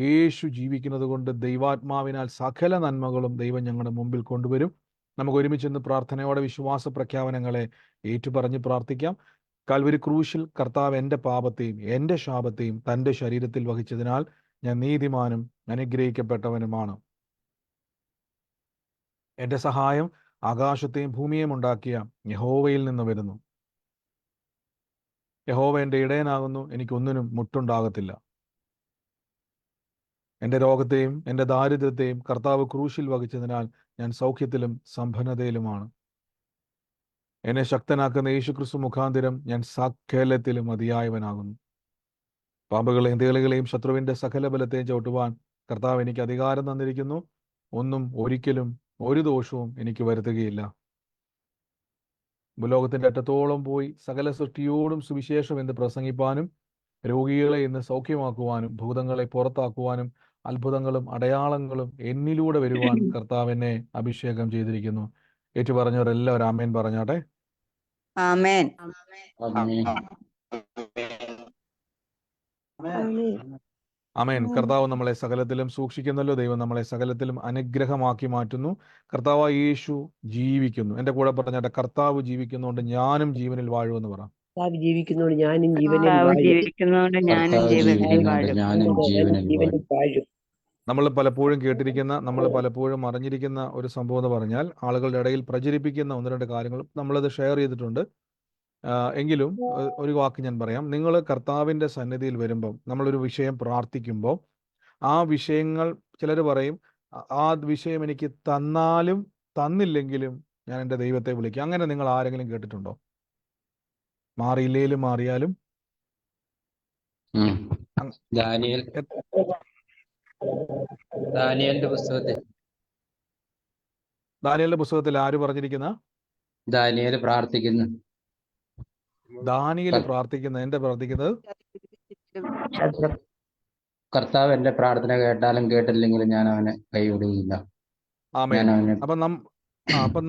യേശു ജീവിക്കുന്നത് കൊണ്ട് ദൈവാത്മാവിനാൽ സകല നന്മകളും ദൈവം ഞങ്ങളുടെ മുമ്പിൽ കൊണ്ടുവരും. നമുക്ക് ഒരുമിച്ച് പ്രാർത്ഥനയോടെ വിശ്വാസ പ്രഖ്യാപനങ്ങളെ ഏറ്റുപറഞ്ഞ് പ്രാർത്ഥിക്കാം. കാൽവരി ക്രൂശിൽ കർത്താവ് എൻ്റെ പാപത്തെയും എൻ്റെ ശാപത്തെയും തൻ്റെ ശരീരത്തിൽ വഹിച്ചതിനാൽ ഞാൻ നീതിമാനും അനുഗ്രഹിക്കപ്പെട്ടവനുമാണ്. എൻ്റെ സഹായം ആകാശത്തെയും ഭൂമിയെയും ഉണ്ടാക്കിയ യഹോവയിൽ നിന്ന് വരുന്നു. യഹോവ എൻ്റെ ഇടയനാകുന്നു, എനിക്കൊന്നിനും മുട്ടുണ്ടാകത്തില്ല. എൻ്റെ രോഗത്തെയും എൻ്റെ ദാരിദ്ര്യത്തെയും കർത്താവ് ക്രൂശിൽ വഹിച്ചതിനാൽ ഞാൻ സൗഖ്യത്തിലും സമ്പന്നതയിലുമാണ്. എന്നെ ശക്തനാക്കുന്ന യേശുക്രിസ്തു മുഖാന്തരം ഞാൻ സകലത്തിലും മതിയായവനാകുന്നു. പാമ്പുകളെയും തേളുകളെയും ശത്രുവിൻ്റെ സകല ബലത്തെയും ചവിട്ടുവാൻ കർത്താവ് എനിക്ക് അധികാരം തന്നിരിക്കുന്നു. ഒന്നും ഒരിക്കലും ഒരു ദോഷവും എനിക്ക് വരുത്തുകയില്ല. ഭൂലോകത്തിൻ്റെ അറ്റത്തോളം പോയി സകല സൃഷ്ടിയോടും സുവിശേഷം എന്ന് പ്രസംഗിപ്പാനും രോഗികളെ ഇന്ന് സൗഖ്യമാക്കുവാനും ഭൂതങ്ങളെ പുറത്താക്കുവാനും അത്ഭുതങ്ങളും അടയാളങ്ങളും എന്നിലൂടെ വരുവാൻ കർത്താവ് എന്നെ അഭിഷേകം ചെയ്തിരിക്കുന്നു. ഏറ്റുപറഞ്ഞവരെല്ലാവരും ആമേൻ പറഞ്ഞാട്ടെ. ആമേൻ. ആമേൻ. കർത്താവ് നമ്മളെ സകലത്തിലും സൂക്ഷിക്കുന്നല്ലോ. ദൈവം നമ്മളെ സകലത്തിലും അനുഗ്രഹമാക്കി മാറ്റുന്നു. കർത്താവ് യേശു ജീവിക്കുന്നു. എൻ്റെ കൂടെ പറഞ്ഞാട്ടെ, കർത്താവ് ജീവിക്കുന്നതുകൊണ്ട് ഞാനും ജീവനിൽ വാഴുമെന്ന് പറ. ജീവിക്കുന്നതുകൊണ്ട് ഞാനും ജീവനിൽ വാഴും. നമ്മൾ പലപ്പോഴും അറിഞ്ഞിരിക്കുന്ന ഒരു സംഭവം എന്ന് പറഞ്ഞാൽ ആളുകളുടെ ഇടയിൽ പ്രചരിപ്പിക്കുന്ന ഒന്ന് രണ്ട് കാര്യങ്ങൾ നമ്മളത് ഷെയർ ചെയ്തിട്ടുണ്ട്. എങ്കിലും ഒരു വാക്ക് ഞാൻ പറയാം. നിങ്ങൾ കർത്താവിൻ്റെ സന്നിധിയിൽ വരുമ്പം നമ്മളൊരു വിഷയം പ്രാർത്ഥിക്കുമ്പോൾ ആ വിഷയങ്ങൾ ചിലർ പറയും, ആ വിഷയം എനിക്ക് തന്നാലും തന്നില്ലെങ്കിലും ഞാൻ എൻ്റെ ദൈവത്തെ വിളിക്കും. അങ്ങനെ നിങ്ങൾ ആരെങ്കിലും കേട്ടിട്ടുണ്ടോ? മാറിയില്ലേലും മാറിയാലും. ദാനിയേലിന്റെ പുസ്തകത്തിൽ ആര് പറഞ്ഞിരിക്കുന്ന? ദാനിയേൽ പ്രാർത്ഥിക്കുന്നു. ദാനിയേൽ പ്രാർത്ഥിക്കുന്നത് കർത്താവ് എന്റെ പ്രാർത്ഥന കേട്ടാലും കേട്ടില്ലെങ്കിലും ഞാൻ അവനെ കൈവിടുകയില്ല. അപ്പൊ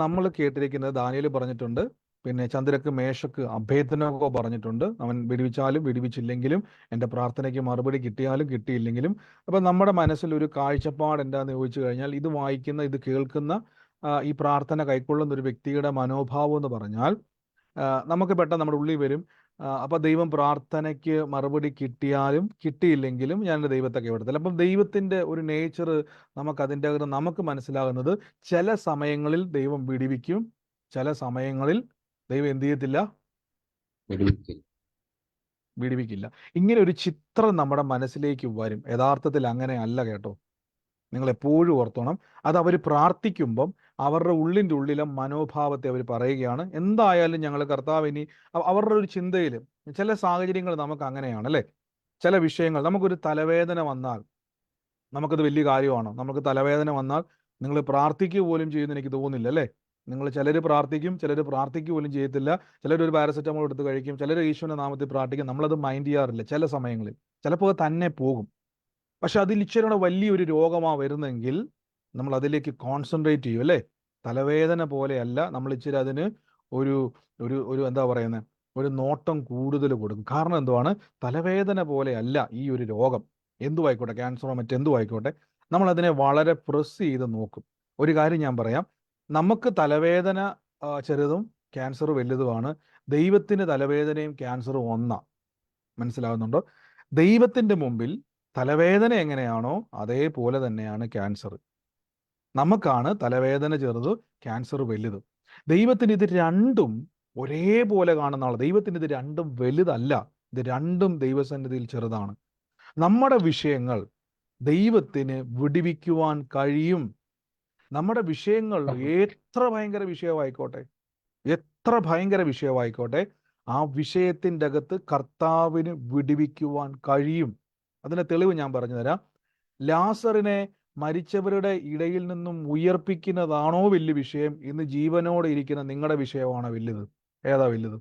നമ്മൾ കേട്ടിരിക്കുന്നത് ദാനിയേൽ പറഞ്ഞിട്ടുണ്ട്. പിന്നെ ചന്ദ്രക്ക്, മേശക്ക്, അഭേദ്നെഗോ പറഞ്ഞിട്ടുണ്ട്. അവൻ വിടുവിച്ചാലും വിടുവിച്ചില്ലെങ്കിലും എൻ്റെ പ്രാർത്ഥനയ്ക്ക് മറുപടി കിട്ടിയാലും കിട്ടിയില്ലെങ്കിലും. അപ്പൊ നമ്മുടെ മനസ്സിൽ ഒരു കാഴ്ചപ്പാട് എന്താന്ന് ചോദിച്ചു കഴിഞ്ഞാൽ, ഇത് വായിക്കുന്ന, ഇത് കേൾക്കുന്ന, ഈ പ്രാർത്ഥന കൈക്കൊള്ളുന്ന ഒരു വ്യക്തിയുടെ മനോഭാവം എന്ന് പറഞ്ഞാൽ നമുക്ക് പെട്ടെന്ന് നമ്മുടെ ഉള്ളിൽ വരും, അപ്പൊ ദൈവം പ്രാർത്ഥനയ്ക്ക് മറുപടി കിട്ടിയാലും കിട്ടിയില്ലെങ്കിലും ഞാൻ എൻ്റെ ദൈവത്തെ കൈവിടത്തില്ല. അപ്പം ദൈവത്തിന്റെ ഒരു നേച്ചർ അതിൻ്റെ അകത്ത് നമുക്ക് മനസ്സിലാകുന്നത്, ചില സമയങ്ങളിൽ ദൈവം വിടുവിക്കും, ചില സമയങ്ങളിൽ ദൈവം എന്ത് ചെയ്യത്തില്ല, വിടുവിക്കില്ല. ഇങ്ങനെ ഒരു ചിത്രം നമ്മുടെ മനസ്സിലേക്ക് വരും. യഥാർത്ഥത്തിൽ അങ്ങനെ അല്ല കേട്ടോ. നിങ്ങൾ എപ്പോഴും ഓർത്തോണം, അത് അവർ പ്രാർത്ഥിക്കുമ്പം അവരുടെ ഉള്ളിൻ്റെ ഉള്ളിലെ മനോഭാവത്തെ അവർ പറയുകയാണ്. എന്തായാലും ഞങ്ങൾ കർത്താവിനി, അവരുടെ ഒരു ചിന്തയിൽ ചില സാഹചര്യങ്ങൾ നമുക്ക് അങ്ങനെയാണ് അല്ലേ. ചില വിഷയങ്ങൾ, നമുക്കൊരു തലവേദന വന്നാൽ നമുക്കത് വലിയ കാര്യമാണ്. നമുക്ക് തലവേദന വന്നാൽ നിങ്ങൾ പ്രാർത്ഥിക്കുക പോലും ചെയ്യുമെന്ന് എനിക്ക് തോന്നുന്നില്ല അല്ലേ. ചിലർ പ്രാർത്ഥിക്കും, ചിലർ പ്രാർത്ഥിക്കുക പോലും ചെയ്യത്തില്ല. ചിലരൊരു പാരസെറ്റമോൾ എടുത്ത് കഴിക്കും, ചിലർ ഈശ്വരൻ്റെ നാമത്തിൽ പ്രാർത്ഥിക്കും. നമ്മളത് മൈൻഡ് ചെയ്യാറില്ല. ചില സമയങ്ങളിൽ ചിലപ്പോൾ തന്നെ പോകും. പക്ഷെ അതിൽ ഇച്ചിരി വലിയൊരു രോഗമാണ് വരുന്നെങ്കിൽ നമ്മൾ അതിലേക്ക് കോൺസെൻട്രേറ്റ് ചെയ്യും അല്ലേ. തലവേദന പോലെയല്ല, നമ്മൾ ഇച്ചിരി അതിന് ഒരു ഒരു ഒരു എന്താ പറയുന്നത്, ഒരു നോട്ടം കൂടുതൽ കൊടുക്കും. കാരണം എന്തുവാണ്, തലവേദന പോലെയല്ല ഈ ഒരു രോഗം. എന്തുമായിക്കോട്ടെ, ക്യാൻസറോ മറ്റെന്തുമായിക്കോട്ടെ, നമ്മൾ അതിനെ വളരെ പ്രസ് ചെയ്ത് നോക്കും. ഒരു കാര്യം ഞാൻ പറയാം, നമുക്ക് തലവേദന ചെറുതും ക്യാൻസർ വലുതുമാണ്. ദൈവത്തിന് തലവേദനയും ക്യാൻസറും ഒന്നാ. മനസ്സിലാകുന്നുണ്ടോ? ദൈവത്തിൻ്റെ മുമ്പിൽ തലവേദന എങ്ങനെയാണോ അതേപോലെ തന്നെയാണ് ക്യാൻസർ. നമുക്കാണ് തലവേദന ചെറുത്, ക്യാൻസർ വലുത്. ദൈവത്തിന് ഇത് രണ്ടും ഒരേപോലെ കാണുന്ന ആൾ. ദൈവത്തിന് ഇത് രണ്ടും വലുതല്ല, ഇത് രണ്ടും ദൈവസന്നിധിയിൽ ചെറുതാണ്. നമ്മുടെ വിഷയങ്ങൾ ദൈവത്തിന് വിടുവിക്കുവാൻ കഴിയും. നമ്മുടെ വിഷയങ്ങൾ എത്ര ഭയങ്കര വിഷയമായിക്കോട്ടെ, ആ വിഷയത്തിൻ്റെ അകത്ത് കർത്താവിന് വിടുവിക്കുവാൻ കഴിയും. അതിൻ്റെ തെളിവ് ഞാൻ പറഞ്ഞു തരാം. ലാസറിനെ മരിച്ചവരുടെ ഇടയിൽ നിന്നും ഉയർപ്പിക്കുന്നതാണോ വലിയ വിഷയം, ഇന്ന് ജീവനോടെ ഇരിക്കുന്ന നിങ്ങളുടെ വിഷയമാണോ വലുത്? ഏതാ വലുത്?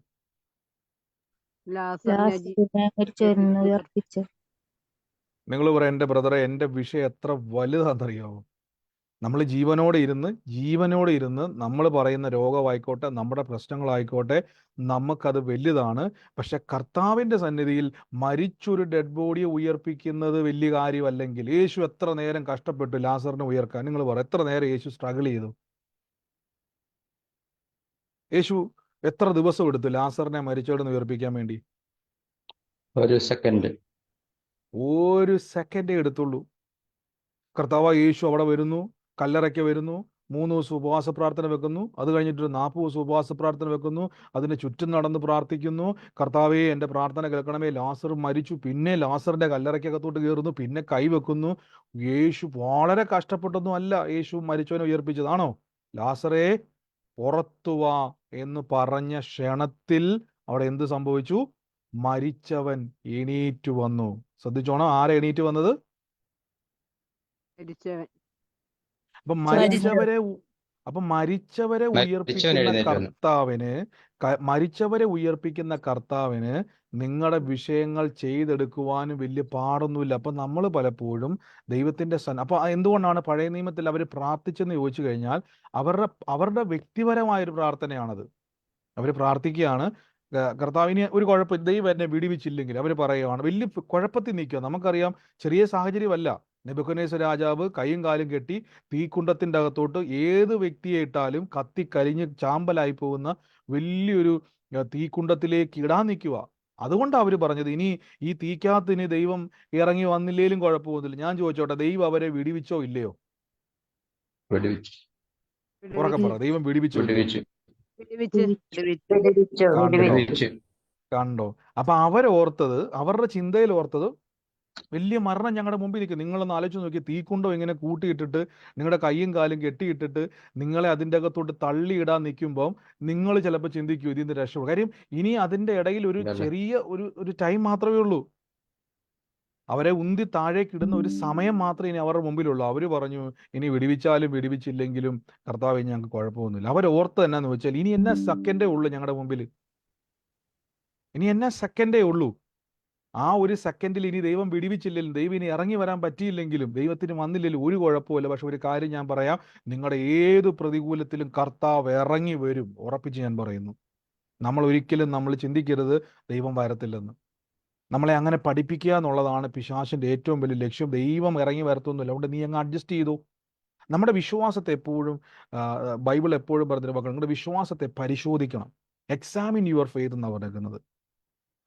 നിങ്ങൾ പറയാം, എൻ്റെ ബ്രദറെ, എൻ്റെ വിഷയം എത്ര വലുതാണെന്നറിയാമോ? നമ്മൾ ജീവനോടെ ഇരുന്ന് നമ്മൾ പറയുന്ന രോഗമായിക്കോട്ടെ, നമ്മുടെ പ്രശ്നങ്ങളായിക്കോട്ടെ, നമുക്കത് വലുതാണ്. പക്ഷെ കർത്താവിൻ്റെ സന്നിധിയിൽ മരിച്ചൊരു ഡെഡ് ബോഡിയെ ഉയർപ്പിക്കുന്നത് വലിയ കാര്യമല്ലെങ്കിൽ, യേശു എത്ര നേരം കഷ്ടപ്പെട്ടു ലാസറിനെ ഉയർക്കാൻ? നിങ്ങൾ പറ, എത്ര നേരം യേശു സ്ട്രഗിൾ ചെയ്തു? യേശു എത്ര ദിവസം എടുത്തു ലാസറിനെ മരിച്ചോടെന്ന് ഉയർപ്പിക്കാൻ വേണ്ടി? ഒരു സെക്കൻഡ്. ഒരു സെക്കൻഡേ എടുത്തുള്ളൂ. കർത്താവ് യേശു അവിടെ വരുന്നു, കല്ലറയ്ക്ക് വരുന്നു, 3 ദിവസം ഉപവാസ പ്രാർത്ഥന വെക്കുന്നു. അത് കഴിഞ്ഞിട്ട് 40 ദിവസം ഉപവാസ പ്രാർത്ഥന വെക്കുന്നു. അതിന് ചുറ്റും നടന്ന് പ്രാർത്ഥിക്കുന്നു, കർത്താവേ എൻ്റെ പ്രാർത്ഥന കേൾക്കണമേ, ലാസർ മരിച്ചു. പിന്നെ ലാസറിന്റെ കല്ലറയ്ക്കകത്തോട്ട് കയറുന്നു, പിന്നെ കൈവെക്കുന്നു. യേശു വളരെ കഷ്ടപ്പെട്ടൊന്നും അല്ല യേശു മരിച്ചവനെ ഉയർപ്പിച്ചതാണോ? ലാസറേ പുറത്തു വാ എന്ന് പറഞ്ഞ ക്ഷണത്തിൽ അവിടെ എന്ത് സംഭവിച്ചു? മരിച്ചവൻ എണീറ്റു വന്നു. ശ്രദ്ധിച്ചോണം, ആരെ എണീറ്റ് വന്നത്? അപ്പൊ മരിച്ചവരെ മരിച്ചവൻ ഉയർപ്പിക്കുന്ന എഴുന്നേറ്റ് വന്നു. മരിച്ചവരെ ഉയർപ്പിക്കുന്ന കർത്താവിന് നിങ്ങളുടെ വിഷയങ്ങൾ ചെയ്തെടുക്കുവാനും വലിയ പാടൊന്നുമില്ല. അപ്പൊ നമ്മൾ പലപ്പോഴും ദൈവത്തിന്റെ അപ്പൊ എന്തുകൊണ്ടാണ് പഴയ നിയമത്തിൽ അവർ പ്രാർത്ഥിച്ചെന്ന് ചോദിച്ചു കഴിഞ്ഞാൽ, അവരുടെ വ്യക്തിപരമായൊരു പ്രാർത്ഥനയാണത്. അവർ പ്രാർത്ഥിക്കുകയാണ്, കർത്താവിന് ഒരു കുഴപ്പം, ദൈവം എന്നെ വിടുവിച്ചില്ലെങ്കിൽ അവർ പറയുകയാണ്, വലിയ കുഴപ്പത്തിൽ നിൽക്കുക. നമുക്കറിയാം, ചെറിയ സാഹചര്യമല്ല. നെബൂഖദ്നേസർ രാജാവ് കൈയും കാലും കെട്ടി തീക്കുണ്ടത്തിൻ്റെ അകത്തോട്ട് ഏത് വ്യക്തിയെ ഇട്ടാലും കത്തിക്കരിഞ്ഞ് ചാമ്പലായി പോകുന്ന വലിയൊരു തീക്കുണ്ടത്തിലേക്ക് ഇടാൻ നിൽക്കുക. അതുകൊണ്ടാണ് അവർ പറഞ്ഞത്, ഇനി ഈ തീക്കകത്തിന് ദൈവം ഇറങ്ങി വന്നില്ലേലും കുഴപ്പമൊന്നുമില്ല. ഞാൻ ചോദിച്ചോട്ടെ, ദൈവം അവരെ വിടുവിച്ചോ ഇല്ലയോ? വിടുവിച്ചു. ഉറക്കെ പറ, ദൈവം വിടുവിച്ചോ ഇല്ലയോ? വിടുവിച്ചു. കണ്ടോ? അപ്പൊ അവരോർത്തത്, അവരുടെ ചിന്തയിൽ ഓർത്തത്, വലിയ മരണം ഞങ്ങളുടെ മുമ്പിൽ നിൽക്കും. നിങ്ങളൊന്ന് ആലോചിച്ച് നോക്കി, തീക്കുണ്ടോ ഇങ്ങനെ കൂട്ടിയിട്ടിട്ട് നിങ്ങളുടെ കൈയും കാലും കെട്ടിയിട്ടിട്ട് നിങ്ങളെ അതിൻ്റെ അകത്തോട്ട് തള്ളിയിടാൻ നിൽക്കുമ്പോൾ നിങ്ങൾ ചിലപ്പോൾ ചിന്തിക്കൂ ഇതിന്ന് രക്ഷപ്പെടും. കാര്യം ഇനി അതിൻ്റെ ഇടയിൽ ഒരു ചെറിയ ഒരു ടൈം മാത്രമേ ഉള്ളൂ. അവരെ ഉന്തി താഴേക്ക് ഇടുന്ന ഒരു സമയം മാത്രമേ ഇനി അവരുടെ മുമ്പിലുള്ളൂ. അവർ പറഞ്ഞു, ഇനി വിടുവിച്ചാലും വിടുവിച്ചില്ലെങ്കിലും കർത്താവ് ഞങ്ങൾക്ക് കുഴപ്പമൊന്നുമില്ല. അവരോർത്ത് എന്നാന്ന് വെച്ചാൽ, ഇനി എന്നാ സെക്കൻഡേ ഉള്ളൂ ഞങ്ങളുടെ മുമ്പിൽ, ഇനി എന്നാ സെക്കൻഡേ ഉള്ളൂ. ആ ഒരു സെക്കൻഡിൽ ഇനി ദൈവം വിടുവിച്ചില്ലെങ്കിലും, ദൈവം ഇനി ഇറങ്ങി വരാൻ പറ്റിയില്ലെങ്കിലും, ദൈവത്തിന് വന്നില്ലെങ്കിലും ഒരു കുഴപ്പമില്ല. പക്ഷെ ഒരു കാര്യം ഞാൻ പറയാം, നിങ്ങളുടെ ഏത് പ്രതികൂലത്തിലും കർത്താവ് ഇറങ്ങി വരും, ഉറപ്പിച്ച് ഞാൻ പറയുന്നു. നമ്മൾ ചിന്തിക്കരുത് ദൈവം വരത്തില്ലെന്ന്. നമ്മളെ അങ്ങനെ പഠിപ്പിക്കുക എന്നുള്ളതാണ് പിശാചിന്റെ ഏറ്റവും വലിയ ലക്ഷ്യം. ദൈവം ഇറങ്ങി വരത്തൊന്നുമില്ല, അതുകൊണ്ട് നീ അങ്ങ് അഡ്ജസ്റ്റ് ചെയ്തു. നമ്മുടെ വിശ്വാസത്തെ എപ്പോഴും ബൈബിൾ എപ്പോഴും പറഞ്ഞിട്ട് നിങ്ങളുടെ വിശ്വാസത്തെ പരിശോധിക്കണം. എക്സാമിൻ യുവർ ഫെയ്ത്ത് എന്നാണ് പറയുന്നത്.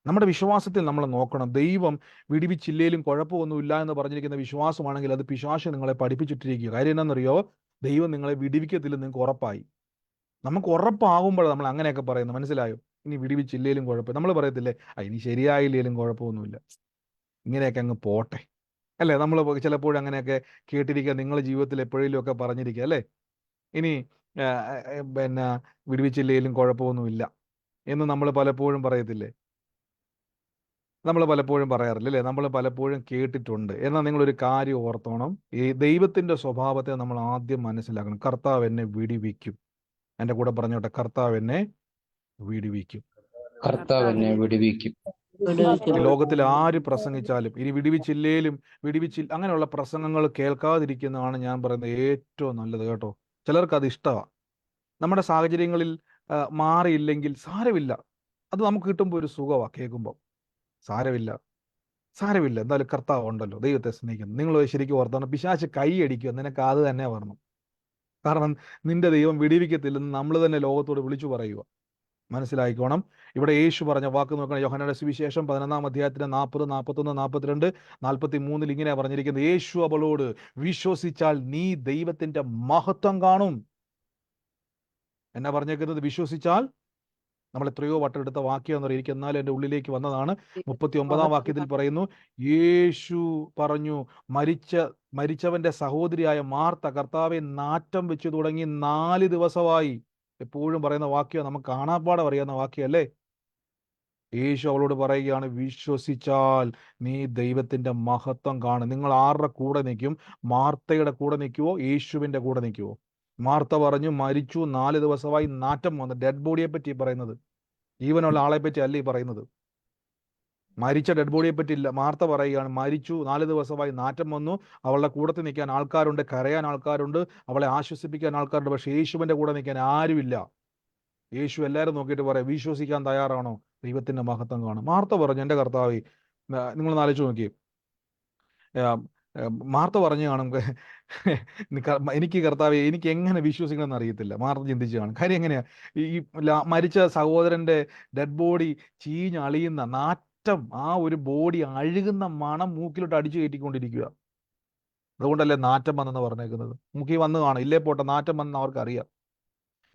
നമ്മുടെ വിശ്വാസത്തിൽ നമ്മൾ നോക്കണം. ദൈവം വിടുവിച്ചില്ലേലും കുഴപ്പമൊന്നുമില്ല എന്ന് പറഞ്ഞിരിക്കുന്ന വിശ്വാസമാണെങ്കിൽ അത് പിശാച് നിങ്ങളെ പഠിപ്പിച്ചിട്ടിരിക്കുക. കാര്യം എന്താണെന്നറിയോ? ദൈവം നിങ്ങളെ വിടുവിക്കത്തില്ലെന്ന് നിങ്ങൾക്ക് ഉറപ്പായി. നമുക്ക് ഉറപ്പാകുമ്പോഴാണ് നമ്മൾ അങ്ങനെയൊക്കെ പറയുന്നത്. മനസ്സിലായോ? ഇനി വിടുവിച്ചില്ലേലും കുഴപ്പം, നമ്മൾ പറയത്തില്ലേ, ഇനി ശരിയായില്ലേലും കുഴപ്പമൊന്നുമില്ല, ഇങ്ങനെയൊക്കെ അങ്ങ് പോട്ടെ, അല്ലേ? നമ്മൾ ചിലപ്പോഴും അങ്ങനെയൊക്കെ കേട്ടിരിക്കുക. നിങ്ങളുടെ ജീവിതത്തിൽ എപ്പോഴേലും ഒക്കെ പറഞ്ഞിരിക്കുക, അല്ലേ? ഇനി പിന്നെ വിടുവിച്ചില്ലേലും കുഴപ്പമൊന്നുമില്ല എന്ന് നമ്മൾ പലപ്പോഴും പറയത്തില്ലേ? നമ്മൾ പലപ്പോഴും പറയാറില്ല, അല്ലേ? നമ്മൾ പലപ്പോഴും കേട്ടിട്ടുണ്ട്. എന്നാൽ നിങ്ങളൊരു കാര്യം ഓർത്തോണം, ഈ ദൈവത്തിൻ്റെ സ്വഭാവത്തെ നമ്മൾ ആദ്യം മനസ്സിലാക്കണം. കർത്താവ് എന്നെ വിടുവിക്കും. എൻ്റെ കൂടെ പറഞ്ഞോട്ടെ, കർത്താവ് എന്നെ വിടുവിക്കും. കർത്താവ് എന്നെ വിടുവിക്കും. ലോകത്തിൽ ആര് പ്രസംഗിച്ചാലും ഇനി വിടുവിച്ചില്ലേലും അങ്ങനെയുള്ള പ്രസംഗങ്ങൾ കേൾക്കാതിരിക്കുന്നതാണ് ഞാൻ പറയുന്നത് ഏറ്റവും നല്ലത്, കേട്ടോ. ചിലർക്ക് അത് ഇഷ്ടമാണ്. നമ്മുടെ സാഹചര്യങ്ങളിൽ മാറിയില്ലെങ്കിൽ സാരമില്ല, അത് നമുക്ക് കിട്ടുമ്പോൾ ഒരു സുഖമാണ് കേൾക്കുമ്പോൾ. സാരമില്ല, എന്തായാലും കർത്താവ് ഉണ്ടല്ലോ, ദൈവത്തെ സ്നേഹിക്കുന്നു. നിങ്ങൾ ശരിക്കും ഓർത്താണ്, പിശാച് കൈയടിക്കുക, നിനക്ക് അത് തന്നെ വരണം. കാരണം നിന്റെ ദൈവം വിടുവിക്കത്തില്ലെന്ന് നമ്മൾ തന്നെ ലോകത്തോട് വിളിച്ചു പറയുക. മനസ്സിലായിക്കോണം. ഇവിടെ യേശു പറഞ്ഞ വാക്ക് നോക്കണം. യോഹന്നാന്റെ സുവിശേഷം 11-ാം അധ്യായത്തിന് 40, 41, 42, 43 ഇങ്ങനെ പറഞ്ഞിരിക്കുന്നത്, യേശു അവളോട്, വിശ്വസിച്ചാൽ നീ ദൈവത്തിന്റെ മഹത്വം കാണും. എന്നാ പറഞ്ഞേക്കുന്നത്? വിശ്വസിച്ചാൽ. നമ്മൾ എത്രയോ വട്ടം എടുത്ത വാക്യം എന്ന് പറയും, എന്നാലും എൻ്റെ ഉള്ളിലേക്ക് വന്നതാണ്. 39-ാം വാക്യത്തിൽ പറയുന്നു, യേശു പറഞ്ഞു, മരിച്ചവന്റെ സഹോദരിയായ മാർത്ത കർത്താവെ നാറ്റം വെച്ചു തുടങ്ങി 4 ദിവസമായി. എപ്പോഴും പറയുന്ന വാക്യം, നമുക്ക് കാണാപ്പാടം അറിയാവുന്ന വാക്യമല്ലേ? യേശു അവളോട് പറയുകയാണ്, വിശ്വസിച്ചാൽ നീ ദൈവത്തിന്റെ മഹത്വം കാണും. നിങ്ങൾ ആരുടെ കൂടെ നിൽക്കും? മാർത്തയുടെ കൂടെ നിൽക്കുവോ, യേശുവിന്റെ കൂടെ നിൽക്കുവോ? മാർത്ത പറഞ്ഞു, മരിച്ചു, 4 ദിവസമായി നാറ്റം വന്നു. ഡെഡ് ബോഡിയെ പറ്റി പറയുന്നത്, ജീവനുള്ള ആളെ പറ്റി അല്ലേ പറയുന്നത്. മരിച്ച ഡെഡ് ബോഡിയെ പറ്റിയില്ല. മാർത്ത പറയുകയാണ്, മരിച്ചു, 4 ദിവസമായി നാറ്റം വന്നു, അവളുടെ കൂടത്തിൽ നിൽക്കാൻ ആൾക്കാരുണ്ട്, കരയാൻ ആൾക്കാരുണ്ട്, അവളെ ആശ്വസിപ്പിക്കാൻ ആൾക്കാരുണ്ട്. പക്ഷേ യേശുവിൻ്റെ കൂടെ നിൽക്കാൻ ആരുമില്ല. യേശു എല്ലാവരും നോക്കിയിട്ട് പറയാം, വിശ്വസിക്കാൻ തയ്യാറാണോ? ദൈവത്തിൻ്റെ മഹത്വം കാണും. മാർത്ത പറഞ്ഞു, എൻ്റെ കർത്താവേ, നിങ്ങൾ ആലോചിച്ച് നോക്കി, മാർത്ത പറഞ്ഞു കാണും, എനിക്ക് കർത്താവേ, എനിക്ക് എങ്ങനെ വിശ്വസിക്കണമെന്ന് അറിയത്തില്ല. മാർത്ത ചിന്തിച്ച് കാണും. കാര്യം എങ്ങനെയാ, ഈ മരിച്ച സഹോദരൻ്റെ ഡെഡ് ബോഡി ചീഞ്ഞളിയുന്ന നാറ്റം, ആ ഒരു ബോഡി അഴുകുന്ന മണം മൂക്കിലോട്ട് അടിച്ചു കയറ്റിക്കൊണ്ടിരിക്കുക. അതുകൊണ്ടല്ലേ നാറ്റം വന്നെന്ന് പറഞ്ഞേക്കുന്നത്. മൂക്കി വന്ന് കാണും, ഇല്ലേ പോട്ടെ, നാറ്റം വന്നെന്ന് അവർക്കറിയാം.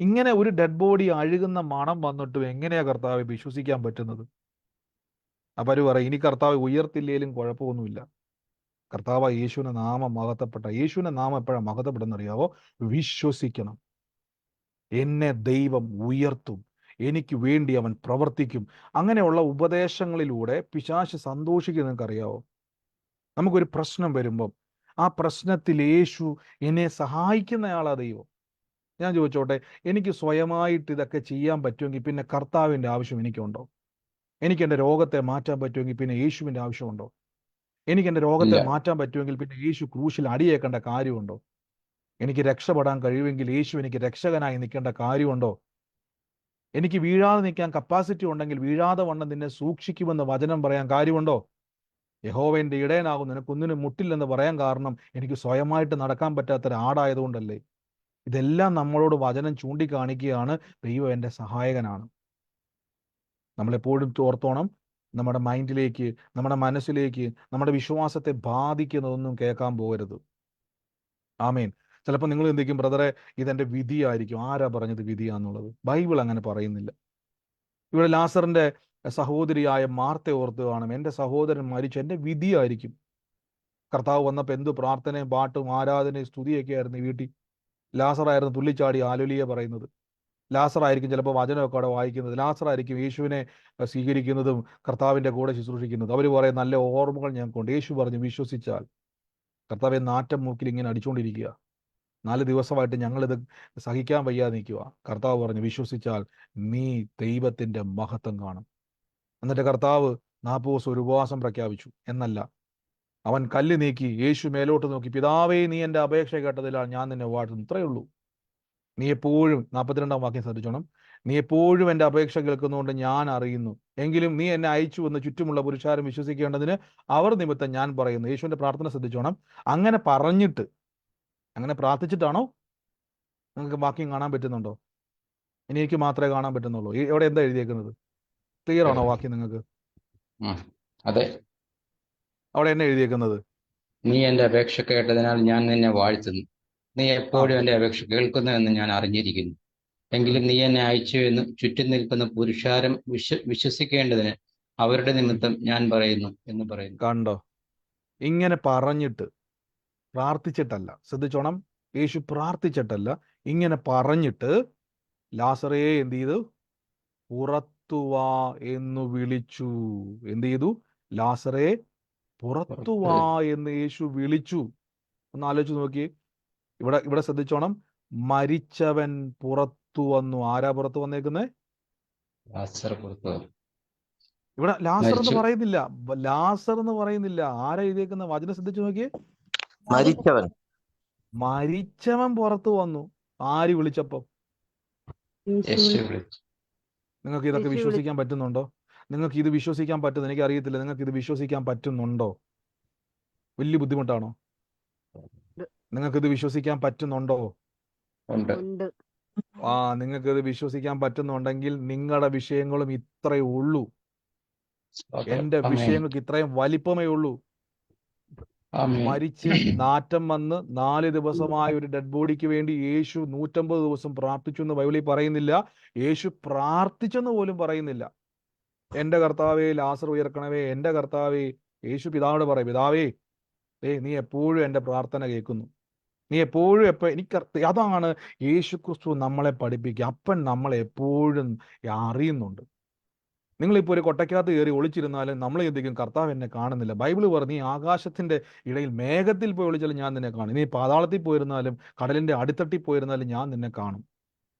ഇങ്ങനെ ഒരു ഡെഡ് ബോഡി അഴുകുന്ന മണം വന്നിട്ടും എങ്ങനെയാ കർത്താവെ വിശ്വസിക്കാൻ പറ്റുന്നത്? അപ്പം അവർ പറയും, ഇനി കർത്താവ് ഉയർത്തില്ലേലും കുഴപ്പമൊന്നുമില്ല. കർത്താവ് യേശുവിൻ്റെ നാമം മഹത്വപ്പെട്ട, യേശുവിൻ്റെ നാമം എപ്പോഴാണ് മഹത്വപ്പെടുന്ന അറിയാവോ? വിശ്വസിക്കണം. എന്നെ ദൈവം ഉയർത്തും, എനിക്ക് വേണ്ടി അവൻ പ്രവർത്തിക്കും. അങ്ങനെയുള്ള ഉപദേശങ്ങളിലൂടെ പിശാച് സന്തോഷിക്കുന്നത് നിങ്ങൾക്കറിയാവോ? നമുക്കൊരു പ്രശ്നം വരുമ്പം ആ പ്രശ്നത്തിൽ യേശു എന്നെ സഹായിക്കുന്നയാളാ ദൈവം. ഞാൻ ചോദിച്ചോട്ടെ, എനിക്ക് സ്വയമായിട്ട് ഇതൊക്കെ ചെയ്യാൻ പറ്റുമെങ്കിൽ പിന്നെ കർത്താവിൻ്റെ ആവശ്യം എനിക്കുണ്ടോ? എനിക്ക് എൻ്റെ രോഗത്തെ മാറ്റാൻ പറ്റുമെങ്കിൽ പിന്നെ യേശുവിൻ്റെ ആവശ്യമുണ്ടോ? എനിക്ക് എൻ്റെ രോഗത്തെ ഇല്ല. മാറ്റാൻ പറ്റുമെങ്കിൽ പിന്നെ യേശു ക്രൂശിൽ അടിയേക്കേണ്ട കാര്യമുണ്ടോ? എനിക്ക് രക്ഷപ്പെടാൻ കഴിയുമെങ്കിൽ യേശു എനിക്ക് രക്ഷകനായി നിൽക്കേണ്ട കാര്യമുണ്ടോ? എനിക്ക് വീഴാതെ നിൽക്കാൻ കപ്പാസിറ്റി ഉണ്ടെങ്കിൽ വീഴാതെ വണ്ണം നിന്നെ സൂക്ഷിക്കുമെന്ന് വചനം പറയാൻ കാര്യമുണ്ടോ? യഹോവൻ്റെ ഇടയനാകും, നിനക്കൊന്നിനും മുട്ടില്ലെന്ന് പറയാൻ കാരണം എനിക്ക് സ്വയമായിട്ട് നടക്കാൻ പറ്റാത്തൊരാടായതുകൊണ്ടല്ലേ? ഇതെല്ലാം നമ്മളോട് വചനം ചൂണ്ടിക്കാണിക്കുകയാണ്, ദൈവം എൻ്റെ സഹായകനാണ്. നമ്മളെപ്പോഴും ഓർത്തോണം, നമ്മുടെ മൈൻഡിലേക്ക്, നമ്മുടെ മനസ്സിലേക്ക്, നമ്മുടെ വിശ്വാസത്തെ ബാധിക്കുന്നതൊന്നും കേൾക്കാൻ പോകരുത്. ആമേൻ. ചിലപ്പോൾ നിങ്ങൾ ചിന്തിക്കും, ബ്രദറെ, ഇതെൻ്റെ വിധിയായിരിക്കും. ആരാ പറഞ്ഞത് വിധിയാന്നുള്ളത്? ബൈബിൾ അങ്ങനെ പറയുന്നില്ല. ഇവിടെ ലാസറിൻ്റെ സഹോദരിയായ മാർത്തെ ഓർത്ത് കാണും, എൻ്റെ സഹോദരൻ മരിച്ചു, എൻ്റെ വിധിയായിരിക്കും. കർത്താവ് വന്നപ്പോൾ എന്ത് പ്രാർത്ഥനയും പാട്ടും ആരാധനയും സ്തുതിയൊക്കെ ആയിരുന്നു വീട്ടിൽ. ലാസറായിരുന്നു തുള്ളിച്ചാടി ആലുലിയ പറയുന്നത്. ലാസറായിരിക്കും ചിലപ്പോൾ വചനമൊക്കെ അവിടെ വായിക്കുന്നത്. ലാസറായിരിക്കും യേശുവിനെ സ്വീകരിക്കുന്നതും കർത്താവിൻ്റെ കൂടെ ശുശ്രൂഷിക്കുന്നത്. അവർ പറയും, നല്ല ഓർമ്മകൾ ഞങ്ങൾക്കുണ്ട്. യേശു പറഞ്ഞു, വിശ്വസിച്ചാൽ. കർത്താവെ, നാറ്റം മൂക്കിൽ ഇങ്ങനെ അടിച്ചുകൊണ്ടിരിക്കുക, 4 ദിവസമായിട്ട് ഞങ്ങളിത് സഹിക്കാൻ വയ്യാതെ നിൽക്കുക. കർത്താവ് പറഞ്ഞു, വിശ്വസിച്ചാൽ നീ ദൈവത്തിൻ്റെ മഹത്വം കാണും. എന്നിട്ട് കർത്താവ് 40 ദിവസം ഒരു ഉപവാസം പ്രഖ്യാപിച്ചു. എന്നല്ല, അവൻ കല്ല് നീക്കി യേശു മേലോട്ട് നോക്കി, പിതാവേ, നീ എൻ്റെ അപേക്ഷ കേട്ടതിലാണ് ഞാൻ നിന്നെ വാഴ്ത്തുന്നു. ഇത്രയേ ഉള്ളൂ. നീ എപ്പോഴും, 42-ാം വാക്യം ശ്രദ്ധിച്ചോണം, നീ എപ്പോഴും എൻ്റെ അപേക്ഷ കേൾക്കുന്നതുകൊണ്ട് ഞാൻ അറിയുന്നു. എങ്കിലും നീ എന്നെ അയച്ചു എന്ന് ചുറ്റുമുള്ള പുരുഷാരം വിശ്വസിക്കേണ്ടതിന് അവർ നിമിത്തം ഞാൻ പറയുന്നു. യേശുവിൻ്റെ പ്രാർത്ഥന ശ്രദ്ധിച്ചോണം. അങ്ങനെ പറഞ്ഞിട്ട്, അങ്ങനെ പ്രാർത്ഥിച്ചിട്ടാണോ നിങ്ങൾക്ക് വാക്യം കാണാൻ പറ്റുന്നുണ്ടോ? ഇനി എനിക്ക് മാത്രമേ കാണാൻ പറ്റുന്നുള്ളൂ. എവിടെ എന്താ എഴുതിയേക്കുന്നത്? ക്ലിയർ ആണോ വാക്യം നിങ്ങൾക്ക്? അതെ. അവിടെ എന്നെ എഴുതിയേക്കുന്നത്, നീ എൻ്റെ അപേക്ഷ കേട്ടതിനാൽ ഞാൻ നിന്നെ വാഴ്ത്തുന്നു. നീ എപ്പോഴും എൻ്റെ അപേക്ഷ കേൾക്കുന്നു എന്ന് ഞാൻ അറിഞ്ഞിരിക്കുന്നു. എങ്കിലും നീ എന്നെ അയച്ചു എന്ന് ചുറ്റും നിൽക്കുന്ന പുരുഷാരം വിശ്വസിക്കേണ്ടതിന് അവരുടെ നിമിത്തം ഞാൻ പറയുന്നു എന്ന് പറയുന്നു. കണ്ടോ? ഇങ്ങനെ പറഞ്ഞിട്ട്, പ്രാർത്ഥിച്ചിട്ടല്ല. ശ്രദ്ധിച്ചോണം, യേശു പ്രാർത്ഥിച്ചിട്ടല്ല, ഇങ്ങനെ പറഞ്ഞിട്ട് ലാസറേ എന്ത് ചെയ്തു? പുറത്തുവാ എന്ന് വിളിച്ചു. എന്ത് ചെയ്തു? ലാസറേ പുറത്തുവാ എന്ന് യേശു വിളിച്ചു. ഒന്ന് ആലോചിച്ച് നോക്കി. ഇവിടെ ശ്രദ്ധിച്ചോണം, മരിച്ചവൻ പുറത്തു വന്നു. ആരാ പുറത്തു വന്നേക്കുന്നേ? ലാസർ പുറത്തു വന്നു. ഇവിടെ ലാസർ എന്ന് മരിച്ചു. പറയുന്നില്ല, ലാസർ എന്ന് പറയുന്നില്ല. ആരാ എഴുതിയേക്കുന്ന വചനം ശ്രദ്ധിച്ചു നോക്കിയേ. മരിച്ചവൻ പുറത്തു വന്നു. ആര് വിളിച്ചപ്പോ? യേശു വിളിച്ചു. നിങ്ങൾക്ക് ഇതൊക്കെ വിശ്വസിക്കാൻ പറ്റുന്നുണ്ടോ? നിങ്ങൾക്ക് ഇത് വിശ്വസിക്കാൻ പറ്റുന്നു? എനിക്ക് അറിയത്തില്ല. നിങ്ങൾക്ക് ഇത് വിശ്വസിക്കാൻ പറ്റുന്നുണ്ടോ? വലിയ ബുദ്ധിമുട്ടാണോ? നിങ്ങൾക്ക് ഇത് വിശ്വസിക്കാൻ പറ്റുന്നുണ്ടോ? ഉണ്ട്. നിങ്ങൾക്ക് ഇത് വിശ്വസിക്കാൻ പറ്റുന്നുണ്ടെങ്കിൽ നിങ്ങളുടെ വിഷയങ്ങളും ഇത്രയേ ഉള്ളൂ. എന്റെ വിഷയങ്ങൾക്ക് ഇത്രയും വലിപ്പമേ ഉള്ളൂ. മരിച്ച് നാറ്റം വന്ന് 4 ദിവസമായ ഒരു ഡെഡ് ബോഡിക്ക് വേണ്ടി യേശു 150 ദിവസം പ്രാർത്ഥിച്ചു എന്ന് ബൈബിളിൽ പറയുന്നില്ല. യേശു പ്രാർത്ഥിച്ചെന്ന് പോലും പറയുന്നില്ല. എൻ്റെ കർത്താവേ, ലാസർ ഉയർക്കണവേ, എൻ്റെ കർത്താവേ. യേശു പിതാവോട് പറയും, പിതാവേ, നീ എപ്പോഴും എൻ്റെ പ്രാർത്ഥന കേൾക്കുന്നു. നീ എപ്പോഴും അതാണ് യേശു ക്രിസ്തു നമ്മളെ പഠിപ്പിക്കുക. അപ്പൻ നമ്മളെ എപ്പോഴും അറിയുന്നുണ്ട്. നിങ്ങളിപ്പോൾ ഒരു കൊട്ടയ്ക്കകത്ത് കയറി ഒളിച്ചിരുന്നാലും നമ്മൾ ചിന്തിക്കും, കർത്താവ് എന്നെ കാണുന്നില്ല. ബൈബിൾ പറഞ്ഞു, നീ ആകാശത്തിൻ്റെ ഇടയിൽ മേഘത്തിൽ പോയി ഒളിച്ചാലും ഞാൻ നിന്നെ കാണും. നീ പാതാളത്തിൽ പോയിരുന്നാലും കടലിൻ്റെ അടിത്തട്ടിൽ പോയിരുന്നാലും ഞാൻ നിന്നെ കാണും.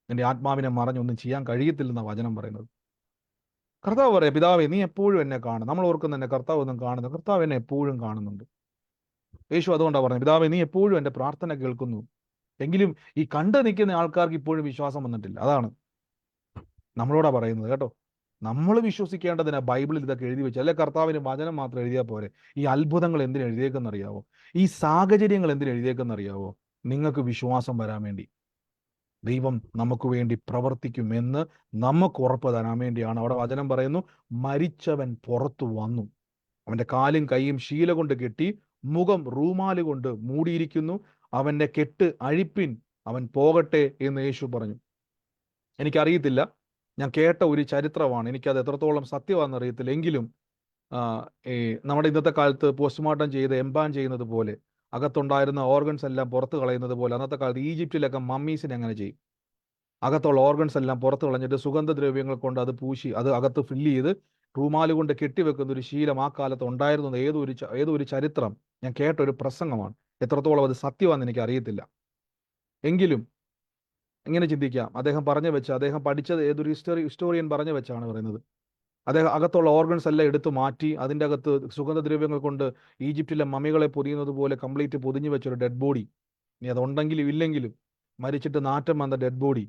നിന്റെ ആത്മാവിനെ മറഞ്ഞൊന്നും ചെയ്യാൻ കഴിയത്തില്ലെന്ന വചനം പറയുന്നത്. കർത്താവ് പറയാം, പിതാവേ നീ എപ്പോഴും എന്നെ കാണും. നമ്മൾ ഓർക്കുന്ന തന്നെ കർത്താവ് ഒന്നും കാണുന്നു, കർത്താവ് എന്നെ എപ്പോഴും കാണുന്നുണ്ട്. യേശു അതുകൊണ്ടാണ് പറഞ്ഞത്, പിതാവേ നീ എപ്പോഴും എൻ്റെ പ്രാർത്ഥന കേൾക്കുന്നു. എങ്കിലും ഈ കണ്ടു നിൽക്കുന്ന ആൾക്കാർക്ക് ഇപ്പോഴും വിശ്വാസം വന്നിട്ടില്ല. അതാണ് നമ്മളോടാ പറയുന്നത് കേട്ടോ. നമ്മൾ വിശ്വസിക്കേണ്ടതിനാ ബൈബിളിൽ ഇതൊക്കെ എഴുതി വെച്ച്. അല്ലെ കർത്താവിന് വചനം മാത്രം എഴുതിയാൽ പോരെ. ഈ അത്ഭുതങ്ങൾ എന്തിനു എഴുതിയേക്കെന്നറിയാവോ? ഈ സാഹചര്യങ്ങൾ എന്തിനു എഴുതിയേക്കെന്നറിയാവോ? നിങ്ങൾക്ക് വിശ്വാസം വരാൻ വേണ്ടി. ദൈവം നമുക്ക് വേണ്ടി പ്രവർത്തിക്കുമെന്ന് നമുക്ക് ഉറപ്പ് തരാൻ വേണ്ടിയാണ്. അവിടെ വചനം പറയുന്നു, മരിച്ചവൻ പുറത്തു വന്നു, അവന്റെ കാലും കൈയും ശീല കൊണ്ട് കെട്ടി, മുഖം റൂമാല് കൊണ്ട് മൂടിയിരിക്കുന്നു, അവന്റെ കെട്ട് അഴിപ്പിൻ, അവൻ പോകട്ടെ എന്ന് യേശു പറഞ്ഞു. എനിക്കറിയത്തില്ല, ഞാൻ കേട്ട ഒരു ചരിത്രമാണ്, എനിക്കത് എത്രത്തോളം സത്യമാണെന്ന് അറിയത്തില്ല. എങ്കിലും നമ്മുടെ ഇന്നത്തെ കാലത്ത് പോസ്റ്റ്മോർട്ടം ചെയ്ത് എംബാം ചെയ്യുന്നത് പോലെ, അകത്തുണ്ടായിരുന്ന ഓർഗൻസ് എല്ലാം പുറത്ത് കളയുന്നത് പോലെ, അന്നത്തെ കാലത്ത് ഈജിപ്തിലൊക്കെ മമ്മീസിനെ അങ്ങനെ ചെയ്യും. അകത്തുള്ള ഓർഗൻസ് എല്ലാം പുറത്ത് കളഞ്ഞിട്ട് സുഗന്ധദ്രവ്യങ്ങൾ കൊണ്ട് അത് പൂശി അത് അകത്ത് ഫില്ല് ചെയ്ത് റൂമാല് കൊണ്ട് കെട്ടിവെക്കുന്ന ഒരു ശീലം ആ കാലത്ത് ഉണ്ടായിരുന്നത് ഏതോ ഒരു ചരിത്രം ഞാൻ കേട്ട ഒരു പ്രസംഗമാണ്. എത്രത്തോളം അത് സത്യമാണെന്ന് എനിക്ക് അറിയത്തില്ല. എങ്കിലും ഇങ്ങനെ ചിന്തിക്കാം, അദ്ദേഹം പറഞ്ഞു വെച്ച, അദ്ദേഹം പഠിച്ചത് ഏതൊരു ഹിസ്റ്റോറിയൻ പറഞ്ഞു വെച്ചാണ് പറയുന്നത്. അദ്ദേഹം അകത്തുള്ള ഓർഗൻസ് എല്ലാം എടുത്തു മാറ്റി അതിൻ്റെ അകത്ത് സുഗന്ധദ്രവ്യങ്ങൾ കൊണ്ട് ഈജിപ്തിലെ മമ്മികളെ പൊതിയുന്നത് പോലെ കംപ്ലീറ്റ് പൊതിഞ്ഞു വെച്ചൊരു ഡെഡ് ബോഡി, ഇനി അതുണ്ടെങ്കിലും ഇല്ലെങ്കിലും മരിച്ചിട്ട് നാറ്റം വന്ന ഡെഡ് ബോഡി,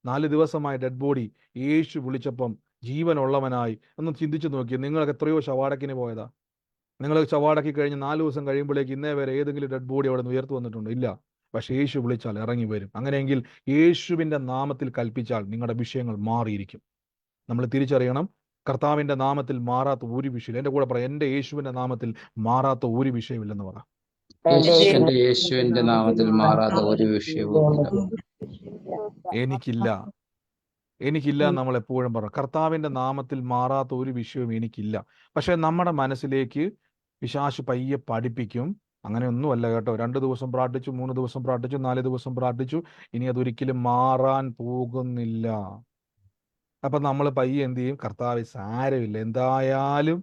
4 ദിവസമായ ഡെഡ് ബോഡി യേശു വിളിച്ചപ്പം ജീവനുള്ളവനായി. ഒന്ന് ചിന്തിച്ചു നോക്കി, നിങ്ങൾക്ക് എത്രയോ ശവാടക്കിന് പോയതാ. നിങ്ങൾ ശവാടക്കി കഴിഞ്ഞ് 4 ദിവസം കഴിയുമ്പോഴേക്ക് ഇന്നേ വരെ ഏതെങ്കിലും ഡെഡ് ബോഡി അവിടെ നിന്ന് ഉയർത്തു വന്നിട്ടുണ്ടോ? ഇല്ല. പക്ഷെ യേശു വിളിച്ചാൽ ഇറങ്ങി വരും. അങ്ങനെയെങ്കിൽ യേശുവിൻ്റെ നാമത്തിൽ കൽപ്പിച്ചാൽ നിങ്ങളുടെ വിഷയങ്ങൾ മാറിയിരിക്കും. നമ്മൾ തിരിച്ചറിയണം, കർത്താവിൻ്റെ നാമത്തിൽ മാറാത്ത ഒരു വിഷയം. എൻ്റെ കൂടെ പറയാം, എൻ്റെ യേശുവിൻ്റെ നാമത്തിൽ മാറാത്ത ഒരു വിഷയമില്ലെന്ന് പറ. എന്റെ യേശുവിന്റെ നാമത്തിൽ മാറാത്ത ഒരു വിഷയവും എനിക്കില്ല എന്ന് നമ്മൾ എപ്പോഴും പറ. കർത്താവിൻ്റെ നാമത്തിൽ മാറാത്ത ഒരു വിഷയവും എനിക്കില്ല. പക്ഷെ നമ്മുടെ മനസ്സിലേക്ക് പിശാച് പയ്യെ പഠിപ്പിക്കും, അങ്ങനെയൊന്നുമല്ല കേട്ടോ. 2 ദിവസം പ്രാർത്ഥിച്ചു, 3 ദിവസം പ്രാർത്ഥിച്ചു, 4 ദിവസം പ്രാർത്ഥിച്ചു, ഇനി അതൊരിക്കലും മാറാൻ പോകുന്നില്ല. അപ്പൊ നമ്മൾ പയ്യെ എന്ത് ചെയ്യും? കർത്താവ് സാരമില്ല, എന്തായാലും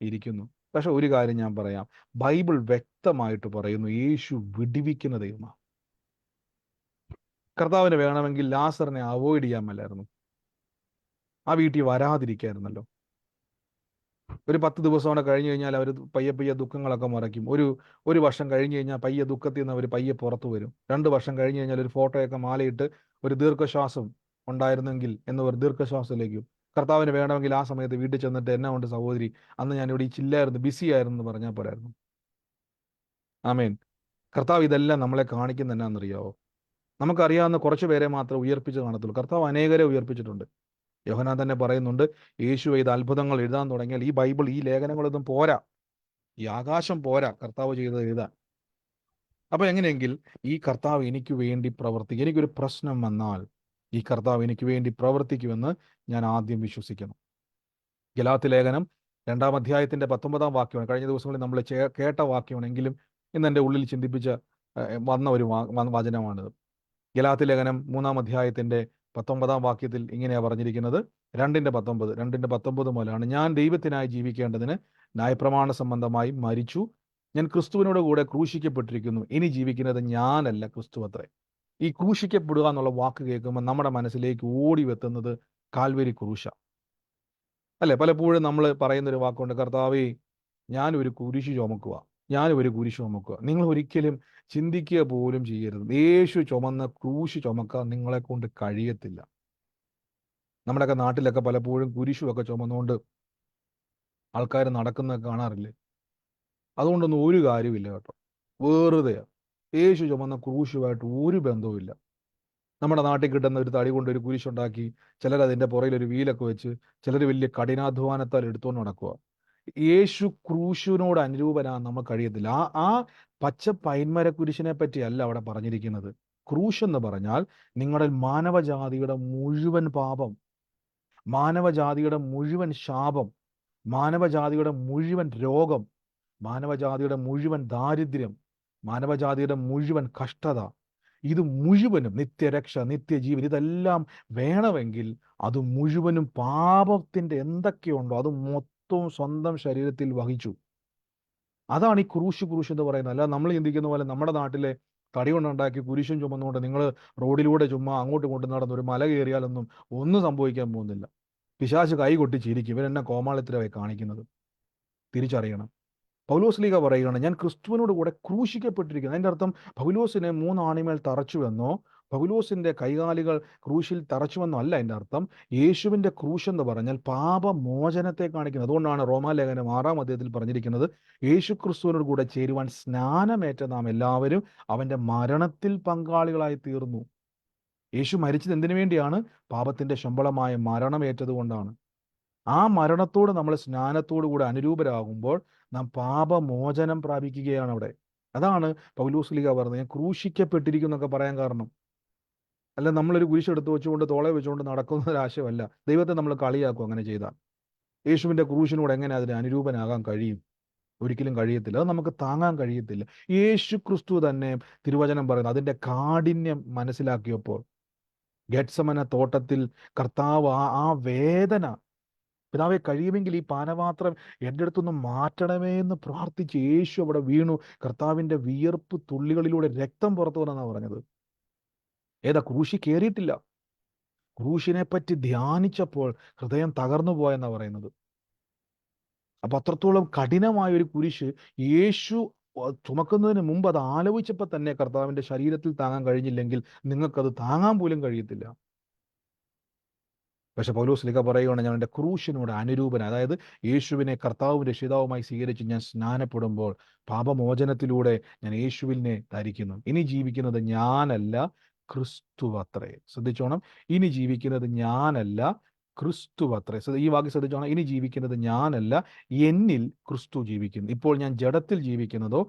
ഇരിക്കുന്നു. പക്ഷെ ഒരു കാര്യം ഞാൻ പറയാം, ബൈബിൾ വ്യക്തമായിട്ട് പറയുന്നു, യേശു വിടുവിക്കുന്ന ദൈവമാണ്. കർത്താവിന് വേണമെങ്കിൽ ലാസറിനെ അവോയ്ഡ് ചെയ്യാൻ മേലായിരുന്നു, ആ വീട്ടിൽ വരാതിരിക്കായിരുന്നല്ലോ. ഒരു 10 ദിവസം കൂടെ കഴിഞ്ഞ് കഴിഞ്ഞാൽ അവർ പയ്യെ ദുഃഖങ്ങളൊക്കെ മറയ്ക്കും. ഒരു വർഷം കഴിഞ്ഞ് കഴിഞ്ഞാൽ പയ്യെ ദുഃഖത്തിൽ നിന്ന് അവർ പയ്യെ പുറത്തു വരും. 2 വർഷം കഴിഞ്ഞ് കഴിഞ്ഞാൽ ഒരു ഫോട്ടോയൊക്കെ മാലയിട്ട് ഒരു ദീർഘശ്വാസം ഉണ്ടായിരുന്നെങ്കിൽ എന്നവർ ദീർഘശ്വാസത്തിലേക്കും. കർത്താവിന് വേണമെങ്കിൽ ആ സമയത്ത് വീട്ടിൽ ചെന്നിട്ട്, എന്നാ കൊണ്ട് സഹോദരി, അന്ന് ഞാനിവിടെ ചില്ലായിരുന്നു, ബിസി ആയിരുന്നു എന്ന് പറഞ്ഞാൽ പോരായിരുന്നു. ആമേൻ. കർത്താവ് ഇതെല്ലാം നമ്മളെ കാണിക്കുന്ന എന്നാണെന്നറിയാവോ? നമുക്കറിയാവുന്ന കുറച്ച് പേരെ മാത്രം ഉയർപ്പിച്ച് കാണത്തുള്ളൂ. കർത്താവ് അനേകരെ ഉയർപ്പിച്ചിട്ടുണ്ട്. യോഹന്നാൻ തന്നെ പറയുന്നുണ്ട്, യേശു ചെയ്ത അത്ഭുതങ്ങൾ എഴുതാൻ തുടങ്ങിയാൽ ഈ ബൈബിൾ, ഈ ലേഖനങ്ങളൊന്നും പോരാ, ഈ ആകാശം പോരാ കർത്താവ് ചെയ്തത് എഴുതാൻ. അപ്പൊ എങ്ങനെയെങ്കിൽ ഈ കർത്താവ് എനിക്ക് വേണ്ടി പ്രവർത്തിക്കും. എനിക്കൊരു പ്രശ്നം വന്നാൽ ഈ കർത്താവ് എനിക്ക് വേണ്ടി പ്രവർത്തിക്കുമെന്ന് ഞാൻ ആദ്യം വിശ്വസിക്കണം. ഗലാത്യ ലേഖനം 2-ാം അധ്യായത്തിന്റെ 19-ാം വാക്യമാണ്. കഴിഞ്ഞ ദിവസങ്ങളിൽ നമ്മൾ കേട്ട വാക്യമാണെങ്കിലും ഇന്ന് എൻ്റെ ഉള്ളിൽ ചിന്തിപ്പിച്ച വന്ന ഒരു വചനമാണിത്. ഗലാത്യ ലേഖനം 3-ാം അധ്യായത്തിന്റെ 19-ാം വാക്യത്തിൽ ഇങ്ങനെയാണ് പറഞ്ഞിരിക്കുന്നത്. 2:19 മുതലാണ്, ഞാൻ ദൈവത്തിനായി ജീവിക്കേണ്ടതിന് ന്യായപ്രമാണ സംബന്ധമായി മരിച്ചു, ഞാൻ ക്രിസ്തുവിനോട് കൂടെ ക്രൂശിക്കപ്പെട്ടിരിക്കുന്നു, ഇനി ജീവിക്കുന്നത് ഞാനല്ല, ക്രിസ്തു അത്രേ. ഈ ക്രൂശിക്കപ്പെടുക എന്നുള്ള വാക്ക് കേൾക്കുമ്പോൾ നമ്മുടെ മനസ്സിലേക്ക് ഓടി വെത്തുന്നത് കാൽവരി ക്രൂശ അല്ലെ. പലപ്പോഴും നമ്മൾ പറയുന്നൊരു വാക്കുണ്ട്, കർത്താവേ ഞാനൊരു കുരിശ് ചുമക്കുക. നിങ്ങൾ ഒരിക്കലും ചിന്തിക്കുക പോലും ചെയ്യരുത്. യേശു ചുമന്ന ക്രൂശ് ചുമക്കാൻ നിങ്ങളെ കൊണ്ട് കഴിയത്തില്ല. നമ്മുടെയൊക്കെ നാട്ടിലൊക്കെ പലപ്പോഴും കുരിശുമൊക്കെ ചുമന്നുകൊണ്ട് ആൾക്കാർ നടക്കുന്നതൊക്കെ കാണാറില്ലേ? അതുകൊണ്ടൊന്നും ഒരു കാര്യമില്ല കേട്ടോ, വെറുതെ. യേശു ചുമന്ന ക്രൂശുമായിട്ട് ഒരു ബന്ധവുമില്ല. നമ്മുടെ നാട്ടിൽ കിട്ടുന്ന ഒരു തടി കൊണ്ട് ഒരു കുരിശുണ്ടാക്കി, ചിലർ അതിൻ്റെ പുറകിൽ ഒരു വീലൊക്കെ വെച്ച്, ചിലർ വലിയ കഠിനാധ്വാനത്താൽ എടുത്തുകൊണ്ട് നടക്കുക. യേശു ക്രൂശിനോട് അനുരൂപനാ നമ്മൾ കഴിയത്തില്ല. ആ പച്ച പൈന്മര കുരിശിനെ പറ്റിയല്ല അവിടെ പറഞ്ഞിരിക്കുന്നത്. ക്രൂശ് എന്ന് പറഞ്ഞാൽ നിങ്ങളുടെ മാനവജാതിയുടെ മുഴുവൻ പാപം, മാനവജാതിയുടെ മുഴുവൻ ശാപം, മാനവജാതിയുടെ മുഴുവൻ രോഗം, മാനവജാതിയുടെ മുഴുവൻ ദാരിദ്ര്യം, മാനവജാതിയുടെ മുഴുവൻ കഷ്ടത, ഇത് മുഴുവനും നിത്യരക്ഷ, നിത്യജീവൻ, ഇതെല്ലാം വേണമെങ്കിൽ അത് മുഴുവനും പാപത്തിൻ്റെ എന്തൊക്കെയുണ്ടോ അത് മൊത്തവും സ്വന്തം ശരീരത്തിൽ വഹിച്ചു. അതാണ് ഈ ക്രൂശ് എന്ന് പറയുന്നത്. അല്ല നമ്മൾ ചിന്തിക്കുന്ന പോലെ നമ്മുടെ നാട്ടിലെ തടി കൊണ്ടുണ്ടാക്കി കുരിശും ചുമന്നുകൊണ്ട് നിങ്ങൾ റോഡിലൂടെ ചുമ്മാ അങ്ങോട്ടും ഇങ്ങോട്ടും നടന്ന് ഒരു മല കയറിയാലൊന്നും ഒന്നും സംഭവിക്കാൻ പോകുന്നില്ല. പിശാച് കൈ കൊട്ടി ചിരിക്കും, ഇവൻ എന്നെ കോമാളിത്തരമായി കാണിക്കുന്നത്. തിരിച്ചറിയണം. പൗലോസ് പറയുകയാണ്, ഞാൻ ക്രിസ്തുവിനോട് കൂടെ ക്രൂശിക്കപ്പെട്ടിരിക്കുന്നു. അതിൻ്റെ അർത്ഥം പൗലോസിനെ 3 ആണിമേൽ തറച്ചുവെന്നോ പൗലോസിന്റെ കൈകാലുകൾ ക്രൂശിൽ തറച്ചുവെന്നോ അല്ല എൻ്റെ അർത്ഥം. യേശുവിൻ്റെ ക്രൂശ് എന്ന് പറഞ്ഞാൽ പാപമോചനത്തെ കാണിക്കുന്നത്. അതുകൊണ്ടാണ് റോമാലേഖനം 6-ാം അധ്യായത്തിൽ പറഞ്ഞിരിക്കുന്നത്, യേശു ക്രിസ്തുവിനോട് കൂടെ ചേരുവാൻ സ്നാനമേറ്റ നാം എല്ലാവരും അവൻ്റെ മരണത്തിൽ പങ്കാളികളായി തീർന്നു. യേശു മരിച്ചത് എന്തിനു വേണ്ടിയാണ്? പാപത്തിന്റെ ശമ്പളമായ മരണമേറ്റത് കൊണ്ടാണ്. ആ മരണത്തോട് നമ്മൾ സ്നാനത്തോടു കൂടെ അനുരൂപരാകുമ്പോൾ നാം പാപമോചനം പ്രാപിക്കുകയാണ് അവിടെ. അതാണ് പൗലോസ് പറഞ്ഞത്, ഞാൻ ക്രൂശിക്കപ്പെട്ടിരിക്കും എന്നൊക്കെ പറയാൻ കാരണം. അല്ല നമ്മളൊരു കുരിശെടുത്ത് വെച്ചുകൊണ്ട് തോളെ വെച്ചുകൊണ്ട് നടക്കുന്ന ഒരു ആശയമല്ല. ദൈവത്തെ നമ്മൾ കളിയാക്കും അങ്ങനെ ചെയ്താൽ. യേശുവിൻ്റെ ക്രൂശിനോട് എങ്ങനെ അതിന് അനുരൂപനാകാൻ കഴിയും? ഒരിക്കലും കഴിയത്തില്ല. അത് നമുക്ക് താങ്ങാൻ കഴിയത്തില്ല. യേശു ക്രിസ്തു തന്നെ തിരുവചനം പറയുന്നത് അതിൻ്റെ കാഠിന്യം മനസ്സിലാക്കിയപ്പോൾ, ഗെത്സമന തോട്ടത്തിൽ കർത്താവ് ആ വേദന, പിതാവെ കഴിയുമെങ്കിൽ ഈ പാനപാത്രം എൻ്റെ അടുത്തൊന്ന് മാറ്റണമേ എന്ന് പ്രാർത്ഥിച്ച് യേശു അവിടെ വീണു. കർത്താവിൻ്റെ വിയർപ്പ് തുള്ളികളിലൂടെ രക്തം പുറത്തു വന്നെന്നാണ് പറഞ്ഞത്. ഏതാ? ക്രൂശി കയറിയിട്ടില്ല. ക്രൂശിനെ പറ്റി ധ്യാനിച്ചപ്പോൾ ഹൃദയം തകർന്നു പോയെന്നാണ് പറയുന്നത്. അപ്പൊ അത്രത്തോളം കഠിനമായ ഒരു കുരിശ് യേശു ചുമക്കുന്നതിന് മുമ്പ് അത് ആലോചിച്ചപ്പോൾ തന്നെ കർത്താവിൻ്റെ ശരീരത്തിൽ താങ്ങാൻ കഴിഞ്ഞില്ലെങ്കിൽ നിങ്ങൾക്കത് താങ്ങാൻ പോലും കഴിയത്തില്ല. പക്ഷെ പൗലോസ് പറയുകയാണ്, ഞാൻ എൻ്റെ ക്രൂശിനോട് അനുരൂപന, അതായത് യേശുവിനെ കർത്താവും രക്ഷിതാവുമായി സ്വീകരിച്ച് ഞാൻ സ്നാനപ്പെടുമ്പോൾ പാപമോചനത്തിലൂടെ ഞാൻ യേശുവിനെ ധരിക്കുന്നു. ഇനി ജീവിക്കുന്നത് ഞാനല്ല, ക്രിസ്തു അത്രേ. ശ്രദ്ധിച്ചോണം, ഇനി ജീവിക്കുന്നത് ഞാനല്ല, ക്രിസ്തു അത്രേ. ഈ വാക്യം ശ്രദ്ധിച്ചോണം, ഇനി ജീവിക്കുന്നത് ഞാനല്ല, എന്നിൽ ക്രിസ്തു ജീവിക്കുന്നു. ഇപ്പോൾ ഞാൻ ജഡത്തിൽ ജീവിക്കുന്നതോ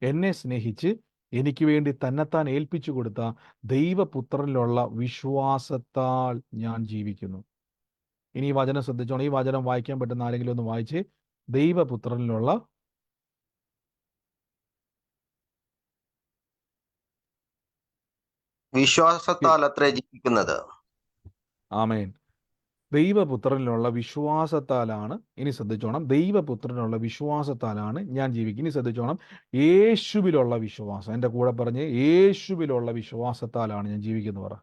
എന്നെ സ്നേഹിച്ച് എനിക്ക് വേണ്ടി തന്നെത്താൻ ഏൽപ്പിച്ചു കൊടുത്ത ദൈവപുത്രനിലുള്ള വിശ്വാസത്താൽ ഞാൻ ജീവിക്കുന്നു. ഇനി ഈ വചനം ശ്രദ്ധിച്ചോണം, ഈ വചനം വായിക്കാൻ പറ്റുന്ന ആരെങ്കിലും ഒന്ന് വായിച്ച്. ദൈവപുത്രനിലുള്ള വിശ്വാസത്താൽ അത്രേ ജീവിക്കുന്നത്. ആമേൻ. ദൈവപുത്രനിലുള്ള വിശ്വാസത്താലാണ്, ഇനി ശ്രദ്ധിച്ചോണം, ദൈവപുത്രനുള്ള വിശ്വാസത്താലാണ് ഞാൻ ജീവിക്കുക. ഇനി ശ്രദ്ധിച്ചോണം, യേശുവിലുള്ള വിശ്വാസം. എൻ്റെ കൂടെ പറഞ്ഞ്, യേശുവിലുള്ള വിശ്വാസത്താലാണ് ഞാൻ ജീവിക്കുന്നത്. പറ,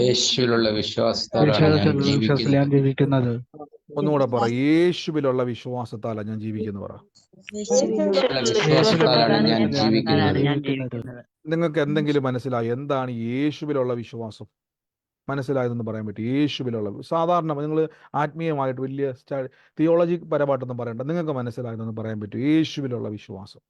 യേശുവിലുള്ള വിശ്വാസത്താലാണ് ഞാൻ ജീവിക്കുന്നത്. ഒന്നുകൂടെ പറ, യേശുവിലുള്ള വിശ്വാസത്താലാണ് ഞാൻ ജീവിക്കുന്നത്. പറ, വിശ്വാസത്താലാണ് ഞാൻ ജീവിക്കുന്നത്. നിങ്ങൾക്ക് എന്തെങ്കിലും മനസ്സിലായി എന്താണ് യേശുവിലുള്ള വിശ്വാസം? മനസ്സിലായതെന്ന് പറയാൻ പറ്റും? യേശുവിലുള്ള, സാധാരണ നിങ്ങൾ ആത്മീയമായിട്ട് വലിയ തിയോളജി പരമായിട്ടൊന്നും പറയണ്ട, നിങ്ങൾക്ക് മനസ്സിലായതെന്ന് പറയാൻ പറ്റും? യേശുവിലുള്ള വിശ്വാസം.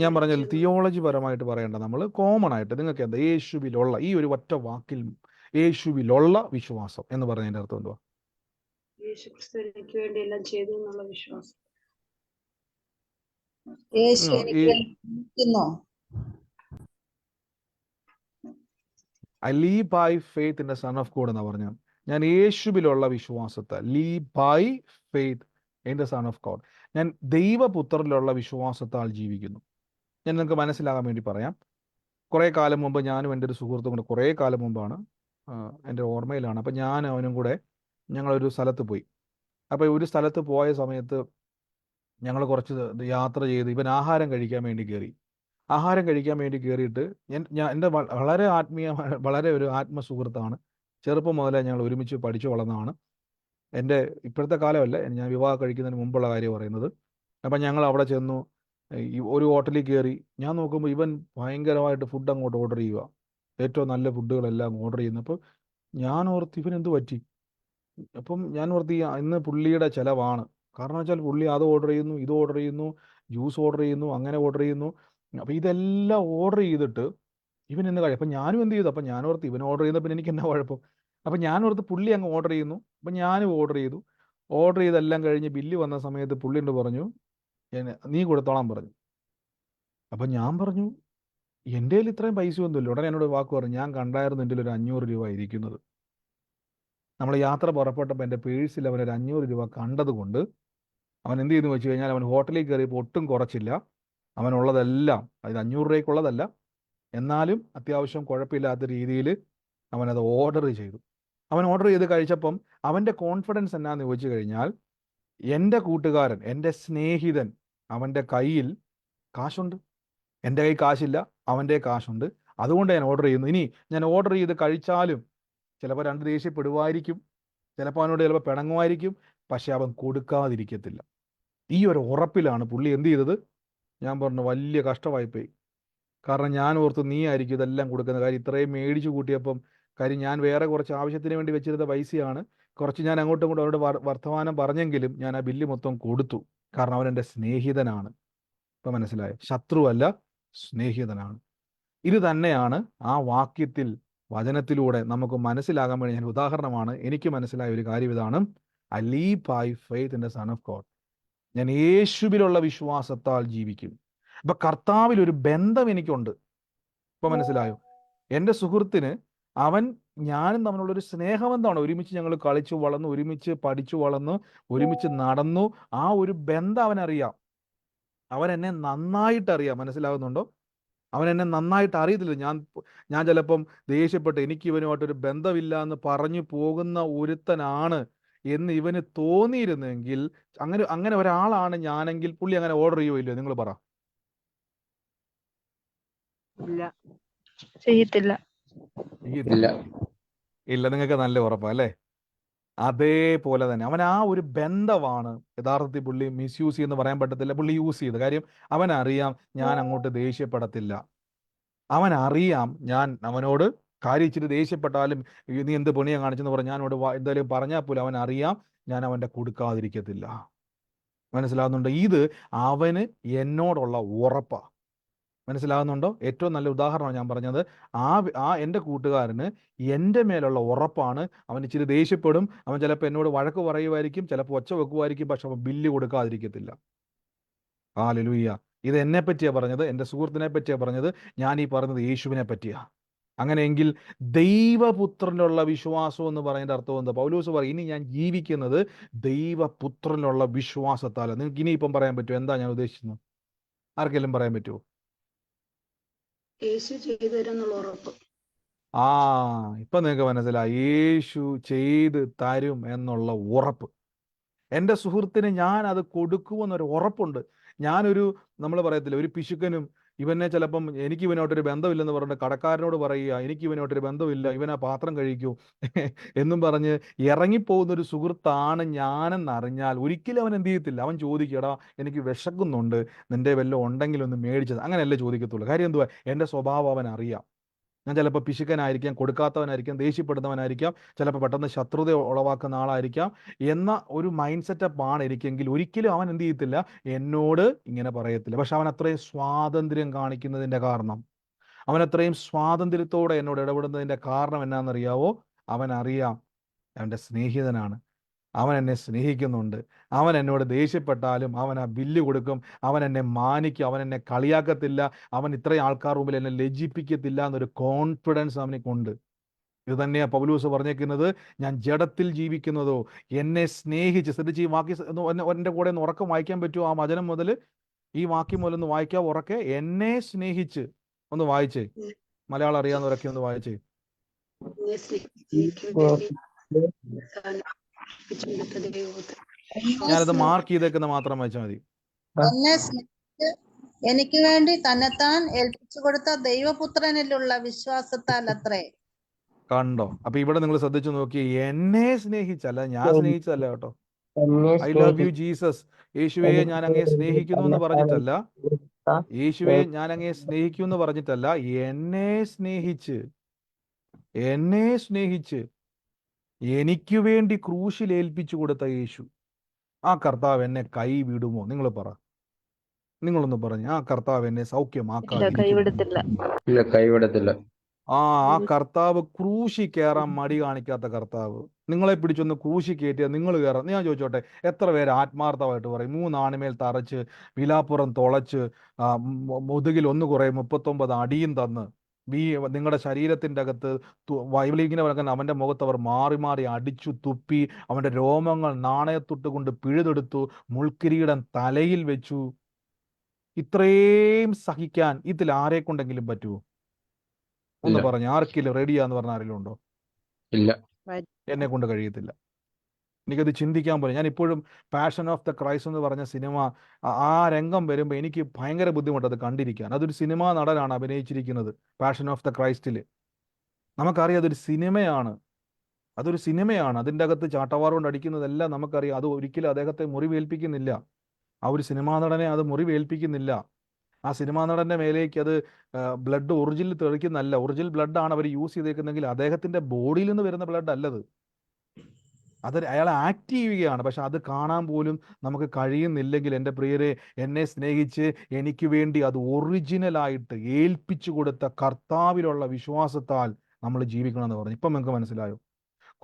ഞാൻ പറഞ്ഞാൽ തിയോളജി പരമായിട്ട് പറയണ്ട, നമ്മൾ കോമൺ ആയിട്ട് നിങ്ങൾക്ക് എന്താ യേശുവിലുള്ള, ഈ ഒരു ഒറ്റ വാക്കിൽ യേശുവിലുള്ള വിശ്വാസം എന്ന് പറഞ്ഞതിന്റെ അർത്ഥം എന്തുവാ? യേശുക്രിസ്തു എനിക്ക് വേണ്ടി എല്ലാം ചെയ്തു എന്നുള്ള വിശ്വാസം. I live by faith in the Son of God എന്ന് പറഞ്ഞാൽ ഞാൻ യേശുവിലുള്ള വിശ്വാസത്താൽ, live by faith in the Son of God, ഞാൻ ദൈവപുത്രനിലുള്ള വിശ്വാസത്താൽ ജീവിക്കുന്നു. ഞാൻ നിങ്ങൾക്ക് മനസ്സിലാകാൻ വേണ്ടി പറയാം. കുറേ കാലം മുമ്പ് ഞാനും എൻ്റെ ഒരു സുഹൃത്തും കൂടെ, കുറേ കാലം മുമ്പാണ്, എൻ്റെ ഓർമ്മയിലാണ്. അപ്പം ഞാൻ അവനും കൂടെ ഞങ്ങളൊരു സ്ഥലത്ത് പോയി. അപ്പോൾ ഒരു സ്ഥലത്ത് പോയ സമയത്ത് ഞങ്ങൾ കുറച്ച് യാത്ര ചെയ്ത് ഇവൻ ആഹാരം കഴിക്കാൻ വേണ്ടി കയറി. ആഹാരം കഴിക്കാൻ വേണ്ടി കയറിയിട്ട് എൻ്റെ വളരെ വളരെ ഒരു ആത്മസുഹൃത്താണ്. ചെറുപ്പം മുതലേ ഞങ്ങൾ ഒരുമിച്ച് പഠിച്ചു വളർന്നതാണ്. എൻ്റെ ഇപ്പോഴത്തെ കാലമല്ല, ഞാൻ വിവാഹം കഴിക്കുന്നതിന് മുമ്പുള്ള കാര്യം പറയുന്നത്. അപ്പം ഞങ്ങൾ അവിടെ ചെന്നു, ഒരു ഹോട്ടലിൽ കയറി. ഞാൻ നോക്കുമ്പോൾ ഇവൻ ഭയങ്കരമായിട്ട് ഫുഡ് അങ്ങോട്ട് ഓർഡർ ചെയ്യുക, ഏറ്റവും നല്ല ഫുഡുകളെല്ലാം ഓർഡർ ചെയ്യുന്നു. അപ്പോൾ ഞാൻ ഓർത്ത് ഇവൻ എന്ത് പറ്റി? അപ്പം ഞാൻ ഓർത്ത് ഇന്ന് പുള്ളിയുടെ ചിലവാണ്. കാരണം വെച്ചാൽ പുള്ളി അത് ഓർഡർ ചെയ്യുന്നു, ഇത് ഓർഡർ ചെയ്യുന്നു, ജ്യൂസ് ഓർഡർ ചെയ്യുന്നു, അങ്ങനെ ഓർഡർ ചെയ്യുന്നു. അപ്പം ഇതെല്ലാം ഓർഡർ ചെയ്തിട്ട് ഇവൻ ഇന്ന് കഴിയും. അപ്പം ഞാനും എന്ത് ചെയ്തു? അപ്പം ഞാൻ ഓർത്ത് ഇവൻ ഓർഡർ ചെയ്യുന്ന പിന്നെ എനിക്ക് എന്നാ കുഴപ്പം? അപ്പം ഞാൻ ഓർത്ത് പുള്ളി അങ്ങ് ഓർഡർ ചെയ്യുന്നു. അപ്പം ഞാനും ഓർഡർ ചെയ്തു. ഓർഡർ ചെയ്തെല്ലാം കഴിഞ്ഞ് ബില്ല് വന്ന സമയത്ത് പുള്ളിയോട് പറഞ്ഞു, നീ കൊടുത്തോളാൻ പറഞ്ഞു. അപ്പം ഞാൻ പറഞ്ഞു, എൻ്റെ കയ്യിൽ ഇത്രയും പൈസ ഒന്നുമില്ല. ഉടനെ എന്നോട് വാക്ക് പറഞ്ഞു, ഞാൻ കണ്ടായിരുന്നു എൻ്റെ ഒരു 500 രൂപ ഇരിക്കുന്നത്. നമ്മൾ യാത്ര പുറപ്പെട്ടപ്പോൾ എൻ്റെ പേഴ്സിൽ അവൻ ഒരു 500 രൂപ കണ്ടതുകൊണ്ട് അവൻ എന്ത് ചെയ്തെന്ന് വെച്ച് കഴിഞ്ഞാൽ, അവൻ ഹോട്ടലിൽ കയറിയപ്പോൾ ഒട്ടും കുറച്ചില്ല. അവനുള്ളതെല്ലാം, അത് 500 രൂപയ്ക്കുള്ളതല്ല, എന്നാലും അത്യാവശ്യം കുഴപ്പമില്ലാത്ത രീതിയിൽ അവനത് ഓർഡർ ചെയ്തു. അവൻ ഓർഡർ ചെയ്ത് കഴിച്ചപ്പം അവൻ്റെ കോൺഫിഡൻസ് എന്നാന്ന് ചോദിച്ചു കഴിഞ്ഞാൽ, എൻ്റെ കൂട്ടുകാരൻ, എൻ്റെ സ്നേഹിതൻ, അവൻ്റെ കയ്യിൽ കാശുണ്ട്, എൻ്റെ കയ്യിൽ കാശില്ല, അവൻ്റെ കാശുണ്ട്, അതുകൊണ്ട് ഞാൻ ഓർഡർ ചെയ്യുന്നു. ഇനി ഞാൻ ഓർഡർ ചെയ്ത് കഴിച്ചാലും ചിലപ്പോൾ രണ്ട് ദേഷ്യപ്പെടുമായിരിക്കും, ചിലപ്പോൾ അവനോട് ചിലപ്പോൾ പിണങ്ങുമായിരിക്കും, പക്ഷെ അവൻ കൊടുക്കാതിരിക്കത്തില്ല. ഈ ഒരു ഉറപ്പിലാണ് പുള്ളി എന്ത് ചെയ്തത്. ഞാൻ പറഞ്ഞു വലിയ കഷ്ടമായിപ്പോയി. കാരണം ഞാൻ ഓർത്ത് നീ ആയിരിക്കും ഇതെല്ലാം കൊടുക്കുന്ന കാര്യം. ഇത്രയും മേടിച്ചു കൂട്ടിയപ്പം കാര്യം ഞാൻ വേറെ കുറച്ച് ആവശ്യത്തിന് വേണ്ടി വെച്ചിരുന്ന പൈസയാണ്. കുറച്ച് ഞാൻ അങ്ങോട്ടും ഇങ്ങോട്ടും അവരോട് വർത്തമാനം പറഞ്ഞെങ്കിലും ഞാൻ ആ ബില്ല് മൊത്തം കൊടുത്തു. കാരണം അവൻ എൻ്റെ സ്നേഹിതനാണ്. ഇപ്പം മനസ്സിലായോ? ശത്രുവല്ല, സ്നേഹിതനാണ്. ഇത് തന്നെയാണ് ആ വാക്യത്തിൽ വചനത്തിലൂടെ നമുക്ക് മനസ്സിലാകാൻ വേണ്ടി ഞാൻ ഉദാഹരണമാണ്. എനിക്ക് മനസ്സിലായ ഒരു കാര്യം ഇതാണ്. I live by faith in the son of God. ഞാൻ യേശുവിലുള്ള വിശ്വാസത്താൽ ജീവിക്കും. അപ്പൊ കർത്താവിൽ ഒരു ബന്ധം എനിക്കുണ്ട്. ഇപ്പൊ മനസ്സിലായോ? എൻ്റെ സുഹൃത്തിന് അവൻ ഞാനും തമ്മിലുള്ളൊരു സ്നേഹബന്ധമാണ്. ഒരുമിച്ച് ഞങ്ങൾ കളിച്ചു വളർന്നു, ഒരുമിച്ച് പഠിച്ചു വളർന്നു, ഒരുമിച്ച് നടന്നു. ആ ഒരു ബന്ധം അവനറിയാം. അവൻ എന്നെ നന്നായിട്ട് അറിയാം. മനസ്സിലാകുന്നുണ്ടോ? അവൻ എന്നെ നന്നായിട്ട് അറിയത്തില്ല. ഞാൻ ചിലപ്പം ദേഷ്യപ്പെട്ട് എനിക്ക് ഇവനുമായിട്ടൊരു ബന്ധമില്ല എന്ന് പറഞ്ഞു പോകുന്ന ഒരുത്തനാണ് എന്ന് ഇവന് തോന്നിയിരുന്നെങ്കിൽ, അങ്ങനെ ഒരാളാണ് ഞാനെങ്കിൽ പുള്ളി അങ്ങനെ ഓർഡർ ചെയ്യുമോ ഇല്ലയോ? നിങ്ങൾ പറ. ഇല്ല, ചെയ്യത്തില്ല. ഇല്ല. ഇല്ല, നിങ്ങൾക്ക് നല്ല ഉറപ്പാ അല്ലേ? അതേപോലെ തന്നെ അവൻ ആ ഒരു ബന്ധമാണ് യഥാർത്ഥത്തിൽ പുള്ളി മിസ്യൂസ് ചെയ്യുന്ന പറയാൻ പറ്റത്തില്ല. പുള്ളി യൂസ് ചെയ്ത് കാര്യം അവനറിയാം ഞാൻ അങ്ങോട്ട് ദേഷ്യപ്പെടത്തില്ല. അവനറിയാം ഞാൻ അവനോട് കാര്യം ഇച്ചിരി ദേഷ്യപ്പെട്ടാലും നീ എന്ത് പണിയാ കാണിച്ചെന്ന് പറഞ്ഞ് ഞാനോട് എന്തായാലും പറഞ്ഞാൽ പോലും അവനറിയാം ഞാൻ അവൻ്റെ കൊടുക്കാതിരിക്കത്തില്ല. മനസ്സിലാകുന്നുണ്ടോ? ഇത് അവന് എന്നോടുള്ള ഉറപ്പാ. മനസ്സിലാകുന്നുണ്ടോ? ഏറ്റവും നല്ല ഉദാഹരണമാണ് ഞാൻ പറഞ്ഞത്. ആ എൻ്റെ കൂട്ടുകാരന് എൻ്റെ മേലുള്ള ഉറപ്പാണ്. അവൻ ഇച്ചിരി ദേഷ്യപ്പെടും, അവൻ ചിലപ്പോൾ എന്നോട് വഴക്ക് പറയുമായിരിക്കും, ചിലപ്പോൾ ഒച്ച വെക്കുമായിരിക്കും, പക്ഷെ അവൻ ബില്ല് കൊടുക്കാതിരിക്കത്തില്ല. ഹല്ലേലൂയ. ഇത് എന്നെ പറ്റിയാ പറഞ്ഞത്, എൻ്റെ സുഹൃത്തിനെ പറ്റിയാ പറഞ്ഞത്. ഞാൻ ഈ പറഞ്ഞത് യേശുവിനെ പറ്റിയാ. അങ്ങനെയെങ്കിൽ ദൈവപുത്രനുള്ള വിശ്വാസം എന്ന് പറയുന്ന അർത്ഥം എന്താ? പൗലോസ് പറയും ഇനി ഞാൻ ജീവിക്കുന്നത് ദൈവപുത്രനുള്ള വിശ്വാസത്താല. നിങ്ങൾക്ക് ഇനിയിപ്പം പറയാൻ പറ്റുമോ എന്താ ഞാൻ ഉദ്ദേശിക്കുന്നത്? ആർക്കെങ്കിലും പറയാൻ പറ്റുമോ? യേശു ചെയ്തു തരുന്നുള്ള ഉറപ്പ്. ഇപ്പൊ നിങ്ങൾക്ക് മനസ്സിലായി. യേശു ചെയ്ത് തരും എന്നുള്ള ഉറപ്പ്. എൻ്റെ സുഹൃത്തിന് ഞാൻ അത് കൊടുക്കുമെന്നൊരു ഉറപ്പുണ്ട്. നമ്മൾ പറയത്തില്ല, ഒരു പിശുക്കനും ഇവനെ ചിലപ്പം എനിക്ക് ഇവനോട്ടൊരു ബന്ധമില്ലെന്ന് പറഞ്ഞിട്ട് കടക്കാരനോട് പറയുക എനിക്ക് ഇവനോട്ടൊരു ബന്ധമില്ല, ഇവൻ ആ പാത്രം കഴിക്കൂ എന്നും പറഞ്ഞ് ഇറങ്ങിപ്പോകുന്നൊരു സുഹൃത്താണ് ഞാനെന്നറിഞ്ഞാൽ ഒരിക്കലും അവൻ എന്ത് ചെയ്യത്തില്ല. അവൻ ചോദിക്കടാ എനിക്ക് വിശക്കുന്നുണ്ട്, നിന്റെ വല്ലതും ഉണ്ടെങ്കിൽ ഒന്ന് മേടിച്ചത്. അങ്ങനെയല്ലേ ചോദിക്കത്തുള്ളൂ. കാര്യം എന്തുവാ? എൻ്റെ സ്വഭാവം അവൻ അറിയാം. ഞാൻ ചിലപ്പോൾ പിശുക്കനായിരിക്കാം, കൊടുക്കാത്തവനായിരിക്കാം, ദേഷ്യപ്പെടുന്നവനായിരിക്കാം, ചിലപ്പോൾ പെട്ടെന്ന് ശത്രുത ഉളവാക്കുന്ന ആളായിരിക്കാം. എന്ന ഒരു മൈൻഡ് സെറ്റപ്പാണ് എനിക്കെങ്കിൽ ഒരിക്കലും അവൻ എന്ത് ചെയ്യത്തില്ല, എന്നോട് ഇങ്ങനെ പറയത്തില്ല. പക്ഷെ അവൻ അത്രയും സ്വാതന്ത്ര്യം കാണിക്കുന്നതിൻ്റെ കാരണം, അവൻ അത്രയും സ്വാതന്ത്ര്യത്തോടെ എന്നോട് ഇടപെടുന്നതിൻ്റെ കാരണം എന്നാണെന്നറിയാവോ? അവൻ അറിയാം അവൻ്റെ സ്നേഹിതനാണ്, അവൻ എന്നെ സ്നേഹിക്കുന്നുണ്ട്, അവൻ എന്നോട് ദേഷ്യപ്പെട്ടാലും അവൻ ആ ബില്ല് കൊടുക്കും, അവൻ എന്നെ മാനിക്കും, അവൻ എന്നെ കളിയാക്കത്തില്ല, അവൻ ഇത്രയും ആൾക്കാർ മുമ്പിൽ എന്നെ ലജ്ജിപ്പിക്കത്തില്ല എന്നൊരു കോൺഫിഡൻസ് അവനിക്കുണ്ട്. ഇത് തന്നെയാണ് പൗലോസ് പറഞ്ഞേക്കുന്നത്. ഞാൻ ജഡത്തിൽ ജീവിക്കുന്നതോ എന്നെ സ്നേഹിച്ച്. ശ്രദ്ധിച്ച് ഈ വാക്യം എൻ്റെ കൂടെ ഒന്ന് ഉറക്കം വായിക്കാൻ പറ്റുമോ? ആ വചനം മുതൽ ഈ വാക്യം മുതൽ ഒന്ന് വായിക്കാം ഉറക്കെ. എന്നെ സ്നേഹിച്ച് ഒന്ന് വായിച്ചേ. മലയാളം അറിയാവുന്നവരൊക്കെ ഒന്ന് വായിച്ചേ. എന്നെ സ്നേഹിച്ചു വേണ്ടി ഏൽപ്പിച്ചുകൊടുത്ത ദൈവപുത്രൻ. ഞാനത് മാർക്ക് ചെയ്തേക്കുന്ന മാത്രം വായിച്ചാൽ മതി. എന്നെ സ്നേഹിച്ച് എനിക്ക് വേണ്ടി തന്നെത്താൻ ഏൽപ്പിച്ചു കൊടുത്ത ദൈവപുത്രനിലുള്ള വിശ്വാസത്താൽ അത്രേ. കണ്ടോ? അപ്പൊ ഇവിടെ നിങ്ങൾ ശ്രദ്ധിച്ചു നോക്കി. എന്നെ സ്നേഹിച്ചല്ല, ഞാൻ സ്നേഹിച്ചതല്ല കേട്ടോ. എന്നെ ഐ ലവ് യു ജീസസ്. യേശുവെ ഞാൻ അങ്ങേ സ്നേഹിക്കുന്നു എന്ന് പറഞ്ഞിട്ടല്ല, യേശുവെ ഞാൻ അങ്ങേ സ്നേഹിക്കുന്നു എന്ന് പറഞ്ഞിട്ടല്ല, എന്നെ സ്നേഹിച്ച് എനിക്ക് വേണ്ടി ക്രൂശിൽ ഏൽപ്പിച്ചു കൊടുത്ത യേശു. ആ കർത്താവ് എന്നെ കൈവിടുമോ? നിങ്ങൾ പറ. നിങ്ങളൊന്ന് പറഞ്ഞു. ആ കർത്താവ് എന്നെ സൗഖ്യമാക്കാതിരിക്കുമോ? കൈവിടത്തില്ല. ഇല്ല, കൈവിടത്തില്ല. ആ കർത്താവ് ക്രൂശി കയറാൻ മടി കാണിക്കാത്ത കർത്താവ്. നിങ്ങളെ പിടിച്ചൊന്ന് ക്രൂശി കയറ്റിയാൽ നിങ്ങൾ കയറാം. ഞാൻ ചോദിച്ചോട്ടെ, എത്ര പേര് ആത്മാർത്ഥമായിട്ട് പറയും 3 ആണിമേൽ തറച്ച് വിലാപ്പുറം തുളച്ച് മുതുകിൽ ഒന്ന് കുറേ 39 അടിയും തന്ന് നിങ്ങളുടെ ശരീരത്തിൻ്റെ അകത്ത് ഇങ്ങനെ പറഞ്ഞാൽ അവൻ്റെ മുഖത്ത് അവർ മാറി മാറി അടിച്ചു തുപ്പി, അവൻ്റെ രോമങ്ങൾ നാണയത്തൊട്ട് കൊണ്ട് പിഴുതെടുത്തു, മുൾക്കിരീടം തലയിൽ വെച്ചു. ഇത്രയും സഹിക്കാൻ ഇതിൽ ആരെ കൊണ്ടെങ്കിലും പറ്റുമോ? ഒന്ന് ഇല്ല. പറഞ്ഞു. ആർക്കെങ്കിലും റെഡിയാന്ന് പറഞ്ഞ ആരെങ്കിലും ഉണ്ടോ? ഇല്ല. എന്നെ കൊണ്ട് കഴിയത്തില്ല. എനിക്കത് ചിന്തിക്കാൻ പോലും. ഞാൻ ഇപ്പോഴും പാഷൻ ഓഫ് ദ ക്രൈസ്റ്റ് എന്ന് പറഞ്ഞ സിനിമ ആ രംഗം വരുമ്പോൾ എനിക്ക് ഭയങ്കര ബുദ്ധിമുട്ട് അത് കണ്ടിരിക്കാൻ. അതൊരു സിനിമാ നടനാണ് അഭിനയിച്ചിരിക്കുന്നത് പാഷൻ ഓഫ് ദ ക്രൈസ്റ്റിൽ. നമുക്കറിയാം അതൊരു സിനിമയാണ്. അതൊരു സിനിമയാണ്. അതിൻ്റെ അകത്ത് ചാട്ടവാർ കൊണ്ട് അടിക്കുന്നതെല്ലാം നമുക്കറിയാം. അത് ഒരിക്കലും അദ്ദേഹത്തെ മുറിവേൽപ്പിക്കുന്നില്ല. ആ ഒരു സിനിമാ നടനെ അത് മുറിവേൽപ്പിക്കുന്നില്ല. ആ സിനിമാ നടന്റെ മേലേക്ക് അത് ബ്ലഡ് ഒറിജിനൽ തെളിക്കുന്നല്ല. ഒറിജിനൽ ബ്ലഡാണ് അവർ യൂസ് ചെയ്തേക്കുന്നെങ്കിൽ അദ്ദേഹത്തിന്റെ ബോഡിയിൽ നിന്ന് വരുന്ന ബ്ലഡ് അല്ലത്. അത് അയാൾ ആക്ട് ചെയ്യുകയാണ്. പക്ഷെ അത് കാണാൻ പോലും നമുക്ക് കഴിയുന്നില്ലെങ്കിൽ എൻ്റെ പ്രിയരെ, എന്നെ സ്നേഹിച്ച് എനിക്ക് വേണ്ടി അത് ഒറിജിനലായിട്ട് ഏൽപ്പിച്ചു കൊടുത്ത കർത്താവിലുള്ള വിശ്വാസത്താൽ നമ്മൾ ജീവിക്കണമെന്ന് പറഞ്ഞു. ഇപ്പം നിങ്ങൾക്ക് മനസ്സിലായോ?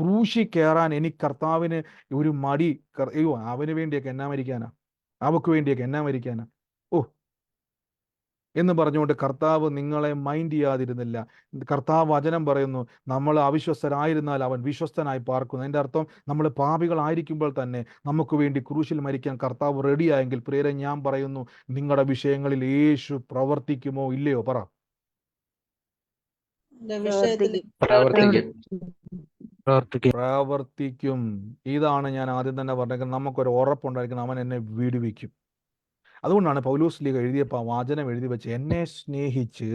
ക്രൂശി കയറാൻ എനിക്ക് കർത്താവിന് ഒരു മടി. അയ്യോ, അവന് വേണ്ടിയൊക്കെ എന്നാ മരിക്കാനാ, അവക്ക് വേണ്ടിയൊക്കെ എന്നാ മരിക്കാനാ, ഓ എന്ന് പറഞ്ഞുകൊണ്ട് കർത്താവ് നിങ്ങളെ മൈൻഡ് ചെയ്യാതിരുന്നില്ല. കർത്താവ് വചനം പറയുന്നു, നമ്മൾ അവിശ്വസ്തരായിരുന്നാൽ അവൻ വിശ്വസ്തനായി പാർക്കുന്നു. അതിൻ്റെ അർത്ഥം നമ്മൾ പാപികളായിരിക്കുമ്പോൾ തന്നെ നമുക്ക് വേണ്ടി ക്രൂശിൽ മരിക്കാൻ കർത്താവ് റെഡിയായെങ്കിൽ പ്രിയരെ, ഞാൻ പറയുന്നു, നിങ്ങളുടെ വിഷയങ്ങളിൽ യേശു പ്രവർത്തിക്കുമോ ഇല്ലയോ? പറ. എന്റെ വിഷയത്തിൽ പ്രവർത്തിക്കും. ഇതാണ് ഞാൻ ആദ്യം തന്നെ പറഞ്ഞത്. നമുക്കൊരു ഉറപ്പുണ്ടായിരിക്കണം, അവൻ എന്നെ വിടുവിക്കും. അതുകൊണ്ടാണ് പൗലോസ് ലീഗ എഴുതിയപ്പോൾ വാചനം എഴുതി വെച്ച്, എന്നെ സ്നേഹിച്ച്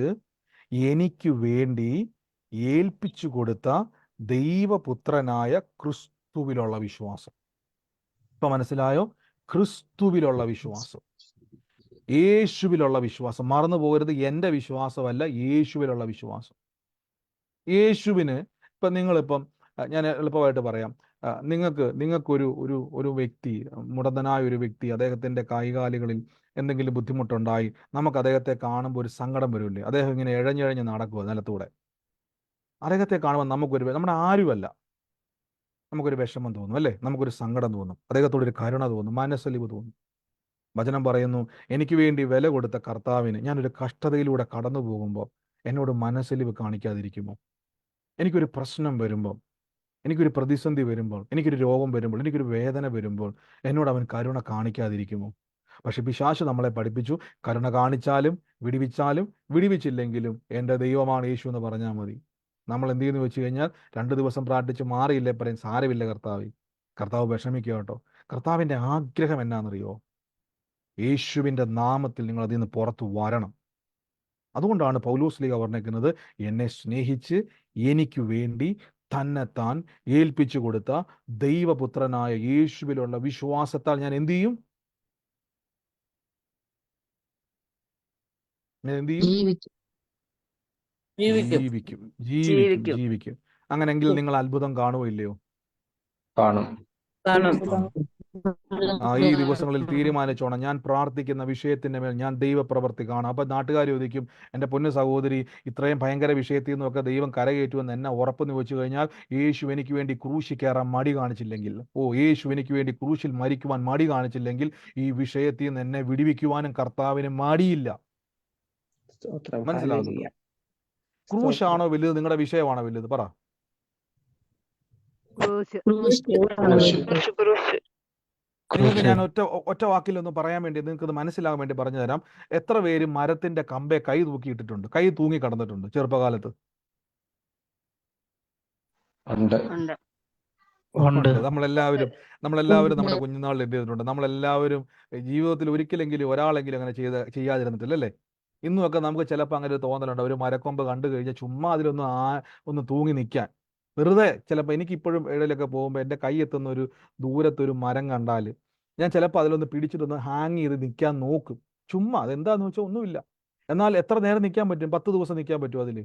എനിക്ക് വേണ്ടി ഏൽപ്പിച്ചു കൊടുത്ത ദൈവപുത്രനായ ക്രിസ്തുവിലുള്ള വിശ്വാസം. ഇപ്പൊ മനസ്സിലായോ? ക്രിസ്തുവിലുള്ള വിശ്വാസം, യേശുവിലുള്ള വിശ്വാസം. മറന്നു പോകരുത്, എൻ്റെ വിശ്വാസമല്ല, യേശുവിലുള്ള വിശ്വാസം. യേശുവിന് ഇപ്പം നിങ്ങളിപ്പം ഞാൻ എളുപ്പമായിട്ട് പറയാം, നിങ്ങൾക്കൊരു ഒരു ഒരു വ്യക്തി, മുടന്തനായ ഒരു വ്യക്തി, അദ്ദേഹത്തിൻ്റെ കൈകാലുകളിൽ എന്തെങ്കിലും ബുദ്ധിമുട്ടുണ്ടായി, നമുക്ക് അദ്ദേഹത്തെ കാണുമ്പോൾ ഒരു സങ്കടം വരില്ലേ? അദ്ദേഹം ഇങ്ങനെ ഇഴഞ്ഞിഴഞ്ഞ് നടക്കുക നിലത്തൂടെ. അദ്ദേഹത്തെ കാണുമ്പോൾ നമ്മുടെ ആരുമല്ല, നമുക്കൊരു വിഷമം തോന്നും അല്ലേ? നമുക്കൊരു സങ്കടം തോന്നും, അദ്ദേഹത്തോടൊരു കരുണ തോന്നും, മനസ്സലിവ് തോന്നും. വചനം പറയുന്നു, എനിക്ക് വേണ്ടി വില കൊടുത്ത കർത്താവിന് ഞാനൊരു കഷ്ടതയിലൂടെ കടന്നു പോകുമ്പോൾ എന്നോട് മനസ്സലിവ് കാണിക്കാതിരിക്കുമോ? എനിക്കൊരു പ്രശ്നം വരുമ്പോൾ, എനിക്കൊരു പ്രതിസന്ധി വരുമ്പോൾ, എനിക്കൊരു രോഗം വരുമ്പോൾ, എനിക്കൊരു വേദന വരുമ്പോൾ എന്നോട് അവൻ കരുണ കാണിക്കാതിരിക്കുമോ? പക്ഷെ പിശാച് നമ്മളെ പഠിപ്പിച്ചു, കരുണ കാണിച്ചാലും വിടിവിച്ചാലും വിടിവിച്ചില്ലെങ്കിലും എൻ്റെ ദൈവമാണ് യേശു എന്ന് പറഞ്ഞാൽ മതി. നമ്മൾ എന്ത് ചെയ്യുന്നു വെച്ച് കഴിഞ്ഞാൽ, 2 ദിവസം പ്രാർത്ഥിച്ച് മാറിയില്ലേ പറയും, സാരമില്ല കർത്താവ് വിഷമിക്കുക കേട്ടോ. കർത്താവിൻ്റെ ആഗ്രഹം എന്നാണെന്നറിയോ? യേശുവിൻ്റെ നാമത്തിൽ നിങ്ങൾ അതിൽ നിന്ന് പുറത്തു വരണം. അതുകൊണ്ടാണ് പൗലോസ് ലീഗ പറഞ്ഞേക്കുന്നത്, എന്നെ സ്നേഹിച്ച് എനിക്ക് വേണ്ടി തന്നെത്താൻ ഏൽപ്പിച്ചു കൊടുത്ത ദൈവപുത്രനായ യേശുവിലുള്ള വിശ്വാസത്താൽ ഞാൻ എന്ത് ചെയ്യും? ഞാൻ എന്ത് ചെയ്യും? ജീവിക്കും. അങ്ങനെങ്കിൽ നിങ്ങൾ അത്ഭുതം കാണുമോ ഇല്ലയോ? കാണും. ഈ ദിവസങ്ങളിൽ തീരുമാനിച്ചോണം, ഞാൻ പ്രാർത്ഥിക്കുന്ന വിഷയത്തിന്റെ മേൽ ഞാൻ ദൈവപ്രവൃത്തി കാണാം. അപ്പൊ നാട്ടുകാർ ചോദിക്കും, എൻ്റെ പൊന്നു സഹോദരി, ഇത്രയും ഭയങ്കര വിഷയത്തിൽ നിന്നൊക്കെ ദൈവം കരകയറ്റുമെന്ന് എന്നെ ഉറപ്പെന്ന് വെച്ചു കഴിഞ്ഞാൽ, യേശു എനിക്ക് വേണ്ടി ക്രൂശിൽ കയറാൻ മടി കാണിച്ചില്ലെങ്കിൽ, യേശു എനിക്ക് വേണ്ടി ക്രൂശിൽ മരിക്കുവാൻ മടി കാണിച്ചില്ലെങ്കിൽ, ഈ വിഷയത്തിൽ നിന്ന് എന്നെ വിടിവിക്കുവാനും കർത്താവിന് മടിയില്ല. മനസ്സിലാകുന്നുണ്ടോ? ക്രൂശാണോ വലുത്, നിങ്ങളുടെ വിഷയമാണോ വലുത്? പറ. നിങ്ങൾക്ക് ഞാൻ ഒറ്റ വാക്കിലൊന്ന് പറയാൻ വേണ്ടി, നിങ്ങൾക്ക് ഇത് മനസ്സിലാകാൻ വേണ്ടി പറഞ്ഞു തരാം. എത്ര പേര് മരത്തിന്റെ കമ്പെ കൈ തൂക്കിയിട്ടിട്ടുണ്ട്, കൈ തൂങ്ങി കടന്നിട്ടുണ്ട് ചെറുപ്പകാലത്ത്? നമ്മളെല്ലാവരും നമ്മുടെ കുഞ്ഞുനാളിൽ എന്ത് ചെയ്തിട്ടുണ്ട്? നമ്മളെല്ലാവരും ജീവിതത്തിൽ ഒരിക്കലെങ്കിലും ഒരാളെങ്കിലും അങ്ങനെ ചെയ്യാതിരുന്നിട്ടില്ല അല്ലേ? ഇന്നുമൊക്കെ നമുക്ക് ചിലപ്പോൾ അങ്ങനെ ഒരു തോന്നലുണ്ട്, ഒരു മരക്കൊമ്പ് കണ്ടു കഴിഞ്ഞാൽ ചുമ്മാ അതിലൊന്ന് ഒന്ന് തൂങ്ങി നിൽക്കാൻ. വെറുതെ ചിലപ്പോൾ എനിക്കിപ്പോഴും ഇടയിലൊക്കെ പോകുമ്പോൾ എൻ്റെ കൈ എത്തുന്ന ഒരു ദൂരത്തൊരു മരം കണ്ടാൽ ഞാൻ ചിലപ്പോൾ അതിലൊന്ന് പിടിച്ചിട്ടൊന്ന് ഹാങ് ചെയ്ത് നിൽക്കാൻ നോക്കും. ചുമ്മാ, അതെന്താന്ന് വെച്ചാൽ ഒന്നുമില്ല. എന്നാൽ എത്ര നേരം നിൽക്കാൻ പറ്റും? 10 ദിവസം നിൽക്കാൻ പറ്റും അതിൽ?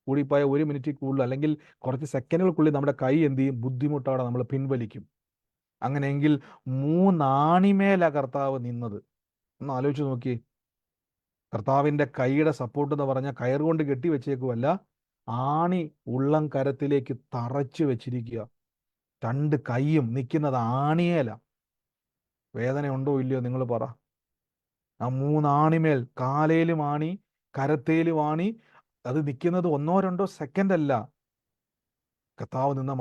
കൂടിപ്പോയ 1 മിനിറ്റിൽ കൂടുതൽ, അല്ലെങ്കിൽ കുറച്ച് സെക്കൻഡുകൾക്കുള്ളിൽ നമ്മുടെ കൈ എന്ത് ചെയ്യും? ബുദ്ധിമുട്ടോടെ നമ്മൾ പിൻവലിക്കും. അങ്ങനെയെങ്കിൽ 3 ആണിമേല കർത്താവ് നിന്നത്. ഒന്ന് ആലോചിച്ച് നോക്കി. കർത്താവിൻ്റെ കൈയുടെ സപ്പോർട്ട് എന്ന് പറഞ്ഞാൽ കയറുകൊണ്ട് കെട്ടി വെച്ചേക്കുമല്ല, ആണി ഉള്ളം കരത്തിലേക്ക് തറച്ചു വെച്ചിരിക്കുക. 2 കൈയും നിൽക്കുന്നത് ആണിയേല. വേദന ഉണ്ടോ ഇല്ലയോ നിങ്ങൾ പറ. ആ 3 ആണിമേൽ, കാലേലും ആണി, കരത്തേലും ആണി. അത് നിൽക്കുന്നത് 1-2 സെക്കൻഡ് അല്ല. കർത്താവ് നിന്ന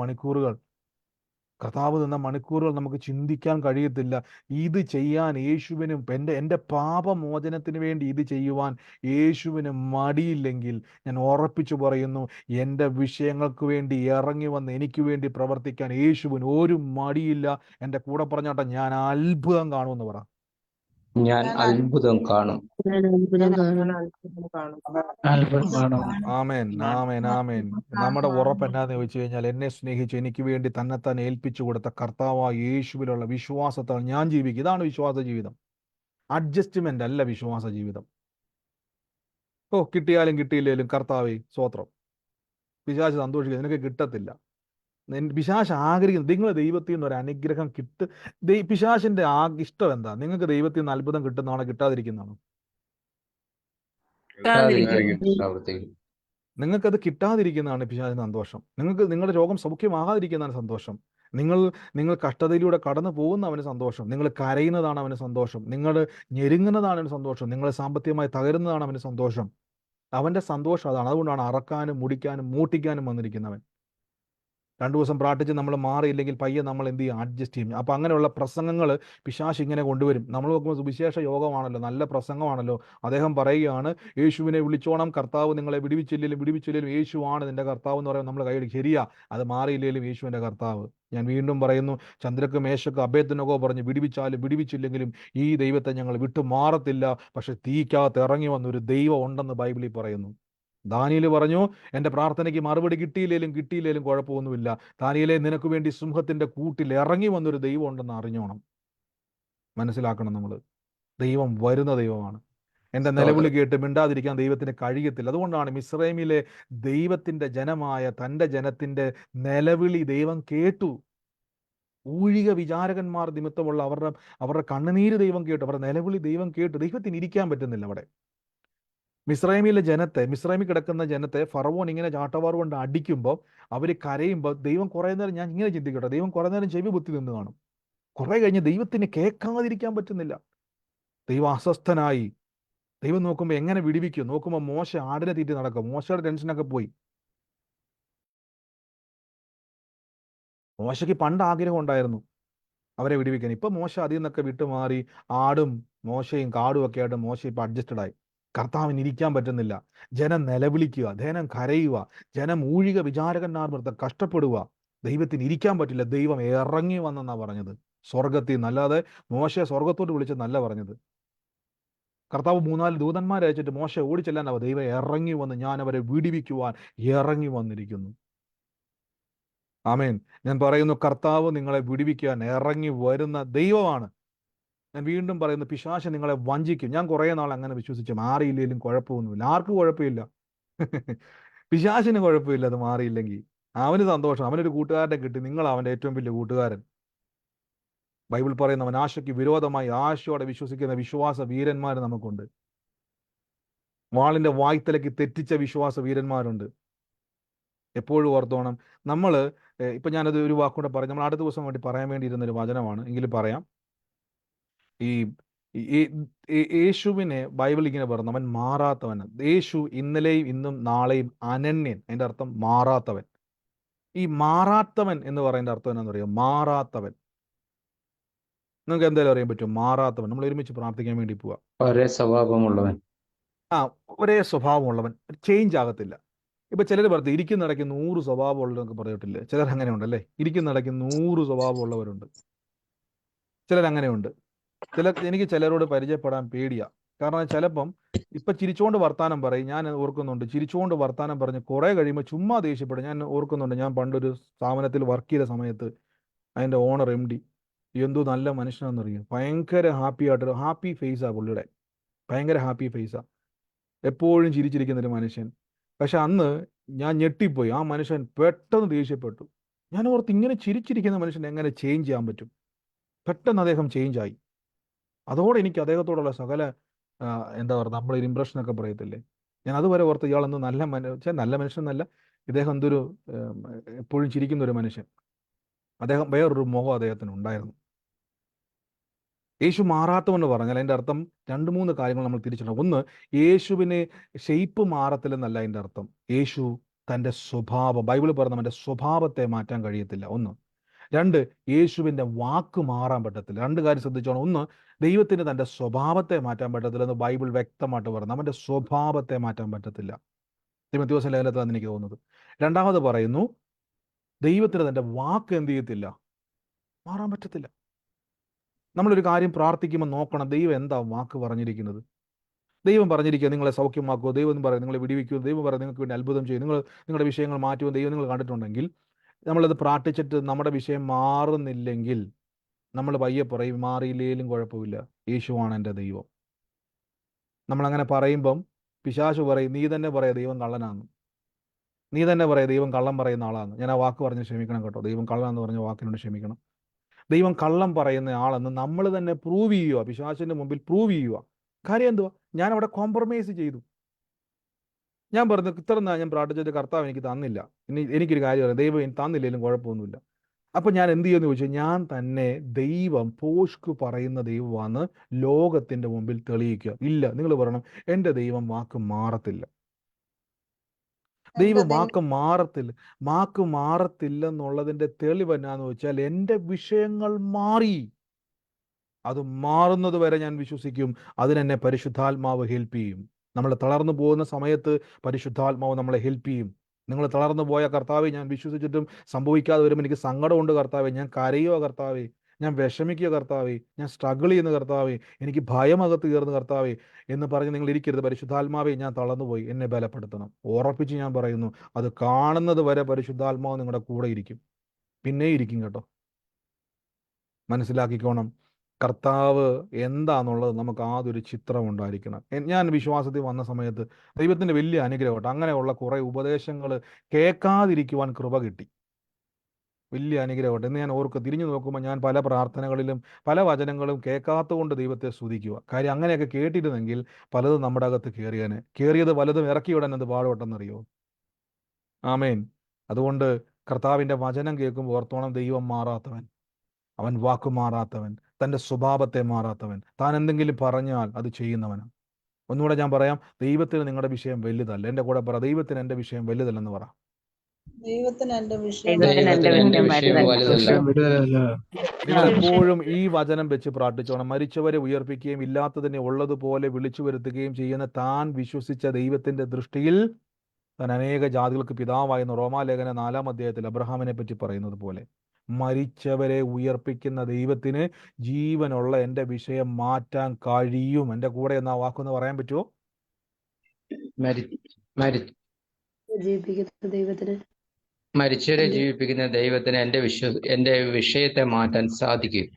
മണിക്കൂറുകൾ നമുക്ക് ചിന്തിക്കാൻ കഴിയത്തില്ല. ഇത് ചെയ്യാൻ യേശുവിനും, എൻ്റെ പാപമോചനത്തിന് വേണ്ടി ഇത് ചെയ്യുവാൻ യേശുവിന് മടിയില്ലെങ്കിൽ, ഞാൻ ഉറപ്പിച്ചു പറയുന്നു, എൻ്റെ വിഷയങ്ങൾക്ക് വേണ്ടി ഇറങ്ങി വന്ന് എനിക്ക് വേണ്ടി പ്രവർത്തിക്കാൻ യേശുവിന് ഒരു മടിയില്ല. എൻ്റെ കൂടെ പറഞ്ഞാട്ടെ, ഞാൻ അത്ഭുതം കാണുമെന്ന് പറ. ഞാൻ ഞാൻ അത്ഭുതം കാണും. ഞാൻ അത്ഭുതം കാണും. അത്ഭുതം കാണും. അത്ഭുതം കാണും. ആമേൻ ആമേൻ ആമേൻ. നമ്മുടെ ഉറപ്പ് എന്നാന്ന് ചോദിച്ചു കഴിഞ്ഞാൽ, എന്നെ സ്നേഹിച്ച് എനിക്ക് വേണ്ടി തന്നെത്താൻ ഏൽപ്പിച്ചു കൊടുത്ത കർത്താവായ യേശുവിലുള്ള വിശ്വാസത്താൽ ഞാൻ ജീവിക്കും. ഇതാണ് വിശ്വാസ ജീവിതം. അഡ്ജസ്റ്റ്മെന്റ് അല്ല വിശ്വാസ ജീവിതം. ഓ, കിട്ടിയാലും കിട്ടിയില്ലേലും കർത്താവേ സ്വോത്രം. പിശാച് സന്തോഷിക്കുക, നിനക്ക് കിട്ടത്തില്ല. പിശാച് ആഗ്രഹിക്കുന്നത് നിങ്ങൾ ദൈവത്തിൽ നിന്ന് ഒരു അനുഗ്രഹം പിശാചിന്റെ ഇഷ്ടം എന്താ? നിങ്ങൾക്ക് ദൈവത്തിൽ നിന്ന് അത്ഭുതം കിട്ടുന്നതാണോ കിട്ടാതിരിക്കുന്നതാണോ? പ്രവർത്തിക്കും. നിങ്ങൾക്കത് കിട്ടാതിരിക്കുന്നതാണ് പിശാചിന് സന്തോഷം. നിങ്ങൾക്ക് നിങ്ങളുടെ രോഗം സൗഖ്യമാകാതിരിക്കുന്നതാണ് സന്തോഷം. നിങ്ങൾ കഷ്ടതയിലൂടെ കടന്നു പോകുന്ന അവന് സന്തോഷം. നിങ്ങൾ കരയുന്നതാണ് അവന് സന്തോഷം. നിങ്ങൾ ഞെരുങ്ങുന്നതാണ് അവന് സന്തോഷം. നിങ്ങൾ സാമ്പത്തികമായി തകരുന്നതാണ് അവന് സന്തോഷം. അവന്റെ സന്തോഷം അതാണ്. അതുകൊണ്ടാണ് അറക്കാനും മുടിക്കാനും മൂട്ടിക്കാനും വന്നിരിക്കുന്നവൻ. 2 ദിവസം പ്രാർത്ഥിച്ച് നമ്മൾ മാറിയില്ലെങ്കിൽ പയ്യെ നമ്മൾ എന്ത് ചെയ്യും? അഡ്ജസ്റ്റ് ചെയ്യും. അപ്പം അങ്ങനെയുള്ള പ്രസംഗങ്ങൾ പിശാച് ഇങ്ങനെ കൊണ്ടുവരും. നമ്മൾ നോക്കുമ്പോൾ സുവിശേഷ യോഗമാണല്ലോ, നല്ല പ്രസംഗമാണല്ലോ. അദ്ദേഹം പറയുകയാണ്, യേശുവിനെ വിളിച്ചോണം, കർത്താവ് നിങ്ങളെ വിടിവിച്ചില്ലെങ്കിലും യേശുവാണ് നിന്റെ കർത്താവ് എന്ന് പറയുമ്പോൾ നമ്മൾ കൈയടി. ശരിയാ, അത് മാറിയില്ലെങ്കിലും യേശുവിൻ്റെ കർത്താവ്. ഞാൻ വീണ്ടും പറയുന്നു, ചന്ദ്രക്ക് മേശക്ക് അഭേദ്നഗോ പറഞ്ഞ് വിടിവിച്ചാലും വിടിവിച്ചില്ലെങ്കിലും ഈ ദൈവത്തെ ഞങ്ങൾ വിട്ടു മാറത്തില്ല. പക്ഷെ തീക്കകത്ത് ഇറങ്ങി വന്നൊരു ദൈവം ഉണ്ടെന്ന് ബൈബിളിൽ പറയുന്നു. ദാനിയേൽ പറഞ്ഞു, എൻ്റെ പ്രാർത്ഥനയ്ക്ക് മറുപടി കിട്ടിയില്ലേലും കുഴപ്പമൊന്നുമില്ല. ദാനിയേലേ, നിനക്ക് വേണ്ടി സിംഹത്തിന്റെ കൂട്ടിൽ ഇറങ്ങി വന്നൊരു ദൈവം ഉണ്ടെന്ന് അറിഞ്ഞോണം. മനസ്സിലാക്കണം, നമ്മൾ ദൈവം വരുന്ന ദൈവമാണ്. എൻ്റെ നിലവിളി കേട്ട് മിണ്ടാതിരിക്കാൻ ദൈവത്തിന് കഴിയത്തില്ല. അതുകൊണ്ടാണ് മിസ്രൈമിലെ ദൈവത്തിന്റെ ജനമായ തൻ്റെ ജനത്തിന്റെ നിലവിളി ദൈവം കേട്ടു. ഊഴിക വിചാരകന്മാർ നിമിത്തമുള്ള അവരുടെ കണ്ണുനീര് ദൈവം കേട്ടു. അവരുടെ നിലവിളി ദൈവം കേട്ടു. ദൈവത്തിന് ഇരിക്കാൻ പറ്റുന്നില്ല അവിടെ. മിസ്രൈമിലെ ജനത്തെ, മിസ്രൈമിൽ കിടക്കുന്ന ജനത്തെ ഫറവോൻ ഇങ്ങനെ ചാട്ടവാർ കൊണ്ട് അടിക്കുമ്പോൾ അവർ കരയുമ്പോൾ ദൈവം കുറേ നേരം, ഞാൻ ഇങ്ങനെ ചിന്തിക്കട്ടെ, ദൈവം കുറേ നേരം ചെവി പൊത്തി നിന്ന് കാണും. കുറേ കഴിഞ്ഞ് ദൈവത്തിന് കേൾക്കാതിരിക്കാൻ പറ്റുന്നില്ല. ദൈവം അസ്വസ്ഥനായി. ദൈവം നോക്കുമ്പോൾ എങ്ങനെ വിടിവിക്കും? നോക്കുമ്പോൾ മോശ ആടിനെ തീറ്റി നടക്കും. മോശയുടെ ടെൻഷനൊക്കെ പോയി. മോശയ്ക്ക് പണ്ട് ആഗ്രഹം ഉണ്ടായിരുന്നു അവരെ വിടിവിക്കാൻ. ഇപ്പം മോശ അതിൽ നിന്നൊക്കെ വിട്ടുമാറി. ആടും മോശയും കാടും ഒക്കെ ആയിട്ട് മോശ ഇപ്പം അഡ്ജസ്റ്റഡ് ആയി. കർത്താവിന് ഇരിക്കാൻ പറ്റുന്നില്ല. ജനം നിലവിളിക്കുക, ജനം കരയുക, ജനം ഊഴിക വിചാരകന്മാർ വൃത്തം കഷ്ടപ്പെടുക. ദൈവത്തിന് ഇരിക്കാൻ പറ്റില്ല. ദൈവം ഇറങ്ങി വന്നെന്നാണ് പറഞ്ഞത്, സ്വർഗത്തിൽ നിന്ന്. അല്ലാതെ മോശയെ സ്വർഗത്തോട്ട് വിളിച്ചെന്നല്ല പറഞ്ഞത്. കർത്താവ് 3-4 ദൂതന്മാരെ അയച്ചിട്ട് മോശ ഓടിച്ചെല്ലാനാവും. ദൈവം ഇറങ്ങി വന്ന് ഞാൻ അവരെ വിടിവിക്കുവാൻ ഇറങ്ങി വന്നിരിക്കുന്നു. ആമേൻ. ഞാൻ പറയുന്നു, കർത്താവ് നിങ്ങളെ വിടിവിക്കാൻ ഇറങ്ങി വരുന്ന ദൈവമാണ്. ഞാൻ വീണ്ടും പറയുന്നു, പിശാച് നിങ്ങളെ വഞ്ചിക്കും. ഞാൻ കുറേ നാൾ അങ്ങനെ വിശ്വസിച്ചു. മാറിയില്ലെങ്കിലും കുഴപ്പമൊന്നുമില്ല. ആർക്കും കുഴപ്പമില്ല. പിശാചിന് കുഴപ്പമില്ല അത് മാറിയില്ലെങ്കിൽ. അവന് സന്തോഷം. അവനൊരു കൂട്ടുകാരനെ കിട്ടി. നിങ്ങൾ അവൻ്റെ ഏറ്റവും വലിയ കൂട്ടുകാരൻ. ബൈബിൾ പറയുന്ന, അവൻ ആശയ്ക്ക് വിരോധമായി ആശയോടെ വിശ്വസിക്കുന്ന വിശ്വാസ വീരന്മാർ നമുക്കുണ്ട്. വാളിന്റെ വായ്ത്തലയ്ക്ക് തെറ്റിച്ച വിശ്വാസ വീരന്മാരുണ്ട്. എപ്പോഴും ഓർത്തോണം. നമ്മൾ ഇപ്പം ഞാനത് ഒരു വാക്കുകൂടെ പറയും. നമ്മൾ അടുത്ത ദിവസം വേണ്ടി പറയാൻ വേണ്ടിയിരുന്നൊരു വചനമാണ്, എങ്കിലും പറയാം. ഈ യേശുവിനെ ബൈബിൾ ഇങ്ങനെ പറഞ്ഞു, അവൻ മാറാത്തവൻ. യേശു ഇന്നലെയും ഇന്നും നാളെയും അനന്യൻ. അതിൻ്റെ അർത്ഥം മാറാത്തവൻ. ഈ മാറാത്തവൻ എന്ന് പറയുന്ന അർത്ഥം എന്നാന്ന് പറയുക? മാറാത്തവൻ. നിങ്ങൾക്ക് എന്തായാലും അറിയാൻ പറ്റും, മാറാത്തവൻ. നമ്മൾ ഒരുമിച്ച് പ്രാർത്ഥിക്കാൻ വേണ്ടി പോവാ. ഒരേ സ്വഭാവമുള്ളവൻ. ഒരേ സ്വഭാവമുള്ളവൻ, ചേഞ്ച് ആകത്തില്ല. ഇപ്പൊ ചിലർ പറഞ്ഞു ഇരിക്കുന്നിടയ്ക്ക് 100 സ്വഭാവമുള്ളവരൊക്കെ പറഞ്ഞിട്ടില്ലേ? ചിലർ അങ്ങനെ ഉണ്ടല്ലേ, ഇരിക്കുന്നിടയ്ക്ക് 100 സ്വഭാവമുള്ളവരുണ്ട്. ചിലരങ്ങനെയുണ്ട്. എനിക്ക് ചിലരോട് പരിചയപ്പെടാൻ പേടിയാ. കാരണം ചിലപ്പം ഇപ്പൊ ചിരിച്ചുകൊണ്ട് വർത്താനം പറയും. ഞാൻ ഓർക്കുന്നുണ്ട്, ചിരിച്ചുകൊണ്ട് വർത്താനം പറഞ്ഞ് കുറെ കഴിയുമ്പോൾ ചുമ്മാ ദേഷ്യപ്പെടും. ഞാൻ ഓർക്കുന്നുണ്ട്, ഞാൻ പണ്ടൊരു സ്ഥാപനത്തിൽ വർക്ക് ചെയ്ത സമയത്ത് അതിന്റെ ഓണർ MD എന്തോ നല്ല മനുഷ്യനാണെന്നറിയും. ഭയങ്കര ഹാപ്പി ഫേസാ പുള്ളിയുടെ. ഭയങ്കര ഹാപ്പി ഫേസാ, എപ്പോഴും ചിരിച്ചിരിക്കുന്നൊരു മനുഷ്യൻ. പക്ഷെ അന്ന് ഞാൻ ഞെട്ടിപ്പോയി. ആ മനുഷ്യൻ പെട്ടെന്ന് ദേഷ്യപ്പെട്ടു. ഞാൻ ഓർത്ത്, ഇങ്ങനെ ചിരിച്ചിരിക്കുന്ന മനുഷ്യൻ എങ്ങനെ ചേഞ്ച് ചെയ്യാൻ പറ്റും? പെട്ടെന്ന് അദ്ദേഹം ചേഞ്ച് ആയി. അതോടെ എനിക്ക് അദ്ദേഹത്തോടുള്ള സകല എന്താ പറയുക, നമ്മളൊരു ഇംപ്രഷനൊക്കെ പറയത്തില്ലേ, ഞാൻ അതുവരെ ഓർത്ത് ഇയാളെന്തോ നല്ല മനുഷ്യൻ എന്നല്ല, ഇദ്ദേഹം എന്തൊരു എപ്പോഴും ചിരിക്കുന്ന ഒരു മനുഷ്യൻ. അദ്ദേഹം വേറൊരു മുഖം അദ്ദേഹത്തിന് ഉണ്ടായിരുന്നു. യേശു മാറാത്തവെന്ന് പറഞ്ഞാൽ അതിൻ്റെ അർത്ഥം 2-3 കാര്യങ്ങൾ നമ്മൾ തിരിച്ചറിയണം. ഒന്ന്, യേശുവിന് ഷെയ്പ്പ് മാറത്തില്ലെന്നല്ല അതിൻ്റെ അർത്ഥം. യേശു തൻ്റെ സ്വഭാവം, ബൈബിൾ പറഞ്ഞ അവൻ്റെ സ്വഭാവത്തെ മാറ്റാൻ കഴിയത്തില്ല. 1. 2, യേശുവിൻ്റെ വാക്ക് മാറാൻ പറ്റത്തില്ല. 2 കാര്യം ശ്രദ്ധിച്ചോണം. 1, ദൈവത്തിന് തൻ്റെ സ്വഭാവത്തെ മാറ്റാൻ പറ്റത്തില്ലെന്ന് ബൈബിൾ വ്യക്തമായിട്ട് പറഞ്ഞു. അവൻ്റെ സ്വഭാവത്തെ മാറ്റാൻ പറ്റത്തില്ല. തിമോഥെയോസ് ലേഖനത്തിലാണ് എനിക്ക് തോന്നുന്നത്. 2ാമത് പറയുന്നു, ദൈവത്തിന് തൻ്റെ വാക്ക് എന്ത് ചെയ്യത്തില്ല, മാറാൻ പറ്റത്തില്ല. നമ്മളൊരു കാര്യം പ്രാർത്ഥിക്കുമ്പോൾ നോക്കണം ദൈവം എന്താ വാക്ക് പറഞ്ഞിരിക്കുന്നത്. ദൈവം പറഞ്ഞിരിക്കുക നിങ്ങളെ സൗഖ്യമാക്കുമോ, ദൈവം എന്ന് പറയും നിങ്ങളെ വിടിവിക്കുമോ, ദൈവം പറയും നിങ്ങൾക്ക് വേണ്ടി അത്ഭുതം ചെയ്യും, നിങ്ങളുടെ വിഷയങ്ങൾ മാറ്റുമോ, ദൈവം നിങ്ങൾ കണ്ടിട്ടുണ്ടെങ്കിൽ നമ്മളത് പ്രാർത്ഥിച്ചിട്ട് നമ്മുടെ വിഷയം മാറുന്നില്ലെങ്കിൽ നമ്മൾ പയ്യെ പറയും മാറിയില്ലേലും കുഴപ്പമില്ല, യേശുവാണ് എൻ്റെ ദൈവം. നമ്മളങ്ങനെ പറയുമ്പം പിശാചു പറയും നീ തന്നെ പറയാ ദൈവം കള്ളനാണ്, നീ തന്നെ പറയാ ദൈവം കള്ളം പറയുന്ന ആളാണ്. ഞാൻ ആ വാക്ക് പറഞ്ഞ് ക്ഷമിക്കണം കേട്ടോ, ദൈവം കള്ളാന്ന് പറഞ്ഞ വാക്കിനോട് ക്ഷമിക്കണം. ദൈവം കള്ളം പറയുന്ന ആളെന്ന് നമ്മൾ തന്നെ പ്രൂവ് ചെയ്യുക, പിശാചിന്റെ മുമ്പിൽ പ്രൂവ് ചെയ്യുക. കാര്യം എന്തുവാ, ഞാൻ അവിടെ കോംപ്രമൈസ് ചെയ്തു. ഞാൻ പറഞ്ഞു ഇത്ര ഞാൻ പ്രാർത്ഥിച്ചിട്ട് കർത്താവ് എനിക്ക് തന്നില്ല, ഇനി എനിക്കൊരു കാര്യം പറയാം, ദൈവം എനിക്ക് തന്നില്ലെങ്കിലും കുഴപ്പമൊന്നുമില്ല. അപ്പം ഞാൻ എന്ത് ചെയ്യുമെന്ന് ചോദിച്ചാൽ ഞാൻ തന്നെ ദൈവം പോഷ്കു പറയുന്ന ദൈവമാണ് ലോകത്തിൻ്റെ മുമ്പിൽ തെളിയിക്കുക. ഇല്ല, നിങ്ങൾ പറയണം എൻ്റെ ദൈവം വാക്ക് മാറത്തില്ല, ദൈവം വാക്ക് മാറത്തില്ലെന്നുള്ളതിൻ്റെ തെളിവ് എന്നാന്ന് വെച്ചാൽ എൻ്റെ വിഷയങ്ങൾ മാറി. അത് മാറുന്നത് വരെ ഞാൻ വിശ്വസിക്കും, അതിനെന്നെ പരിശുദ്ധാത്മാവ് ഹെൽപ്പ് ചെയ്യും. നമ്മൾ തളർന്നു പോകുന്ന സമയത്ത് പരിശുദ്ധാത്മാവ് നമ്മളെ ഹെൽപ്പ് ചെയ്യും. നിങ്ങൾ തളർന്നു പോയ കർത്താവെ ഞാൻ വിശ്വസിച്ചിട്ടും സംഭവിക്കാതെ വരുമ്പോൾ എനിക്ക് സങ്കടമുണ്ട് കർത്താവെ, ഞാൻ കരയുക കർത്താവെ, ഞാൻ വിഷമിക്കുക കർത്താവെ, ഞാൻ സ്ട്രഗിൾ ചെയ്യുന്ന കർത്താവെ, എനിക്ക് ഭയമകത്ത് കയറുന്ന കർത്താവെ എന്ന് പറഞ്ഞ് നിങ്ങൾ ഇരിക്കരുത്. പരിശുദ്ധാത്മാവെ ഞാൻ തളർന്നുപോയി, എന്നെ ബലപ്പെടുത്തണം. ഉറപ്പിച്ച് ഞാൻ പറയുന്നു, അത് കാണുന്നത് വരെ പരിശുദ്ധാത്മാവ് നിങ്ങളുടെ കൂടെ ഇരിക്കും, പിന്നെ ഇരിക്കും കേട്ടോ. മനസ്സിലാക്കിക്കോണം, കർത്താവ് എന്താണെന്നുള്ളത് നമുക്ക് ആദ്യൊരു ചിത്രം ഉണ്ടായിരിക്കണം. ഞാൻ വിശ്വാസത്തിൽ വന്ന സമയത്ത് ദൈവത്തിൻ്റെ വലിയ അനുഗ്രഹം കേട്ടോ, അങ്ങനെയുള്ള കുറേ ഉപദേശങ്ങൾ കേൾക്കാതിരിക്കുവാൻ കൃപ കിട്ടി, വലിയ അനുഗ്രഹം എന്ന് ഞാൻ ഓർക്കുക. തിരിഞ്ഞു നോക്കുമ്പോൾ ഞാൻ പല പ്രാർത്ഥനകളിലും പല വചനങ്ങളും കേൾക്കാത്തതുകൊണ്ട് ദൈവത്തെ സ്തുതിക്കുക. കാര്യം അങ്ങനെയൊക്കെ കേട്ടിരുന്നെങ്കിൽ പലതും നമ്മുടെ അകത്ത് കയറിയത് പലതും ഇറക്കിവിടാൻ എന്ത് പാടുപെട്ടെന്നറിയോ. ആമേൻ. അതുകൊണ്ട് കർത്താവിൻ്റെ വചനം കേൾക്കുമ്പോൾ ഓർത്തോണം, ദൈവം മാറാത്തവൻ, അവൻ വാക്കു മാറാത്തവൻ, തൻ്റെ സ്വഭാവത്തെ മാറാത്തവൻ, താൻ എന്തെങ്കിലും പറഞ്ഞാൽ അത് ചെയ്യുന്നവനാണ്. ഒന്നുകൂടെ ഞാൻ പറയാം, ദൈവത്തിന് നിങ്ങളുടെ വിഷയം വലുതല്ല. എൻ്റെ കൂടെ പറ, ദൈവത്തിന് എൻ്റെ വിഷയം വലുതല്ലെന്ന് പറ. ദൈവത്തിന് എന്റെ വിഷയം നിങ്ങൾ എപ്പോഴും ഈ വചനം വെച്ച് പ്രാർത്ഥിച്ചോണം. മരിച്ചവരെ ഉയർപ്പിക്കുകയും ഇല്ലാത്തതിനെ ഉള്ളതുപോലെ വിളിച്ചു വരുത്തുകയും ചെയ്യുന്ന താൻ വിശ്വസിച്ച ദൈവത്തിന്റെ ദൃഷ്ടിയിൽ താൻ അനേക ജാതികൾക്ക് പിതാവായെന്ന് റോമാലേഖന 4-ാം അധ്യായത്തിൽ അബ്രഹാമിനെ പറ്റി പറയുന്നത് പോലെ മരിച്ചവരെ ഉയർപ്പിക്കുന്ന ദൈവത്തിന് ജീവനുള്ള എൻ്റെ വിഷയം മാറ്റാൻ കഴിയും. എൻ്റെ കൂടെ എന്നാ വാക്കൊന്ന് പറയാൻ പറ്റുമോ? മരിച്ചവരെ ജീവിപ്പിക്കുന്ന ദൈവത്തിന് എൻ്റെ വിഷയത്തെ മാറ്റാൻ സാധിക്കും.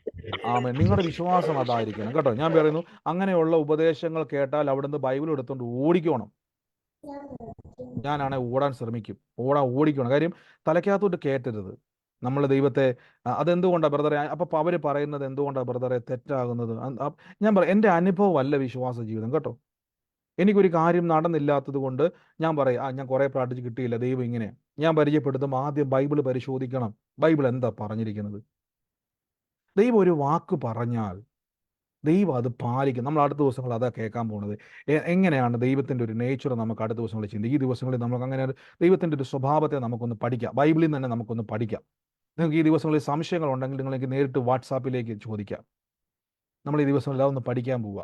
ആമേൻ. നിങ്ങളുടെ വിശ്വാസം അതായിരിക്കണം കേട്ടോ. ഞാൻ പറയുന്നു, അങ്ങനെയുള്ള ഉപദേശങ്ങൾ കേട്ടാൽ അവിടുന്ന് ബൈബിൾ എടുത്തുകൊണ്ട് ഓടിക്കണം. ഞാനാണെ ഓടാൻ ശ്രമിക്കും, ഓടിക്കണം. കാര്യം തലയ്ക്കകത്തോട്ട് കേട്ടരുത്. നമ്മൾ ദൈവത്തെ അതെന്തുകൊണ്ടാണ് ബ്രദറെ, അപ്പം അവർ പറയുന്നത് എന്തുകൊണ്ടാണ് ബ്രദറെ തെറ്റാകുന്നത്? ഞാൻ പറയാം, എൻ്റെ അനുഭവമല്ല വിശ്വാസ ജീവിതം കേട്ടോ. എനിക്കൊരു കാര്യം നടന്നില്ലാത്തത് കൊണ്ട് ഞാൻ പറയാം ഞാൻ കുറേ പ്രാർത്ഥിച്ച് കിട്ടിയില്ല, ദൈവം ഇങ്ങനെ. ഞാൻ പരിചയപ്പെടുത്തുമ്പോൾ ആദ്യം ബൈബിൾ പരിശോധിക്കണം, ബൈബിൾ എന്താ പറഞ്ഞിരിക്കുന്നത്. ദൈവം ഒരു വാക്ക് പറഞ്ഞാൽ ദൈവം അത് പാലിക്കും. നമ്മൾ അടുത്ത ദിവസങ്ങൾ അതാ കേൾക്കാൻ പോകുന്നത്. എങ്ങനെയാണ് ദൈവത്തിൻ്റെ ഒരു നേച്ചർ നമുക്ക് അടുത്ത ദിവസങ്ങളിൽ ചിന്തിക്കും. ഈ ദിവസങ്ങളിൽ നമുക്ക് അങ്ങനെ ദൈവത്തിൻ്റെ ഒരു സ്വഭാവത്തെ നമുക്കൊന്ന് പഠിക്കാം, ബൈബിളിൽ നിന്ന് തന്നെ നമുക്കൊന്ന് പഠിക്കാം. നിങ്ങൾക്ക് ഈ ദിവസങ്ങളിൽ സംശയങ്ങളുണ്ടെങ്കിൽ നിങ്ങൾക്ക് നേരിട്ട് വാട്സാപ്പിലേക്ക് ചോദിക്കാം. നമ്മൾ ഈ ദിവസങ്ങളിൽ അതൊന്ന് പഠിക്കാൻ പോവുക,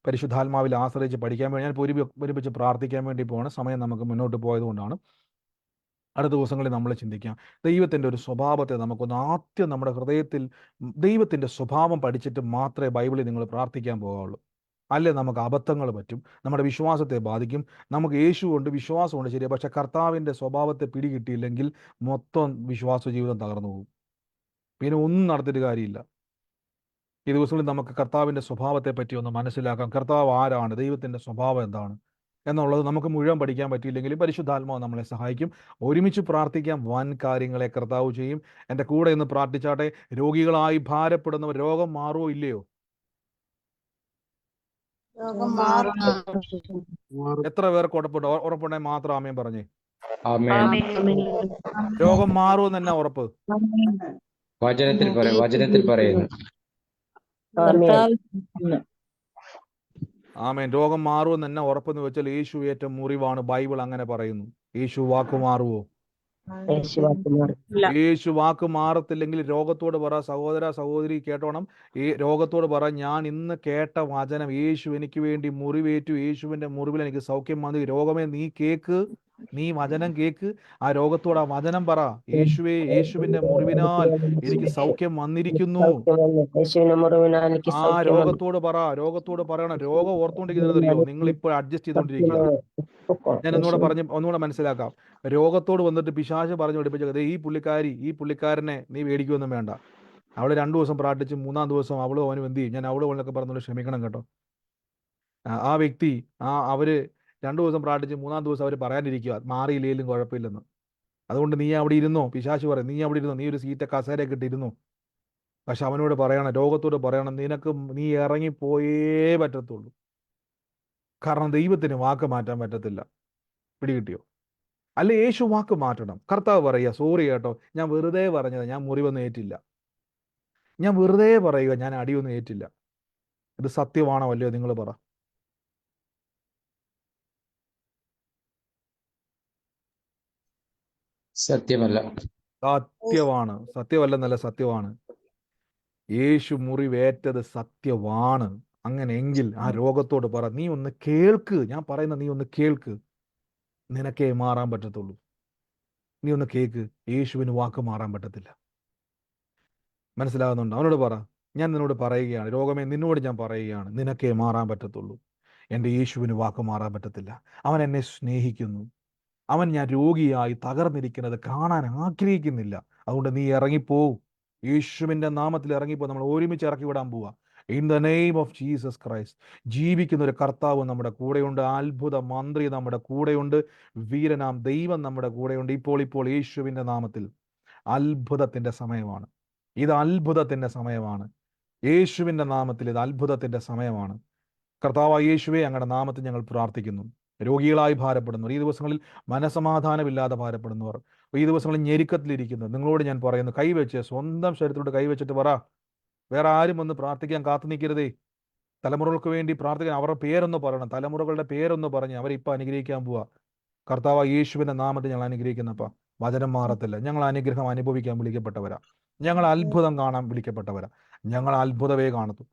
പരിശുദ്ധാത്മാവിൽ ആശ്രയിച്ച് പഠിക്കാൻ വേണ്ടി. ഞാൻ ഒരുമിച്ച് പ്രാർത്ഥിക്കാൻ വേണ്ടി പോകണം, സമയം നമുക്ക് മുന്നോട്ട് പോയതുകൊണ്ടാണ്. അടുത്ത ദിവസങ്ങളിൽ നമ്മൾ ചിന്തിക്കാം ദൈവത്തിൻ്റെ ഒരു സ്വഭാവത്തെ നമുക്കൊന്ന് ആദ്യം നമ്മുടെ ഹൃദയത്തിൽ ദൈവത്തിൻ്റെ സ്വഭാവം പഠിച്ചിട്ട് മാത്രമേ ബൈബിളിൽ നിങ്ങൾ പ്രാർത്ഥിക്കാൻ പോകാവുള്ളൂ. അല്ലേ നമുക്ക് അബദ്ധങ്ങൾ പറ്റും, നമ്മുടെ വിശ്വാസത്തെ ബാധിക്കും. നമുക്ക് യേശുവുണ്ട്, വിശ്വാസമുണ്ട് ശരിയാ, പക്ഷെ കർത്താവിൻ്റെ സ്വഭാവത്തെ പിടികിട്ടിയില്ലെങ്കിൽ മൊത്തം വിശ്വാസ ജീവിതം തകർന്നു പോകും, പിന്നെ ഒന്നും നടത്തിയിട്ട് കാര്യമില്ല. ഈ ദിവസങ്ങളിൽ നമുക്ക് കർത്താവിൻ്റെ സ്വഭാവത്തെ പറ്റി ഒന്ന് മനസ്സിലാക്കാം. കർത്താവ് ആരാണ്, ദൈവത്തിൻ്റെ സ്വഭാവം എന്താണ് എന്നുള്ളത് നമുക്ക് മുഴുവൻ പഠിക്കാൻ പറ്റിയില്ലെങ്കിലും പരിശുദ്ധാത്മാവ് നമ്മളെ സഹായിക്കും. ഒരുമിച്ച് പ്രാർത്ഥിക്കാം, വൻ കാര്യങ്ങളെ കർത്താവ് ചെയ്യും. എൻ്റെ കൂടെ ഇന്ന് പ്രാർത്ഥിച്ചാട്ടെ. രോഗികളായി ഭാരപ്പെടുന്നവർ രോഗം മാറുമോ ഇല്ലയോ? എത്ര പേർക്ക് ഉറപ്പുണ്ടെങ്കിൽ മാത്രം ആമേൻ പറഞ്ഞേ. രോഗം മാറുമെന്ന് തന്നെ ഉറപ്പ് വചനത്തിൽ പറയുന്നു. ആമേൻ. രോഗം മാറുമെന്ന് തന്നെ ഉറപ്പെന്ന് വെച്ചാൽ യേശു ഏറ്റ മുറിവാണ്. ബൈബിൾ അങ്ങനെ പറയുന്നു. യേശു വാക്ക് മാറുവോ? യേശു വാക്ക് മാറത്തില്ലെങ്കിൽ രോഗത്തോട് പറ, സഹോദര സഹോദരി കേട്ടോണം, ഈ രോഗത്തോട് പറ, ഞാൻ ഇന്ന് കേട്ട വചനം, യേശു എനിക്ക് വേണ്ടി മുറിവേറ്റു, യേശുവിൻ്റെ മുറിവിൽ എനിക്ക് സൗഖ്യം വന്നു, രോഗമേ നീ കേക്ക്, നീ വചനം കേക്ക്, ആ രോഗത്തോട് ആ വചനം പറ, യേശുവേ, യേശുവിന്റെ മുറിവിനാൽ എനിക്ക് സൗഖ്യം വന്നിരിക്കുന്നു. യേശുവിന്റെ മുറിവിനാൽ എനിക്ക് ആ സൗഖ്യം വന്നു. രോഗത്തോട് പറ, രോഗത്തോട് പറയണം. രോഗം ഓർത്തുകൊണ്ടിരിക്കുന്നതറിയോ, നിങ്ങൾ ഇപ്പോൾ അഡ്ജസ്റ്റ് ചെയ്തുകൊണ്ടിരിക്കുക. ഞാൻ ഒന്നുകൂടെ മനസ്സിലാക്കാം. രോഗത്തോട് വന്നിട്ട് പിശാച് പറഞ്ഞു പഠിപ്പിച്ചത്, ഈ പുള്ളിക്കാരനെ നീ പേടിക്കുകയൊന്നും വേണ്ട. അവള് 2 ദിവസം പ്രാർത്ഥിച്ച് 3-ാം ദിവസം അവളും അവനും എന്ത് ചെയ്യും, ഞാൻ അവളൊക്കെ പറഞ്ഞോളൂ, ക്ഷമിക്കണം കേട്ടോ. ആ വ്യക്തി അവര് 2 ദിവസം പ്രാർത്ഥിച്ച് 3-ാം ദിവസം അവർ പറയാനിരിക്കുക മാറിയില്ലേലും കുഴപ്പമില്ലെന്ന്. അതുകൊണ്ട് നീ അവിടെ ഇരുന്നോ, പിശാച് പറയും, നീ അവിടെ ഇരുന്നോ, നീ ഒരു സീറ്റ് കസേരയൊക്കെ ഇട്ടിരുന്നു. പക്ഷെ അവനോട് പറയണം, രോഗത്തോട് പറയണം, നീ ഇറങ്ങിപ്പോയേ പറ്റത്തുള്ളൂ. കാരണം ദൈവത്തിന് വാക്ക് മാറ്റാൻ പറ്റത്തില്ല. പിടികിട്ടിയോ? അല്ലെ യേശു വാക്ക് മാറ്റണം. കർത്താവ് പറയുക, സോറി കേട്ടോ, ഞാൻ വെറുതെ പറഞ്ഞത്, ഞാൻ മുറിവൊന്നും ഏറ്റില്ല, ഞാൻ വെറുതെ പറയുക, ഞാൻ അടിയൊന്നും ഏറ്റില്ല. ഇത് സത്യമാണോ അല്ലയോ നിങ്ങൾ പറ. സത്യമല്ല. സത്യമാണ്. സത്യമല്ലെന്നല്ല, സത്യമാണ്. യേശു മുറിവേറ്റത് സത്യമാണ്. അങ്ങനെയെങ്കിൽ ആ രോഗത്തോട് പറ, നീ ഒന്ന് കേൾക്ക്, ഞാൻ പറയുന്ന നീ ഒന്ന് കേൾക്ക്, നിനക്കേ മാറാൻ പറ്റത്തുള്ളൂ. നീ ഒന്ന് കേൾക്ക്, യേശുവിന് വാക്ക് മാറാൻ പറ്റത്തില്ല. മനസ്സിലാകുന്നുണ്ടോ? അവനോട് പറ, ഞാൻ നിന്നോട് പറയുകയാണ്, രോഗമേ നിന്നോട് ഞാൻ പറയുകയാണ്, നിനക്കേ മാറാൻ പറ്റത്തുള്ളൂ. എൻ്റെ യേശുവിന് വാക്ക് മാറാൻ പറ്റത്തില്ല. അവൻ എന്നെ സ്നേഹിക്കുന്നു. ഞാൻ രോഗിയായി തകർന്നിരിക്കുന്നത് കാണാൻ ആഗ്രഹിക്കുന്നില്ല. അതുകൊണ്ട് നീ ഇറങ്ങിപ്പോ, യേശുവിൻ്റെ നാമത്തിൽ ഇറങ്ങിപ്പോ. നമ്മൾ ഒരുമിച്ച് ഇറക്കി വിടാൻ പോവാ. In the name of Jesus Christ. ജീവിക്കുന്ന ഒരു കർത്താവ് നമ്മുടെ കൂടെയുണ്ട്. അത്ഭുത മന്ത്രി നമ്മുടെ കൂടെയുണ്ട്. വീരനാം ദൈവം നമ്മുടെ കൂടെയുണ്ട്. ഇപ്പോൾ യേശുവിൻ്റെ നാമത്തിൽ അത്ഭുതത്തിൻ്റെ സമയമാണ്. ഇത് അത്ഭുതത്തിൻ്റെ സമയമാണ്. യേശുവിൻ്റെ നാമത്തിൽ ഇത് അത്ഭുതത്തിൻ്റെ സമയമാണ്. കർത്താവായ യേശുവേ, അങ്ങയുടെ നാമത്തിൽ ഞങ്ങൾ പ്രാർത്ഥിക്കുന്നു. രോഗികളായി ഭാരപ്പെടുന്നവർ, ഈ ദിവസങ്ങളിൽ മനസമാധാനമില്ലാതെ ഭാരപ്പെടുന്നവർ, ഈ ദിവസങ്ങളിൽ ഞെരുക്കത്തിലിരിക്കുന്നു, നിങ്ങളോട് ഞാൻ പറയുന്നു, കൈവച്ച് സ്വന്തം ശരീരത്തോട് കൈവച്ചിട്ട് പറ, വേറെ ആരും ഒന്ന് പ്രാർത്ഥിക്കാൻ കാത്തു നിൽക്കരുതേ. തലമുറകൾക്ക് വേണ്ടി പ്രാർത്ഥിക്കാൻ അവരുടെ പേരൊന്ന് പറയണം. തലമുറകളുടെ പേരൊന്ന് പറഞ്ഞ് അവരിപ്പോൾ അനുഗ്രഹിക്കാൻ പോവാ. കർത്താവ് യേശുവിൻ്റെ നാമത്തിൽ ഞങ്ങൾ അനുഗ്രഹിക്കുന്നപ്പ വചനം മാറത്തില്ല. ഞങ്ങൾ അനുഗ്രഹം അനുഭവിക്കാൻ വിളിക്കപ്പെട്ടവരാ. ഞങ്ങൾ അത്ഭുതം കാണാൻ വിളിക്കപ്പെട്ടവരാ. ഞങ്ങൾ അത്ഭുതമേ കാണത്തു.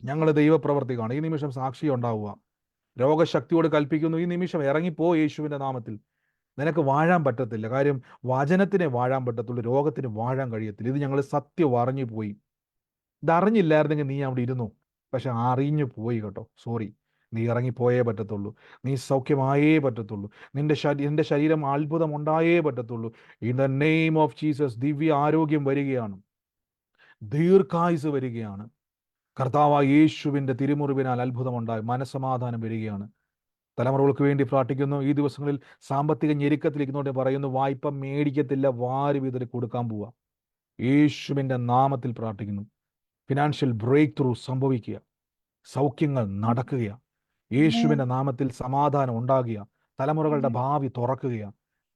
ഞങ്ങൾ ദൈവപ്രവൃത്തി കാണും. ഈ നിമിഷം സാക്ഷി ഉണ്ടാവുക. രോഗശക്തിയോട് കൽപ്പിക്കുന്നു, ഈ നിമിഷം ഇറങ്ങിപ്പോ യേശുവിൻ്റെ നാമത്തിൽ. നിനക്ക് വാഴാൻ പറ്റത്തില്ല. കാര്യം വചനത്തിനെ വാഴാൻ പറ്റത്തുള്ളൂ, രോഗത്തിന് വാഴാൻ കഴിയത്തില്ല. ഇത് ഞങ്ങൾ സത്യം അറിഞ്ഞു പോയി. ഇതറിഞ്ഞില്ലായിരുന്നെങ്കിൽ നീ അവിടെ ഇരുന്നു. പക്ഷെ അറിഞ്ഞു പോയി കേട്ടോ, സോറി. നീ ഇറങ്ങിപ്പോയേ പറ്റത്തുള്ളൂ. നീ സൗഖ്യമായേ പറ്റത്തുള്ളൂ. നിന്റെ ശരീരം അത്ഭുതം ഉണ്ടായേ പറ്റത്തുള്ളൂ. In the name of Jesus ദിവ്യ ആരോഗ്യം വരികയാണ്, ദീർഘായുസ് വരികയാണ്. കർത്താവായ യേശുവിൻ്റെ തിരുമുറിവിനാൽ അത്ഭുതമുണ്ടായി, മനസ്സമാധാനം വരികയാണ്. തലമുറകൾക്ക് വേണ്ടി പ്രാർത്ഥിക്കുന്നു. ഈ ദിവസങ്ങളിൽ സാമ്പത്തിക ഞെരുക്കത്തിലിരിക്കുന്നതുകൊണ്ട് പറയുന്നു, വായ്പ മേടിക്കത്തില്ല, വാരി വിതറി കൊടുക്കാൻ പോവുക. യേശുവിൻ്റെ നാമത്തിൽ പ്രാർത്ഥിക്കുന്നു. ഫിനാൻഷ്യൽ ബ്രേക്ക് ത്രൂ സംഭവിക്കുക, സൗഖ്യങ്ങൾ നടക്കുക. യേശുവിൻ്റെ നാമത്തിൽ സമാധാനം ഉണ്ടാകുക, തലമുറകളുടെ ഭാവി തുറക്കുക.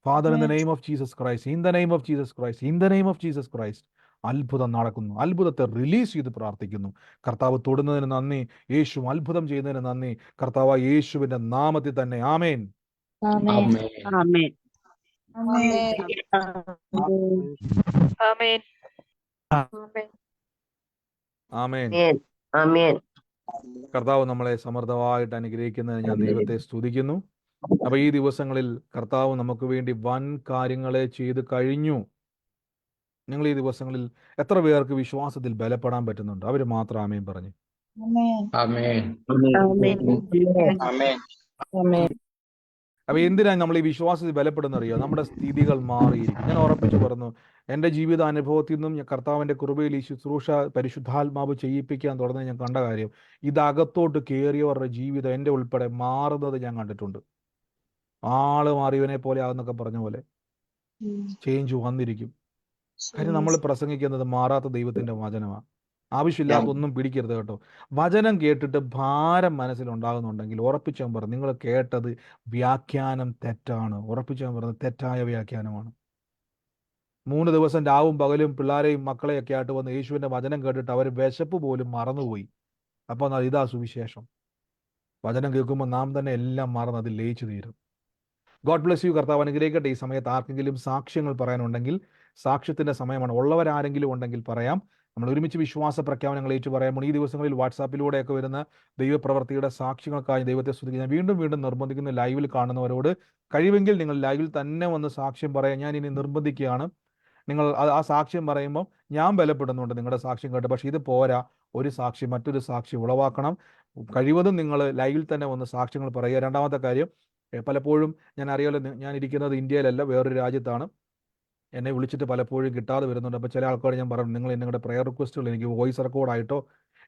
Father, in the name of Jesus Christ, in the name of Jesus Christ, in the name of Jesus Christ. അത്ഭുതം നടക്കുന്നു. അത്ഭുതത്തെ റിലീസ് ചെയ്ത് പ്രാർത്ഥിക്കുന്നു. കർത്താവ് തൊടുന്നതിന് നന്ദി. യേശു അത്ഭുതം ചെയ്യുന്നതിന് നന്ദി. കർത്താവ് യേശുവിൻ്റെ നാമത്തിൽ തന്നെ. ആമേൻ. ആമേൻ. ആമേൻ. ആമേൻ. ആമേൻ. ആമേൻ. ആമേൻ. കർത്താവ് നമ്മളെ സമൃദ്ധമായിട്ട് അനുഗ്രഹിക്കുന്നതിന് ഞാൻ ദൈവത്തെ സ്തുതിക്കുന്നു. അപ്പൊ ഈ ദിവസങ്ങളിൽ കർത്താവ് നമുക്ക് വേണ്ടി വൻ കാര്യങ്ങളെ ചെയ്ത് കഴിഞ്ഞു. നിങ്ങൾ ഈ ദിവസങ്ങളിൽ എത്ര പേർക്ക് വിശ്വാസത്തിൽ ബലപ്പെടാൻ പറ്റുന്നുണ്ട്? അവർ മാത്രം ആമേൻ പറഞ്ഞു. ആമേൻ. ആമേൻ. അപ്പൊ എന്തിനാണ് നമ്മൾ ഈ വിശ്വാസത്തിൽ ബലപ്പെടുന്നറിയോ? നമ്മുടെ സ്ഥിതികൾ മാറിയിരിക്കും. ഞാൻ ഉറപ്പിച്ചു പറഞ്ഞു, എൻ്റെ ജീവിത അനുഭവത്തിൽ നിന്നും ഞാൻ കർത്താവിൻ്റെ കൃപയിൽ ഈ ശുശ്രൂഷ പരിശുദ്ധാത്മാവ് ചെയ്യിപ്പിക്കാൻ തുടർന്ന് ഞാൻ കണ്ട കാര്യം, ഇതകത്തോട്ട് കയറിയവരുടെ ജീവിതം എൻ്റെ ഉൾപ്പെടെ മാറുന്നത് ഞാൻ കണ്ടിട്ടുണ്ട്. ആള് മാറിയവനെ പോലെ ആകുന്നൊക്കെ പറഞ്ഞ പോലെ ചേഞ്ച് വന്നിരിക്കും. കാര്യം നമ്മൾ പ്രസംഗിക്കുന്നത് മാറാത്ത ദൈവത്തിൻ്റെ വചനമാണ്. ആവശ്യമില്ലാത്ത ഒന്നും പിടിക്കരുത് കേട്ടോ. വചനം കേട്ടിട്ട് ഭാരം മനസ്സിലുണ്ടാകുന്നുണ്ടെങ്കിൽ ഉറപ്പിച്ചാൻ പറഞ്ഞു, നിങ്ങൾ കേട്ടത് വ്യാഖ്യാനം തെറ്റാണ്. ഉറപ്പിച്ചാൻ പറഞ്ഞത് തെറ്റായ വ്യാഖ്യാനമാണ്. 3 ദിവസം രാവും പകലും പിള്ളേരെയും മക്കളെയൊക്കെ ആയിട്ട് വന്ന് യേശുവിൻ്റെ വചനം കേട്ടിട്ട് അവർ വിശപ്പ് പോലും മറന്നുപോയി. അപ്പോൾ ഇതാ സുവിശേഷം. വചനം കേൾക്കുമ്പോൾ നാം തന്നെ എല്ലാം മറന്ന് അതിൽ ലയിച്ചു തീരും. God bless you. കർത്താവ് അനുഗ്രഹിക്കട്ടെ. ഈ സമയത്ത് ആർക്കെങ്കിലും സാക്ഷ്യങ്ങൾ പറയാനുണ്ടെങ്കിൽ സാക്ഷ്യത്തിൻ്റെ സമയമാണ്. ഉള്ളവരാരെങ്കിലും ഉണ്ടെങ്കിൽ പറയാം. നമ്മൾ ഒരുമിച്ച് വിശ്വാസ പ്രഖ്യാപനങ്ങൾ ഏറ്റു പറയുമ്പോൾ ഈ ദിവസങ്ങളിൽ വാട്സാപ്പിലൂടെയൊക്കെ വരുന്ന ദൈവപ്രവർത്തിയുടെ സാക്ഷ്യങ്ങൾക്കായി ദൈവത്തെ സ്തുതിക്കുക. ഞാൻ വീണ്ടും വീണ്ടും നിർബന്ധിക്കുന്ന ലൈവിൽ കാണുന്നവരോട് കഴിവെങ്കിൽ നിങ്ങൾ ലൈവിൽ തന്നെ വന്ന് സാക്ഷ്യം പറയാൻ ഞാൻ ഇനി നിർബന്ധിക്കുകയാണ്. നിങ്ങൾ ആ സാക്ഷ്യം പറയുമ്പോൾ ഞാൻ ബലപ്പെടുന്നുണ്ട് നിങ്ങളുടെ സാക്ഷ്യം കേട്ട്. പക്ഷേ ഇത് പോരാ, ഒരു സാക്ഷി മറ്റൊരു സാക്ഷി ഉളവാക്കണം. കഴിവതും നിങ്ങൾ ലൈവിൽ തന്നെ വന്ന് സാക്ഷ്യങ്ങൾ പറയുക. രണ്ടാമത്തെ കാര്യം, പലപ്പോഴും ഞാൻ അറിയാലോ, ഞാൻ ഇരിക്കുന്നത് ഇന്ത്യയിലല്ല, വേറൊരു രാജ്യത്താണ്. എന്നെ വിളിച്ചിട്ട് പലപ്പോഴും കിട്ടാതെ വരുന്നുണ്ട്. അപ്പോൾ ചില ആൾക്കാർ ഞാൻ പറഞ്ഞു, നിങ്ങൾ നിങ്ങളുടെ പ്രെയർ റിക്വസ്റ്റുകൾ എനിക്ക് വോയിസ് റെക്കോർഡായിട്ടോ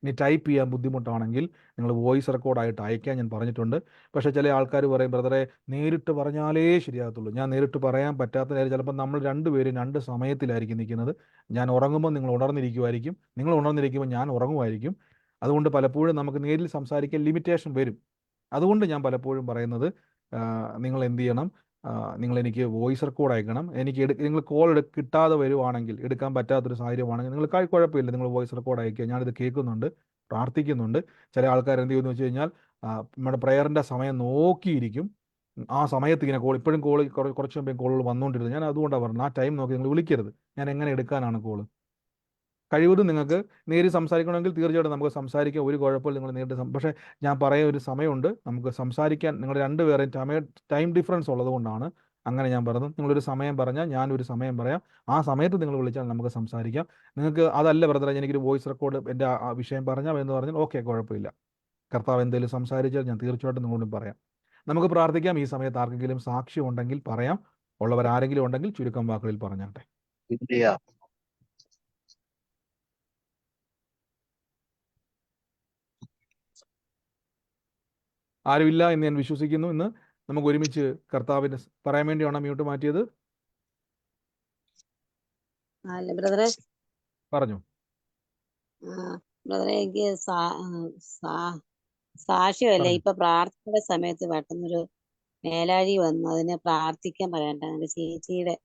ഇനി ടൈപ്പ് ചെയ്യാൻ ബുദ്ധിമുട്ടാണെങ്കിൽ നിങ്ങൾ വോയിസ് റെക്കോർഡായിട്ട് അയക്കാൻ ഞാൻ പറഞ്ഞിട്ടുണ്ട്. പക്ഷേ ചില ആൾക്കാർ പറയും, ബ്രദറെ നേരിട്ട് പറഞ്ഞാലേ ശരിയാകത്തുള്ളൂ. ഞാൻ നേരിട്ട് പറയാൻ പറ്റാത്ത കാര്യം, ചിലപ്പോൾ നമ്മൾ രണ്ടുപേരും രണ്ട് സമയത്തിലായിരിക്കും നിൽക്കുന്നത്. ഞാൻ ഉറങ്ങുമ്പോൾ നിങ്ങൾ ഉണർന്നിരിക്കുമായിരിക്കും, നിങ്ങൾ ഉണർന്നിരിക്കുമ്പോൾ ഞാൻ ഉറങ്ങുമായിരിക്കും. അതുകൊണ്ട് പലപ്പോഴും നമുക്ക് നേരിൽ സംസാരിക്കാൻ ലിമിറ്റേഷൻ വരും. അതുകൊണ്ട് ഞാൻ പലപ്പോഴും പറയുന്നത്, നിങ്ങൾ എന്ത് ചെയ്യണം, നിങ്ങൾ എനിക്ക് വോയിസ് റെക്കോർഡ് അയക്കണം. എനിക്ക് നിങ്ങൾ കോൾ കിട്ടാതെ വരുവാണെങ്കിൽ, എടുക്കാൻ പറ്റാത്തൊരു സാഹചര്യമാണെങ്കിൽ നിങ്ങൾ കുഴപ്പമില്ല, നിങ്ങൾ വോയിസ് റെക്കോർഡ് അയക്കുക. ഞാനിത് കേൾക്കുന്നുണ്ട്, പ്രാർത്ഥിക്കുന്നുണ്ട്. ചില ആൾക്കാർ എന്ത് ചെയ്യുമെന്ന് വെച്ച് കഴിഞ്ഞാൽ നമ്മുടെ പ്രെയറിൻ്റെ സമയം നോക്കിയിരിക്കും. ആ സമയത്ത് ഇങ്ങനെ കോൾ, ഇപ്പോഴും കോൾ കുറച്ച് മുമ്പേ കോളുകൾ വന്നുകൊണ്ടിരുന്നത്. ഞാൻ അതുകൊണ്ടാണ് പറഞ്ഞത്, ആ ടൈം നോക്കി നിങ്ങൾ വിളിക്കരുത്. ഞാൻ എങ്ങനെ എടുക്കാനാണ് കോള്? കഴിവതും നിങ്ങൾക്ക് നേരിൽ സംസാരിക്കണമെങ്കിൽ തീർച്ചയായിട്ടും നമുക്ക് സംസാരിക്കാം, ഒരു കുഴപ്പമില്ല. നിങ്ങൾ നേരിട്ട് പക്ഷേ ഞാൻ പറയുന്ന ഒരു സമയമുണ്ട് നമുക്ക് സംസാരിക്കാൻ. നിങ്ങൾ രണ്ടുപേരെയും ടൈം ഡിഫറൻസ് ഉള്ളത് കൊണ്ടാണ് അങ്ങനെ ഞാൻ പറഞ്ഞത്. നിങ്ങളൊരു സമയം പറഞ്ഞാൽ ഞാനൊരു സമയം പറയാം, ആ സമയത്ത് നിങ്ങൾ വിളിച്ചാൽ നമുക്ക് സംസാരിക്കാം. നിങ്ങൾക്ക് അതല്ല ബ്രദറെ, എനിക്കൊരു വോയിസ് റെക്കോർഡ് എൻ്റെ ആ വിഷയം പറഞ്ഞാൽ എന്ന് പറഞ്ഞാൽ ഓക്കെ, കുഴപ്പമില്ല. കർത്താവ് എന്തെങ്കിലും സംസാരിച്ചാൽ ഞാൻ തീർച്ചയായിട്ടും നിങ്ങളോടും പറയാം. നമുക്ക് പ്രാർത്ഥിക്കാം. ഈ സമയത്ത് ആർക്കെങ്കിലും സാക്ഷ്യം ഉണ്ടെങ്കിൽ പറയാം. ഉള്ളവരാരെങ്കിലും ഉണ്ടെങ്കിൽ ചുരുക്കം വാക്കുകളിൽ പറഞ്ഞാട്ടെ. ആരുമില്ല എന്ന് ഞാൻ വിശ്വസിക്കുന്നു. ഇന്ന് നമുക്ക് ഒരുമിച്ച് കർത്താവിന് പറയാൻ വേണ്ടിയാണ് മ്യൂട്ട് മാറ്റിയത്. അല്ല ബ്രദറെ, പറഞ്ഞു. ബ്രദറെ എനിക്ക് സാക്ഷ്യമല്ലേ, പറഞ്ഞു. ഇപ്പൊ പ്രാർത്ഥനയുടെ സമയത്ത് പെട്ടെന്നൊരു മേലാഴി വന്നു. അതിനെ പ്രാർത്ഥിക്കാൻ പറയണ്ട. എന്റെ ചേച്ചിയുടെ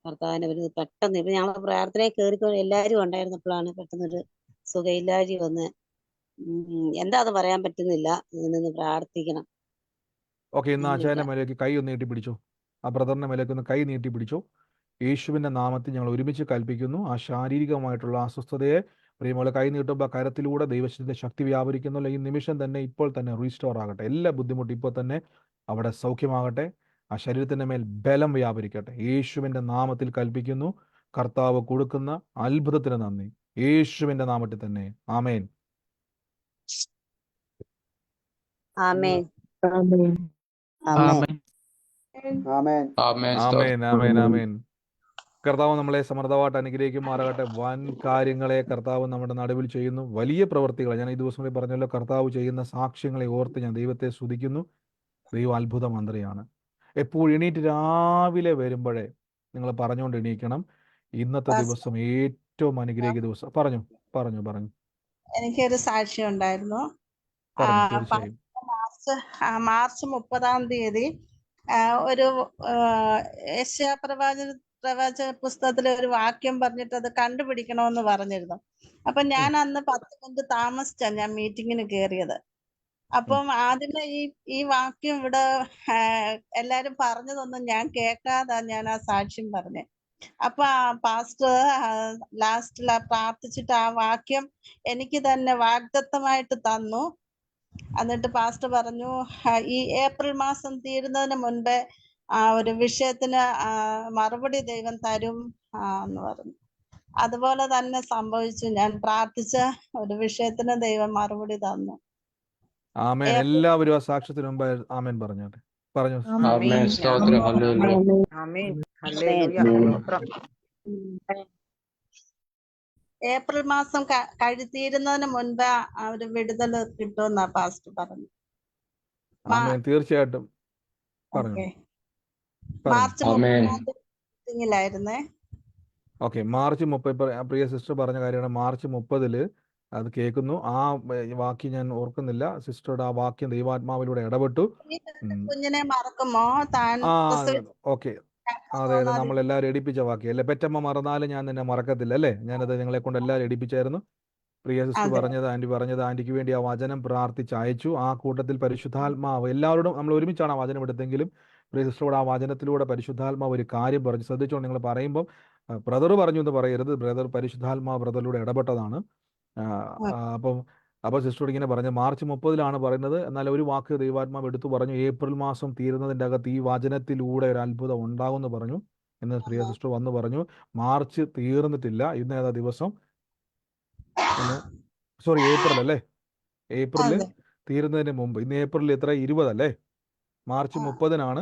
ഭർത്താവിനെ ഒരു പെട്ടെന്ന്, ഇപ്പൊ ഞങ്ങൾ പ്രാർത്ഥനയെ കയറിക്കൊണ്ട് എല്ലാരും ഉണ്ടായിരുന്നപ്പോഴാണ് പെട്ടെന്നൊരു സുഖയില്ലാഴി വന്ന്. എന്താ അത് പറയാൻ പറ്റുന്നില്ല. ഇതിനൊന്ന് പ്രാർത്ഥിക്കണം. ഓക്കെ, ഇന്ന് ആചാര്യന്റെ മേലേക്ക് കൈ ഒന്ന് നീട്ടി പിടിച്ചോ. ആ ബ്രദറിന്റെ മേലേക്ക് ഒന്ന് കൈ നീട്ടി പിടിച്ചോ. യേശുവിന്റെ നാമത്തിൽ ഞങ്ങൾ ഒരുമിച്ച് കൽപ്പിക്കുന്നു, ആ ശാരീരികമായിട്ടുള്ള അസ്വസ്ഥതയെ പ്രിയമോളെ കൈ നീട്ടുമ്പോൾ കരത്തിലൂടെ ദൈവത്തിന്റെ ശക്തി വ്യാപരിക്കുന്നുള്ള ഈ നിമിഷം തന്നെ ഇപ്പോൾ തന്നെ റീസ്റ്റോർ ആകട്ടെ. എല്ലാ ബുദ്ധിമുട്ടും ഇപ്പോൾ തന്നെ അവിടെ സൗഖ്യമാകട്ടെ. ആ ശരീരത്തിന്റെ മേൽ ബലം വ്യാപരിക്കട്ടെ. യേശുവിന്റെ നാമത്തിൽ കൽപ്പിക്കുന്നു. കർത്താവ് കൊടുക്കുന്ന അത്ഭുതത്തിന് നന്ദി. യേശുവിന്റെ നാമത്തിൽ തന്നെ. ആമേൻ. ആമേൻ. ആമേൻ. ആമേൻ, ആമേൻ, ആമേൻ. കർത്താവ് നമ്മളെ സമൃദ്ധമായിട്ട് അനുഗ്രഹിക്കുമാറാകട്ടെ. വൻ കാര്യങ്ങളെ കർത്താവ് നമ്മുടെ നടുവിൽ ചെയ്യുന്നു, വലിയ പ്രവൃത്തികൾ. ഞാൻ ഈ ദിവസങ്ങളിൽ പറഞ്ഞല്ലോ, കർത്താവ് ചെയ്യുന്ന സാക്ഷ്യങ്ങളെ ഓർത്ത് ഞാൻ ദൈവത്തെ സ്തുതിക്കുന്നു. ദൈവം അത്ഭുത മന്ത്രിയാണ്. എപ്പോഴും എണീറ്റ് രാവിലെ വരുമ്പോഴേ നിങ്ങൾ പറഞ്ഞുകൊണ്ട് എണീക്കണം, ഇന്നത്തെ ദിവസം ഏറ്റവും അനുഗ്രഹിക്കുന്ന ദിവസം. പറഞ്ഞു. എനിക്കൊരു സാക്ഷ്യം ഉണ്ടായിരുന്നു. തീർച്ചയായും. മാർച്ച് 30 ഒരു യെശയ്യാ പ്രവാചക പുസ്തകത്തിലെ ഒരു വാക്യം പറഞ്ഞിട്ട് അത് കണ്ടുപിടിക്കണമെന്ന് പറഞ്ഞിരുന്നു. അപ്പൊ ഞാൻ അന്ന് 10 മിനിറ്റ് താമസിച്ചാണ് ഞാൻ മീറ്റിങ്ങിന് കയറിയത്. അപ്പം ആദ്യമേ ഈ വാക്യം ഇവിടെ എല്ലാരും പറഞ്ഞതൊന്നും ഞാൻ കേൾക്കാതെ ഞാൻ ആ സാക്ഷ്യം പറഞ്ഞേ. അപ്പൊ പാസ്റ്റർ ലാസ്റ്റിൽ പ്രാർത്ഥിച്ചിട്ട് ആ വാക്യം എനിക്ക് തന്നെ വാഗ്ദത്തമായിട്ട് തന്നു. എന്നിട്ട് പാസ്റ്റർ പറഞ്ഞു, ഈ ഏപ്രിൽ മാസം തീരുന്നതിന് മുൻപേ ഒരു വിഷയത്തിന് മറുപടി ദൈവം തരും എന്ന് പറഞ്ഞു. അതുപോലെ തന്നെ സംഭവിച്ചു. ഞാൻ പ്രാർത്ഥിച്ച ഒരു വിഷയത്തിന് ദൈവം മറുപടി തന്നു. ആമേൻ. എല്ലാവരും ആ സാക്ഷ്യത്തിന് മുമ്പ് ആമേൻ പറഞ്ഞാട്ടെ. പറഞ്ഞു. ആമേൻ. സ്തോത്രം. ഹല്ലേലൂയ. ഏപ്രിൽ മാസം തീരുന്നതിന് മുൻപ് ഒരു വിടുതൽ കിട്ടുമെന്നാ പാസ്റ്റർ പറഞ്ഞു. ആമേൻ. തീർച്ചയായിട്ടും പറഞ്ഞു. മാർച്ച് 30 ഓക്കെ, മാർച്ച് 30 പ്രിയ സിസ്റ്റർ പറഞ്ഞ കാര്യമാണ്. മാർച്ച് 30 അത് കേൾക്കുന്നു. ആ വാക്യം ഞാൻ ഓർക്കുന്നില്ല. സിസ്റ്ററുടെ ആ വാക്യം ദൈവാത്മാവിലൂടെ ഇടപെട്ടു. കുഞ്ഞിനെ മറക്കുമോ താൻ? ഓക്കെ, അതെ, നമ്മളെല്ലാവരും എടുപ്പിച്ച വാക്യം അല്ലേ? പെറ്റമ്മ മറന്നാലും ഞാൻ നിന്നെ മറക്കത്തില്ല അല്ലേ? ഞാനത് നിങ്ങളെ കൊണ്ട് എല്ലാവരും എടുപ്പിച്ചായിരുന്നു. പ്രിയ സിസ്റ്റർ പറഞ്ഞത്, ആന്റിക്ക് വേണ്ടി ആ വചനം പ്രാർത്ഥിച്ച് അയച്ചു. ആ കൂട്ടത്തിൽ പരിശുദ്ധാത്മാവ് എല്ലാവരോടും നമ്മൾ ഒരുമിച്ചാണ് ആ വചനം എടുത്തെങ്കിലും പ്രിയ സിസ്റ്ററോട് ആ വചനത്തിലൂടെ പരിശുദ്ധാത്മാവ് ഒരു കാര്യം പറഞ്ഞു. ശ്രദ്ധിച്ചോണ്ട് നിങ്ങൾ പറയുമ്പം ബ്രദർ പറഞ്ഞു എന്ന് പറയരുത്. ബ്രദർ പരിശുദ്ധാത്മാ ബ്രദറിലൂടെ ഇടപെട്ടതാണ്. അപ്പം സിസ്റ്ററോട് ഇങ്ങനെ പറഞ്ഞു, മാർച്ച് 30-ലാണ് പറയുന്നത്. എന്നാൽ ഒരു വാക്ക് ദൈവാത്മാവ് എടുത്തു പറഞ്ഞു, ഏപ്രിൽ മാസം തീരുന്നതിൻ്റെ അകത്ത് ഈ വചനത്തിലൂടെ ഒരു അത്ഭുതം ഉണ്ടാകുമെന്ന് പറഞ്ഞു. എന്ന് പ്രിയ സിസ്റ്റർ വന്ന് പറഞ്ഞു. മാർച്ച് തീർന്നിട്ടില്ല. ഇന്ന് ഏതാ ദിവസം? സോറി, ഏപ്രിൽ അല്ലേ? ഏപ്രിൽ തീരുന്നതിന് മുമ്പ്. ഇന്ന് ഏപ്രിൽ എത്ര? 20 അല്ലേ? മാർച്ച് 30-നാണ്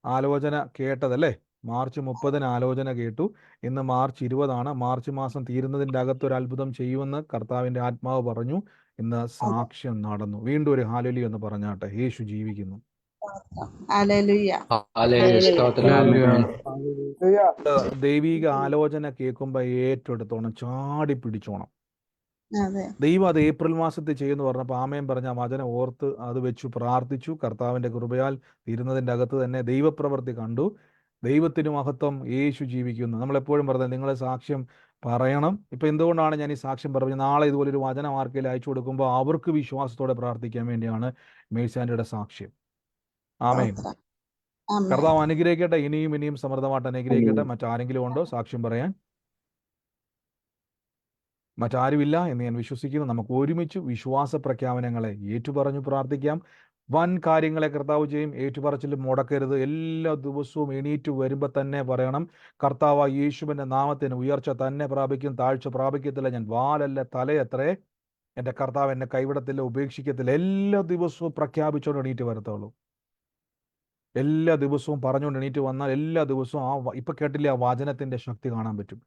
ആലോചന കേട്ടതല്ലേ? മാർച്ച് 30-ന് ആലോചന കേട്ടു. ഇന്ന് മാർച്ച് 20-ആണ്. മാർച്ച് മാസം തീരുന്നതിൻ്റെ അകത്ത് ഒരു അത്ഭുതം ചെയ്യുമെന്ന് കർത്താവിൻ്റെ ആത്മാവ് പറഞ്ഞു. ഇന്ന് സാക്ഷ്യം നടന്നു. വീണ്ടും ഒരു ഹാലലി എന്ന് പറഞ്ഞാട്ടെ. യേശു ജീവിക്കുന്നു. ഹല്ലേലൂയ. ഹല്ലേലൂയ. സ്തോത്രം. ആമേൻ. ദൈവിക ആലോചന കേൾക്കുമ്പോൾ ഏറ്റെടുത്തോണം, ചാടി പിടിച്ചോണം. അതെ. ദൈവം അത് ഏപ്രിൽ മാസത്തിൽ ചെയ്യുമെന്ന് പറഞ്ഞപ്പോൾ ആമേൻ പറഞ്ഞ വചനം ഓർത്ത് അത് വെച്ചു പ്രാർത്ഥിച്ചു. കർത്താവിൻ്റെ കൃപയാൽ തീരുന്നതിൻ്റെ അകത്ത് തന്നെ ദൈവപ്രവൃത്തി കണ്ടു. ദൈവത്തിന് മഹത്വം. യേശു ജീവിക്കുന്നു. നമ്മളെപ്പോഴും പറഞ്ഞത് നിങ്ങളെ സാക്ഷ്യം പറയണം. ഇപ്പം എന്തുകൊണ്ടാണ് ഞാൻ ഈ സാക്ഷ്യം പറഞ്ഞത്? നാളെ ഇതുപോലൊരു വചനം ആർക്കെങ്കിലും അയച്ചു കൊടുക്കുമ്പോൾ അവർക്ക് വിശ്വാസത്തോടെ പ്രാർത്ഥിക്കാൻ വേണ്ടിയാണ് മേഴ്സാൻഡിയുടെ സാക്ഷ്യം. ആമേൻ. കർത്താവ് അനുഗ്രഹിക്കട്ടെ. ഇനിയും സമൃദ്ധമായിട്ട് അനുഗ്രഹിക്കട്ടെ. മറ്റാരെങ്കിലും ഉണ്ടോ സാക്ഷ്യം പറയാൻ? മറ്റാരുമില്ല എന്ന് ഞാൻ വിശ്വസിക്കുന്നു. നമുക്ക് ഒരുമിച്ച് വിശ്വാസ പ്രഖ്യാപനങ്ങളെ ഏറ്റുപറഞ്ഞു പ്രാർത്ഥിക്കാം. വൻ കാര്യങ്ങളെ കർത്താവ് ചെയ്യും. ഏറ്റുപറച്ചിൽ മുടക്കരുത്. എല്ലാ ദിവസവും എണീറ്റ് വരുമ്പോൾ തന്നെ പറയണം, കർത്താവ് യേശുവിൻ്റെ നാമത്തിന് ഉയർച്ച തന്നെ പ്രാപിക്കും, താഴ്ച പ്രാപിക്കത്തില്ല. ഞാൻ വാലല്ല തലയത്രേ. എൻ്റെ കർത്താവ് എന്നെ കൈവിടത്തില്ല, ഉപേക്ഷിക്കത്തില്ല. എല്ലാ ദിവസവും പ്രഖ്യാപിച്ചുകൊണ്ട് എണീറ്റ് വരത്തുള്ളൂ. എല്ലാ ദിവസവും പറഞ്ഞുകൊണ്ട് എണീറ്റ് വന്നാൽ എല്ലാ ദിവസവും ഇപ്പം കേട്ടില്ലേ, ആ വചനത്തിൻ്റെ ശക്തി കാണാൻ പറ്റും.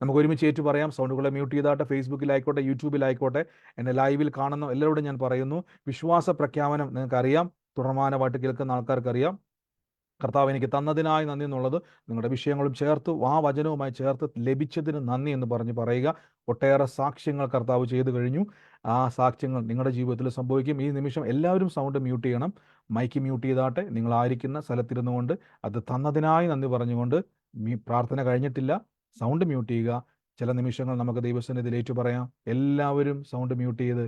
നമുക്ക് ഒരുമിച്ച് ഏറ്റു പറയാം. സൗണ്ടുകളെ മ്യൂട്ട് ചെയ്താട്ടെ. ഫേസ്ബുക്കിലായിക്കോട്ടെ, യൂട്യൂബിലായിക്കോട്ടെ, എന്നെ ലൈവിൽ കാണുന്ന എല്ലാവരോടും ഞാൻ പറയുന്നു, വിശ്വാസ പ്രഖ്യാപനം നിങ്ങൾക്കറിയാം. തുടർമാനമായിട്ട് കേൾക്കുന്ന ആൾക്കാർക്കറിയാം. കർത്താവ് എനിക്ക് തന്നതിനായി നന്ദി എന്നുള്ളത് നിങ്ങളുടെ വിഷയങ്ങളും ചേർത്ത് ആ വചനവുമായി ചേർത്ത് ലഭിച്ചതിന് നന്ദി എന്ന് പറയുക. ഒട്ടേറെ സാക്ഷ്യങ്ങൾ കർത്താവ് ചെയ്തു കഴിഞ്ഞു. ആ സാക്ഷ്യങ്ങൾ നിങ്ങളുടെ ജീവിതത്തിൽ സംഭവിക്കും. ഈ നിമിഷം എല്ലാവരും സൗണ്ട് മ്യൂട്ട് ചെയ്യണം. മൈക്ക് മ്യൂട്ട് ചെയ്താട്ടെ. നിങ്ങളായിരിക്കുന്ന സ്ഥലത്തിരുന്നു കൊണ്ട് അത് തന്നതിനായി നന്ദി പറഞ്ഞുകൊണ്ട് പ്രാർത്ഥന കഴിഞ്ഞിട്ടില്ല. സൗണ്ട് മ്യൂട്ട് ചെയ്യുക. ചില നിമിഷങ്ങൾ നമുക്ക് ദൈവസന്നിധിയിൽ ഏറ്റു പറയാം. എല്ലാവരും സൗണ്ട് മ്യൂട്ട് ചെയ്ത്